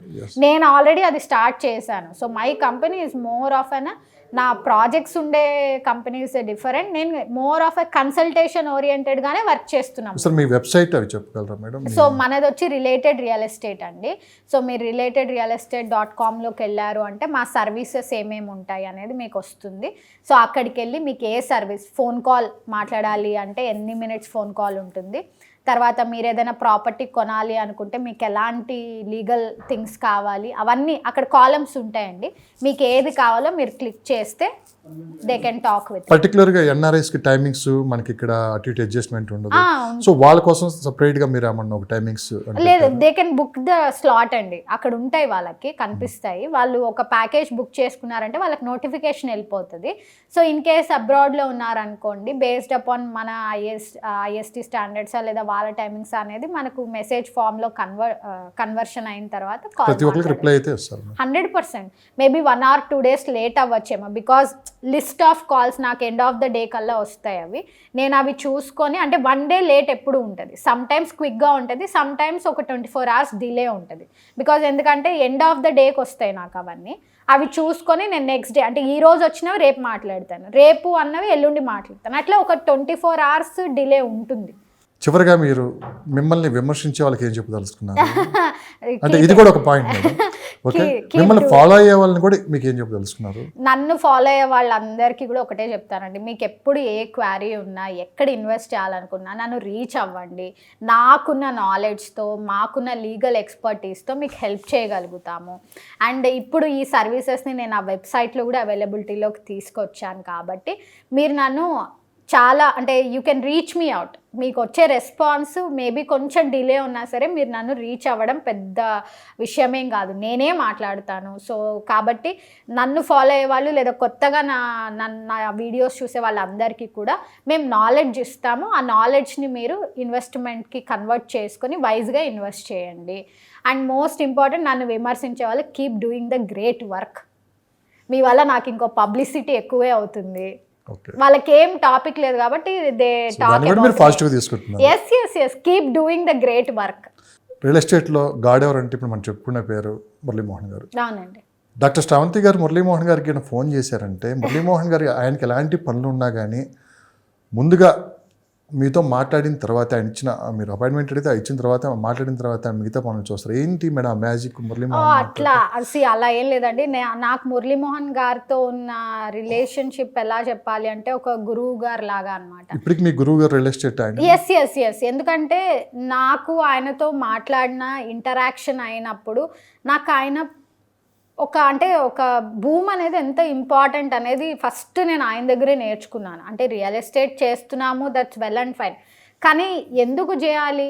నేను ఆల్రెడీ అది స్టార్ట్ చేశాను. So my company is more of an, నా ప్రాజెక్ట్స్ ఉండే కంపెనీస్ డిఫరెంట్, నేను మోర్ ఆఫ్ ఎ కన్సల్టేషన్ ఓరియంటెడ్గానే వర్క్ చేస్తున్నాం. సార్ మీ వెబ్సైట్ అవి చెప్పగలరా మేడం? సో మనది వచ్చి రిలేటెడ్ రియల్ ఎస్టేట్ అండి. సో మీరు relatedrealestate.comలోకి వెళ్ళారు అంటే మా సర్వీసెస్ ఏమేమి ఉంటాయి అనేది మీకు వస్తుంది. సో అక్కడికి వెళ్ళి మీకు ఏ సర్వీస్, ఫోన్ కాల్ మాట్లాడాలి అంటే ఎన్ని మినిట్స్ ఫోన్ కాల్ ఉంటుంది, తర్వాత మీరు ఏదైనా ప్రాపర్టీ కొనాలి అనుకుంటే మీకు ఎలాంటి లీగల్ థింగ్స్ కావాలి అవన్నీ అక్కడ కాలమ్స్ ఉంటాయండి. మీకు ఏది కావాలో మీరు క్లిక్ చేస్తే దే కెన్ టాక్ విత్. పర్టికులర్గా ఎన్ఆర్ఐస్కి టైమింగ్స్ మనకి ఇక్కడ అటు ఇటు అడ్జస్ట్మెంట్ ఉండదు. సో వాళ్ళ కోసం సపరేట్గా మీరు ఏమన్నా ఒక టైమింగ్స్ లేదు, they can book the slot అండి. అక్కడ ఉంటాయి, వాళ్ళకి కనిపిస్తాయి. వాళ్ళు ఒక ప్యాకేజ్ బుక్ చేసుకున్నారంటే వాళ్ళకి నోటిఫికేషన్ వెళ్ళిపోతుంది. సో ఇన్ కేస్ అబ్రాడ్లో ఉన్నారనుకోండి, బేస్డ్ అపాన్ మన ఐఎస్టీ స్టాండర్డ్స్ లేదా వాళ్ళ టైమింగ్స్ అనేది మనకు మెసేజ్ ఫామ్లో కన్వర్షన్ అయిన తర్వాత 100% మేబీ 1 or 2 days లేట్ అవ్వచ్చేమో. బికాజ్ లిస్ట్ ఆఫ్ కాల్స్ నాకు ఎండ్ ఆఫ్ ద డే కల్లా వస్తాయి. నేను అవి చూసుకొని, అంటే 1 day లేట్ ఎప్పుడు ఉంటుంది, సమ్ టైమ్స్ క్విక్గా ఉంటుంది, సమ్ టైమ్స్ ఒక 24 hours డిలే ఉంటుంది. బికాజ్ ఎందుకంటే ఎండ్ ఆఫ్ ద డేకి వస్తాయి నాకు అవన్నీ. అవి చూసుకొని నేను నెక్స్ట్ డే, అంటే ఈ రోజు వచ్చినవి రేపు మాట్లాడతాను, రేపు అన్నవి ఎల్లుండి మాట్లాడతాను, అట్లా ఒక 24 hours డిలే ఉంటుంది. చివరిగా మీరు మిమ్మల్ని విమర్శించే వాళ్ళకి ఏం చెప్పదలుచుకున్నారు? అంటే ఇది కూడా ఒక పాయింట్. ఓకే, మిమ్మల్ని ఫాలో అయ్యే వాళ్ళని కూడా మీకు ఏం చెప్పదలుచుకున్నారు? నన్ను ఫాలో అయ్యే వాళ్ళందరికీ కూడా ఒకటే చెప్తానండి, మీకు ఎప్పుడు ఏ క్వారీ ఉన్నా, ఎక్కడ ఇన్వెస్ట్ చేయాలనుకున్నా నన్ను రీచ్ అవ్వండి. నాకున్న నాలెడ్జ్తో, మాకున్న లీగల్ ఎక్స్పర్టీస్తో మీకు హెల్ప్ చేయగలుగుతాము. అండ్ ఇప్పుడు ఈ సర్వీసెస్ని నేను ఆ వెబ్సైట్లో కూడా అవైలబిలిటీలోకి తీసుకొచ్చాను. కాబట్టి మీరు నన్ను చాలా అంటే you can reach me out. మీకు వచ్చే రెస్పాన్స్ మేబీ కొంచెం డిలే ఉన్నా సరే మీరు నన్ను రీచ్ అవ్వడం పెద్ద విషయమేం కాదు, నేనే మాట్లాడతాను. సో కాబట్టి నన్ను ఫాలో అయ్యే వాళ్ళు లేదా కొత్తగా నా వీడియోస్ చూసే వాళ్ళందరికీ కూడా మేము నాలెడ్జ్ ఇస్తాము. ఆ నాలెడ్జ్ని మీరు ఇన్వెస్ట్మెంట్కి కన్వర్ట్ చేసుకొని వైజ్గా ఇన్వెస్ట్ చేయండి. అండ్ మోస్ట్ ఇంపార్టెంట్, నన్ను విమర్శించే వాళ్ళు keep doing the great work. మీ వల్ల నాకు ఇంకో పబ్లిసిటీ ఎక్కువే అవుతుంది. వాళ్ళకి ఏం టాపిక్ లేదు కాబట్టి they talk yes keep doing the great work. Real ఎస్టేట్లో గాడ్ ఎవరంటే ఇప్పుడు మనం చెప్పుకున్న పేరు మురళీమోహన్ గారు. అవునండి. డాక్టర్ శ్రావంతి గారు మురళీమోహన్ గారికి ఫోన్ చేశారంటే మురళీమోహన్ గారు ఆయనకి ఎలాంటి పనులు ఉన్నా కానీ ముందుగా మీతో మాట్లాడిన తర్వాత ఆయన ఇచ్చిన మీరు అపాయింట్మెంట్ అడిగితే ఇచ్చిన తర్వాత మాట్లాడిన తర్వాత మిగతా పనులు చూస్తారు. ఏంటి మేడం మ్యాజిక్ మురళీమోహన్? అట్లా అలా ఏం లేదండి. నాకు మురళీమోహన్ గారితో ఉన్న రిలేషన్షిప్ ఎలా చెప్పాలి అంటే ఒక గురువు గారు లాగా అనమాట. ఇప్పటికి మీ గురువు గారు రియల్ ఎస్టేట్ ఆయన? ఎస్. ఎందుకంటే నాకు ఆయనతో మాట్లాడిన ఇంటరాక్షన్ అయినప్పుడు నాకు ఆయన ఒక భూమి అనేది ఎంత ఇంపార్టెంట్ అనేది ఫస్ట్ నేను ఆయన దగ్గరే నేర్చుకున్నాను. అంటే రియల్ ఎస్టేట్ చేస్తున్నాము, దట్స్ వెల్ అండ్ ఫైన్, కానీ ఎందుకు చేయాలి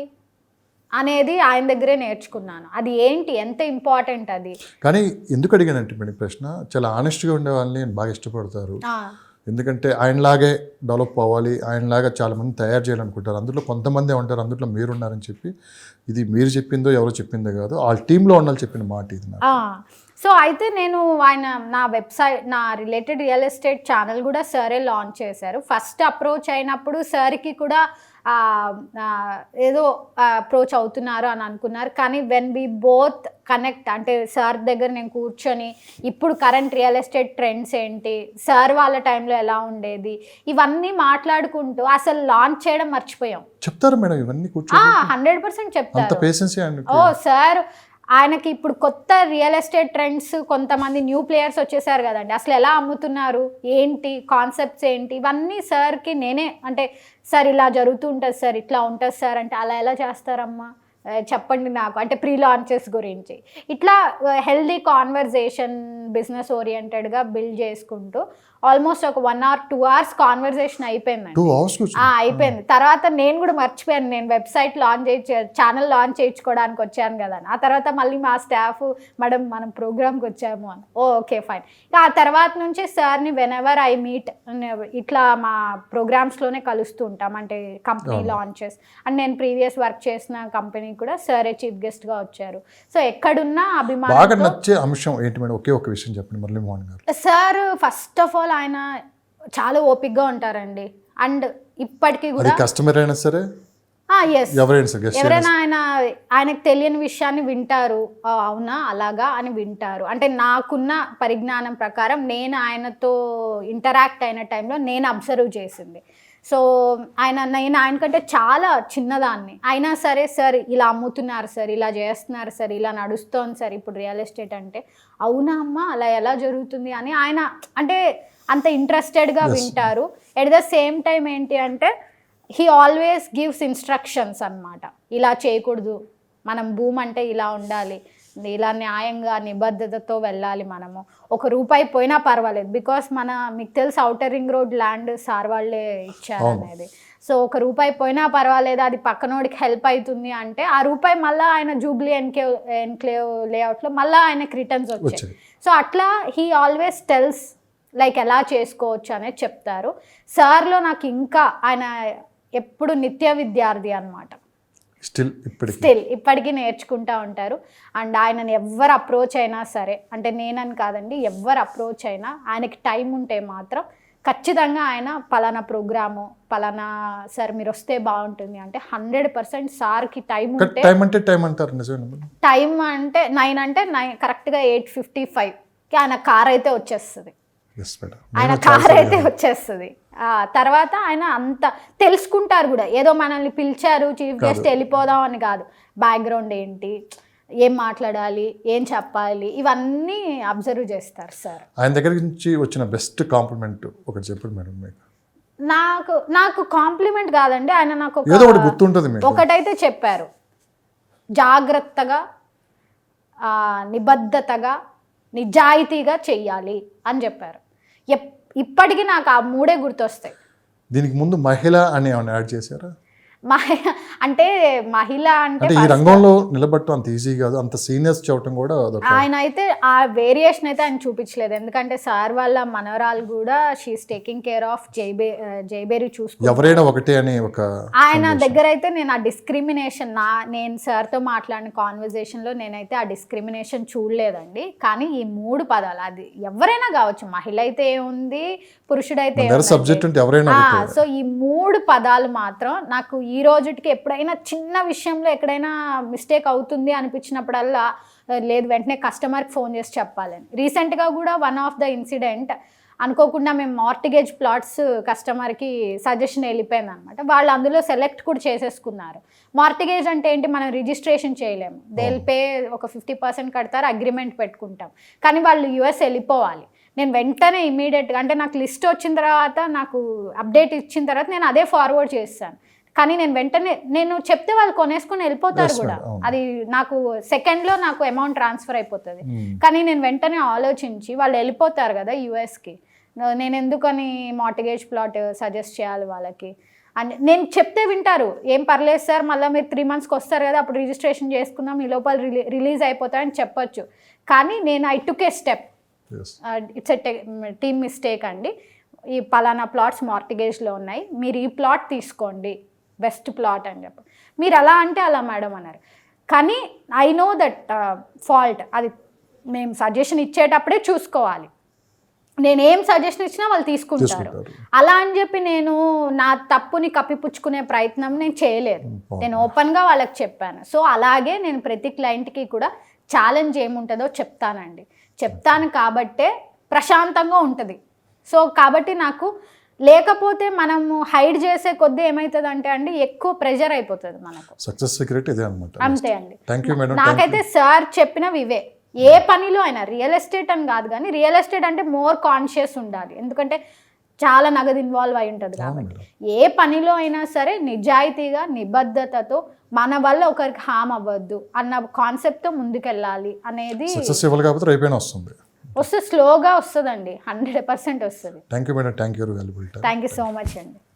అనేది ఆయన దగ్గరే నేర్చుకున్నాను. అది ఏంటి, ఎంత ఇంపార్టెంట్ అది. కానీ ఎందుకు అడిగానంటే మేడం ప్రశ్న, చాలా ఆనెస్ట్గా ఉండే వాళ్ళని బాగా ఇష్టపడతారు. ఎందుకంటే ఆయనలాగే డెవలప్ అవ్వాలి, ఆయనలాగా చాలామంది తయారు చేయాలనుకుంటారు. అందులో కొంతమంది ఉంటారు, అందులో మీరున్నారని చెప్పి. ఇది మీరు చెప్పిందో ఎవరో చెప్పిందో కాదు, వాళ్ళ టీంలో ఉండాలి చెప్పిన మాట ఇది. సో అయితే నేను నా వెబ్సైట్, నా రిలేటెడ్ రియల్ ఎస్టేట్ ఛానల్ కూడా సరే లాంచ్ చేశారు. ఫస్ట్ అప్రోచ్ అయినప్పుడు సార్కి కూడా ఏదో అప్రోచ్ అవుతున్నారు అని అనుకున్నారు. కానీ వెన్ వి బోత్ కనెక్ట్, అంటే సార్ దగ్గర నేను కూర్చొని ఇప్పుడు కరెంట్ రియల్ ఎస్టేట్ ట్రెండ్స్ ఏంటి, సార్ వాళ్ళ టైంలో ఎలా ఉండేది, ఇవన్నీ మాట్లాడుకుంటూ అసలు లాంచ్ చేయడం మర్చిపోయాం. చెప్తారు మేడం ఇవన్నీ? 100% చెప్తారు. ఓ సార్, ఆయనకి ఇప్పుడు కొత్త రియల్ ఎస్టేట్ ట్రెండ్స్, కొంతమంది న్యూ ప్లేయర్స్ వచ్చేసారు కదండి, అసలు ఎలా అమ్ముతున్నారు ఏంటి, కాన్సెప్ట్స్ ఏంటి, ఇవన్నీ సార్కి నేనే అంటే సార్ ఇలా జరుగుతూ ఉంటుంది సార్, ఇట్లా ఉంటుంది సార్ అంటే అలా ఎలా చేస్తారమ్మా చెప్పండి నాకు, అంటే ప్రీ లాంచెస్ గురించి ఇట్లా హెల్దీ కాన్వర్జేషన్ బిజినెస్ ఓరియంటెడ్గా బిల్డ్ చేసుకుంటూ ఆల్మోస్ట్ ఒక 1 or 2 hours కాన్వర్జేషన్ అయిపోయింది. తర్వాత నేను కూడా మర్చిపోయాను, నేను వెబ్సైట్ ఛానల్ లాంచ్ చేయించుకోవడానికి వచ్చాను కదా. ఆ తర్వాత మళ్ళీ మా స్టాఫ్ మేడం మనం ప్రోగ్రామ్కి వచ్చాము అని, ఓకే ఫైన్. ఆ తర్వాత నుంచి సార్ని వెనెవర్ ఐ మీట్ ఇట్లా మా ప్రోగ్రామ్స్లోనే కలుస్తూ ఉంటాం, అంటే కంపెనీ లాంచెస్. అండ్ నేను ప్రీవియస్ వర్క్ చేసిన కంపెనీ కూడా సరే చీఫ్ గెస్ట్ గా వచ్చారు. సో ఎక్కడున్నా అభిమానం. బాగా నచ్చే అంశం ఏంటి మేడం? ఒకే ఒక విషయం చెప్పండి మురళీమోహన్ గారు. సార్ ఫస్ట్ ఆఫ్ ఆల్ ఆయన చాలా ఓపిక్గా ఉంటారండి. అండ్ ఇప్పటికీ కూడా కస్టమర్ అయినా సరే ఎవరైనా ఆయనకు తెలియని విషయాన్ని వింటారు, అవునా అలాగా అని వింటారు. అంటే నాకున్న పరిజ్ఞానం ప్రకారం నేను ఆయనతో ఇంటరాక్ట్ అయిన టైంలో నేను అబ్జర్వ్ చేసింది. సో నేను ఆయనకంటే చాలా చిన్నదాన్ని అయినా సరే, సార్ ఇలా అమ్ముతున్నారు సార్, ఇలా చేస్తున్నారు సార్, ఇలా నడుస్తోంది సార్ ఇప్పుడు రియల్ ఎస్టేట్ అంటే, అవునా అమ్మా అలా ఎలా జరుగుతుంది అని ఆయన అంటే అంత ఇంట్రెస్టెడ్గా వింటారు. ఎట్ ద సేమ్ టైం ఏంటి అంటే హీ ఆల్వేస్ గివ్స్ ఇన్స్ట్రక్షన్స్ అన్నమాట. ఇలా చేయకూడదు, మనం భూమి అంటే ఇలా ఉండాలి, ఇలా న్యాయంగా నిబద్ధతతో వెళ్ళాలి, మనము ₹1 పోయినా పర్వాలేదు. బికాస్ మీకు తెలుసు outer ring road land sir వాళ్ళే ఇచ్చారు అనేది. సో ₹1 పోయినా పర్వాలేదు, అది పక్కనోడికి హెల్ప్ అవుతుంది అంటే ఆ రూపాయి మళ్ళీ ఆయన జూబ్లీ ఎన్క్లేవ్ లేఅవుట్లో మళ్ళీ ఆయనకి రిటర్న్స్ వచ్చాయి. సో అట్లా హీ ఆల్వేస్ టెల్స్ లైక్ ఎలా చేసుకోవచ్చు అనేది చెప్తారు. సార్లో నాకు ఇంకా ఆయన ఎప్పుడు నిత్య విద్యార్థి అనమాట. స్టిల్ ఇప్పటికీ నేర్చుకుంటూ ఉంటారు. అండ్ ఆయనని ఎవరు అప్రోచ్ అయినా సరే, అంటే నేనని కాదండి, ఎవరు అప్రోచ్ అయినా ఆయనకి టైం ఉంటే మాత్రం ఖచ్చితంగా ఆయన పలానా ప్రోగ్రాము, పలానా సార్ మీరు వస్తే బాగుంటుంది అంటే 100% సార్కి టైం ఉంటే. టైం అంటే 9 అంటే 9 కరెక్ట్గా 8:55కి ఆయన కార్ అయితే వచ్చేస్తుంది. ఆయన కార్ అయితే వచ్చేస్తుంది. తర్వాత ఆయన అంత తెలుసుకుంటారు కూడా, ఏదో మనల్ని పిలిచారు చీఫ్ గెస్ట్ వెళ్ళిపోదాం అని కాదు, బ్యాక్గ్రౌండ్ ఏంటి, ఏం మాట్లాడాలి, ఏం చెప్పాలి, ఇవన్నీ అబ్జర్వ్ చేస్తారు సార్. ఆయన దగ్గర నుంచి వచ్చిన బెస్ట్ కాంప్లిమెంట్ ఒకటి చెప్పండి మేడం. నాకు కాంప్లిమెంట్ కాదండి, ఆయన నాకు ఒకటైతే చెప్పారు, జాగ్రత్తగా నిబద్ధతగా నిజాయితీగా చెయ్యాలి అని చెప్పారు. ఇప్పటికీ నాకు ఆ 3 గుర్తొస్తాయి. దీనికి ముందు మహిళ అని ఏమైనా యాడ్ చేశారా? అంటే మహిళ అంటే అంటే ఈ రంగంలో నిలబడటం అంత ఈజీ కాదు, అంత సీనియర్స్ చెప్పడం కూడా ఆయన అయితే ఆ వేరియేషన్ అయితే ఆయన చూపించలేదు. ఎందుకంటే సార్ వాళ్ళ మనవరాలు కూడా షీఈస్ టేకింగ్ కేర్ ఆఫ్ జైబేరి చూసుకుంటారు. ఎవరైనా ఒకటే అని ఒక ఆయన దగ్గర అయితే నేను ఆ డిస్క్రిమినేషన్ నేను సార్తో మాట్లాడిన కాన్వర్జేషన్లో నేనైతే ఆ డిస్క్రిమినేషన్ చూడలేదండి. కానీ ఈ 3 పదాలు అది ఎవరైనా కావచ్చు, మహిళ అయితే ఏముంది, పురుషుడైతే సబ్జెక్ట్ ఉంటే ఎవరైనా. సో ఈ 3 పదాలు మాత్రం నాకు ఈ రోజుకి ఎప్పుడైనా చిన్న విషయంలో ఎక్కడైనా మిస్టేక్ అవుతుంది అనిపించినప్పుడల్లా లేదు వెంటనే కస్టమర్కి ఫోన్ చేసి చెప్పాలని. రీసెంట్గా కూడా వన్ ఆఫ్ ద ఇన్సిడెంట్ అనుకోకుండా మేము మార్టిగేజ్ ప్లాట్స్ కస్టమర్కి సజెషన్ వెళ్ళిపోయింది అనమాట. వాళ్ళు అందులో సెలెక్ట్ కూడా చేసేసుకున్నారు. మార్టిగేజ్ అంటే ఏంటి, మనం రిజిస్ట్రేషన్ చేయలేము, దేల్ పే ఒక 50% కడతారు, అగ్రిమెంట్ పెట్టుకుంటాం. కానీ వాళ్ళు యుఎస్ వెళ్ళిపోవాలి. నేను వెంటనే ఇమీడియట్గా అంటే నాకు లిస్ట్ వచ్చిన తర్వాత, నాకు అప్డేట్ ఇచ్చిన తర్వాత నేను అదే ఫార్వర్డ్ చేస్తాను. కానీ నేను వెంటనే నేను చెప్తే వాళ్ళు కొనేసుకొని వెళ్ళిపోతారు కూడా, అది నాకు సెకండ్లో నాకు అమౌంట్ ట్రాన్స్ఫర్ అయిపోతుంది. కానీ నేను వెంటనే ఆలోచించి వాళ్ళు వెళ్ళిపోతారు కదా యూఎస్కి, నేను ఎందుకని మార్టిగేజ్ ప్లాట్ సజెస్ట్ చేయాలి వాళ్ళకి అని. నేను చెప్తే వింటారు, ఏం పర్లేదు సార్, మళ్ళీ మీరు 3 monthsకి వస్తారు కదా, అప్పుడు రిజిస్ట్రేషన్ చేసుకుందాం, ఈ లోపల రిలీజ్ అయిపోతారని చెప్పొచ్చు. కానీ నేను I took A step, it's a team mistake అండి, ఈ పలానా ప్లాట్స్ మార్టిగేజ్లో ఉన్నాయి, మీరు ఈ ప్లాట్ తీసుకోండి బెస్ట్ ప్లాట్ అని చెప్పి. మీరు అలా అంటే అలా మేడం అన్నారు. కానీ ఐ నో దట్ ఫాల్ట్, అది మేము సజెషన్ ఇచ్చేటప్పుడే చూసుకోవాలి. నేను ఏం సజెషన్ ఇచ్చినా వాళ్ళు తీసుకుంటారు. అలా అని చెప్పి నేను నా తప్పుని కప్పిపుచ్చుకునే ప్రయత్నం నేను చేయలేదు, నేను ఓపెన్గా వాళ్ళకి చెప్పాను. సో అలాగే నేను ప్రతి క్లయింట్కి కూడా ఛాలెంజ్ ఏముంటుందో చెప్తాను కాబట్టే ప్రశాంతంగా ఉంటుంది. సో కాబట్టి నాకు లేకపోతే మనము హైడ్ చేసే కొద్దీ ఏమవుతుంది అంటే అండి, ఎక్కువ ప్రెషర్ అయిపోతుంది మనకు. సక్సెస్ సీక్రెట్ ఇదే అన్నమాట. అంతే అండి. Thank you madam. నాకైతే సార్ చెప్పినవి ఇవే. ఏ పనిలో అయినా, రియల్ ఎస్టేట్ అని కాదు కానీ రియల్ ఎస్టేట్ అంటే మోర్ కాన్షియస్ ఉండాలి, ఎందుకంటే చాలా నగదు ఇన్వాల్వ్ అయి ఉంటుంది కాబట్టి. ఏ పనిలో అయినా సరే నిజాయితీగా, నిబద్ధతతో, మన వల్ల ఒకరికి హామ్ అవ్వద్దు అన్న కాన్సెప్ట్తో ముందుకెళ్ళాలి అనేది. సక్సెస్ ఇవ్వాలి కాబట్టి రేపైనా వస్తుంది, స్లోగా వస్తుందండి, 100% వస్తుంది. Thank you madam. Thank you so much అండి.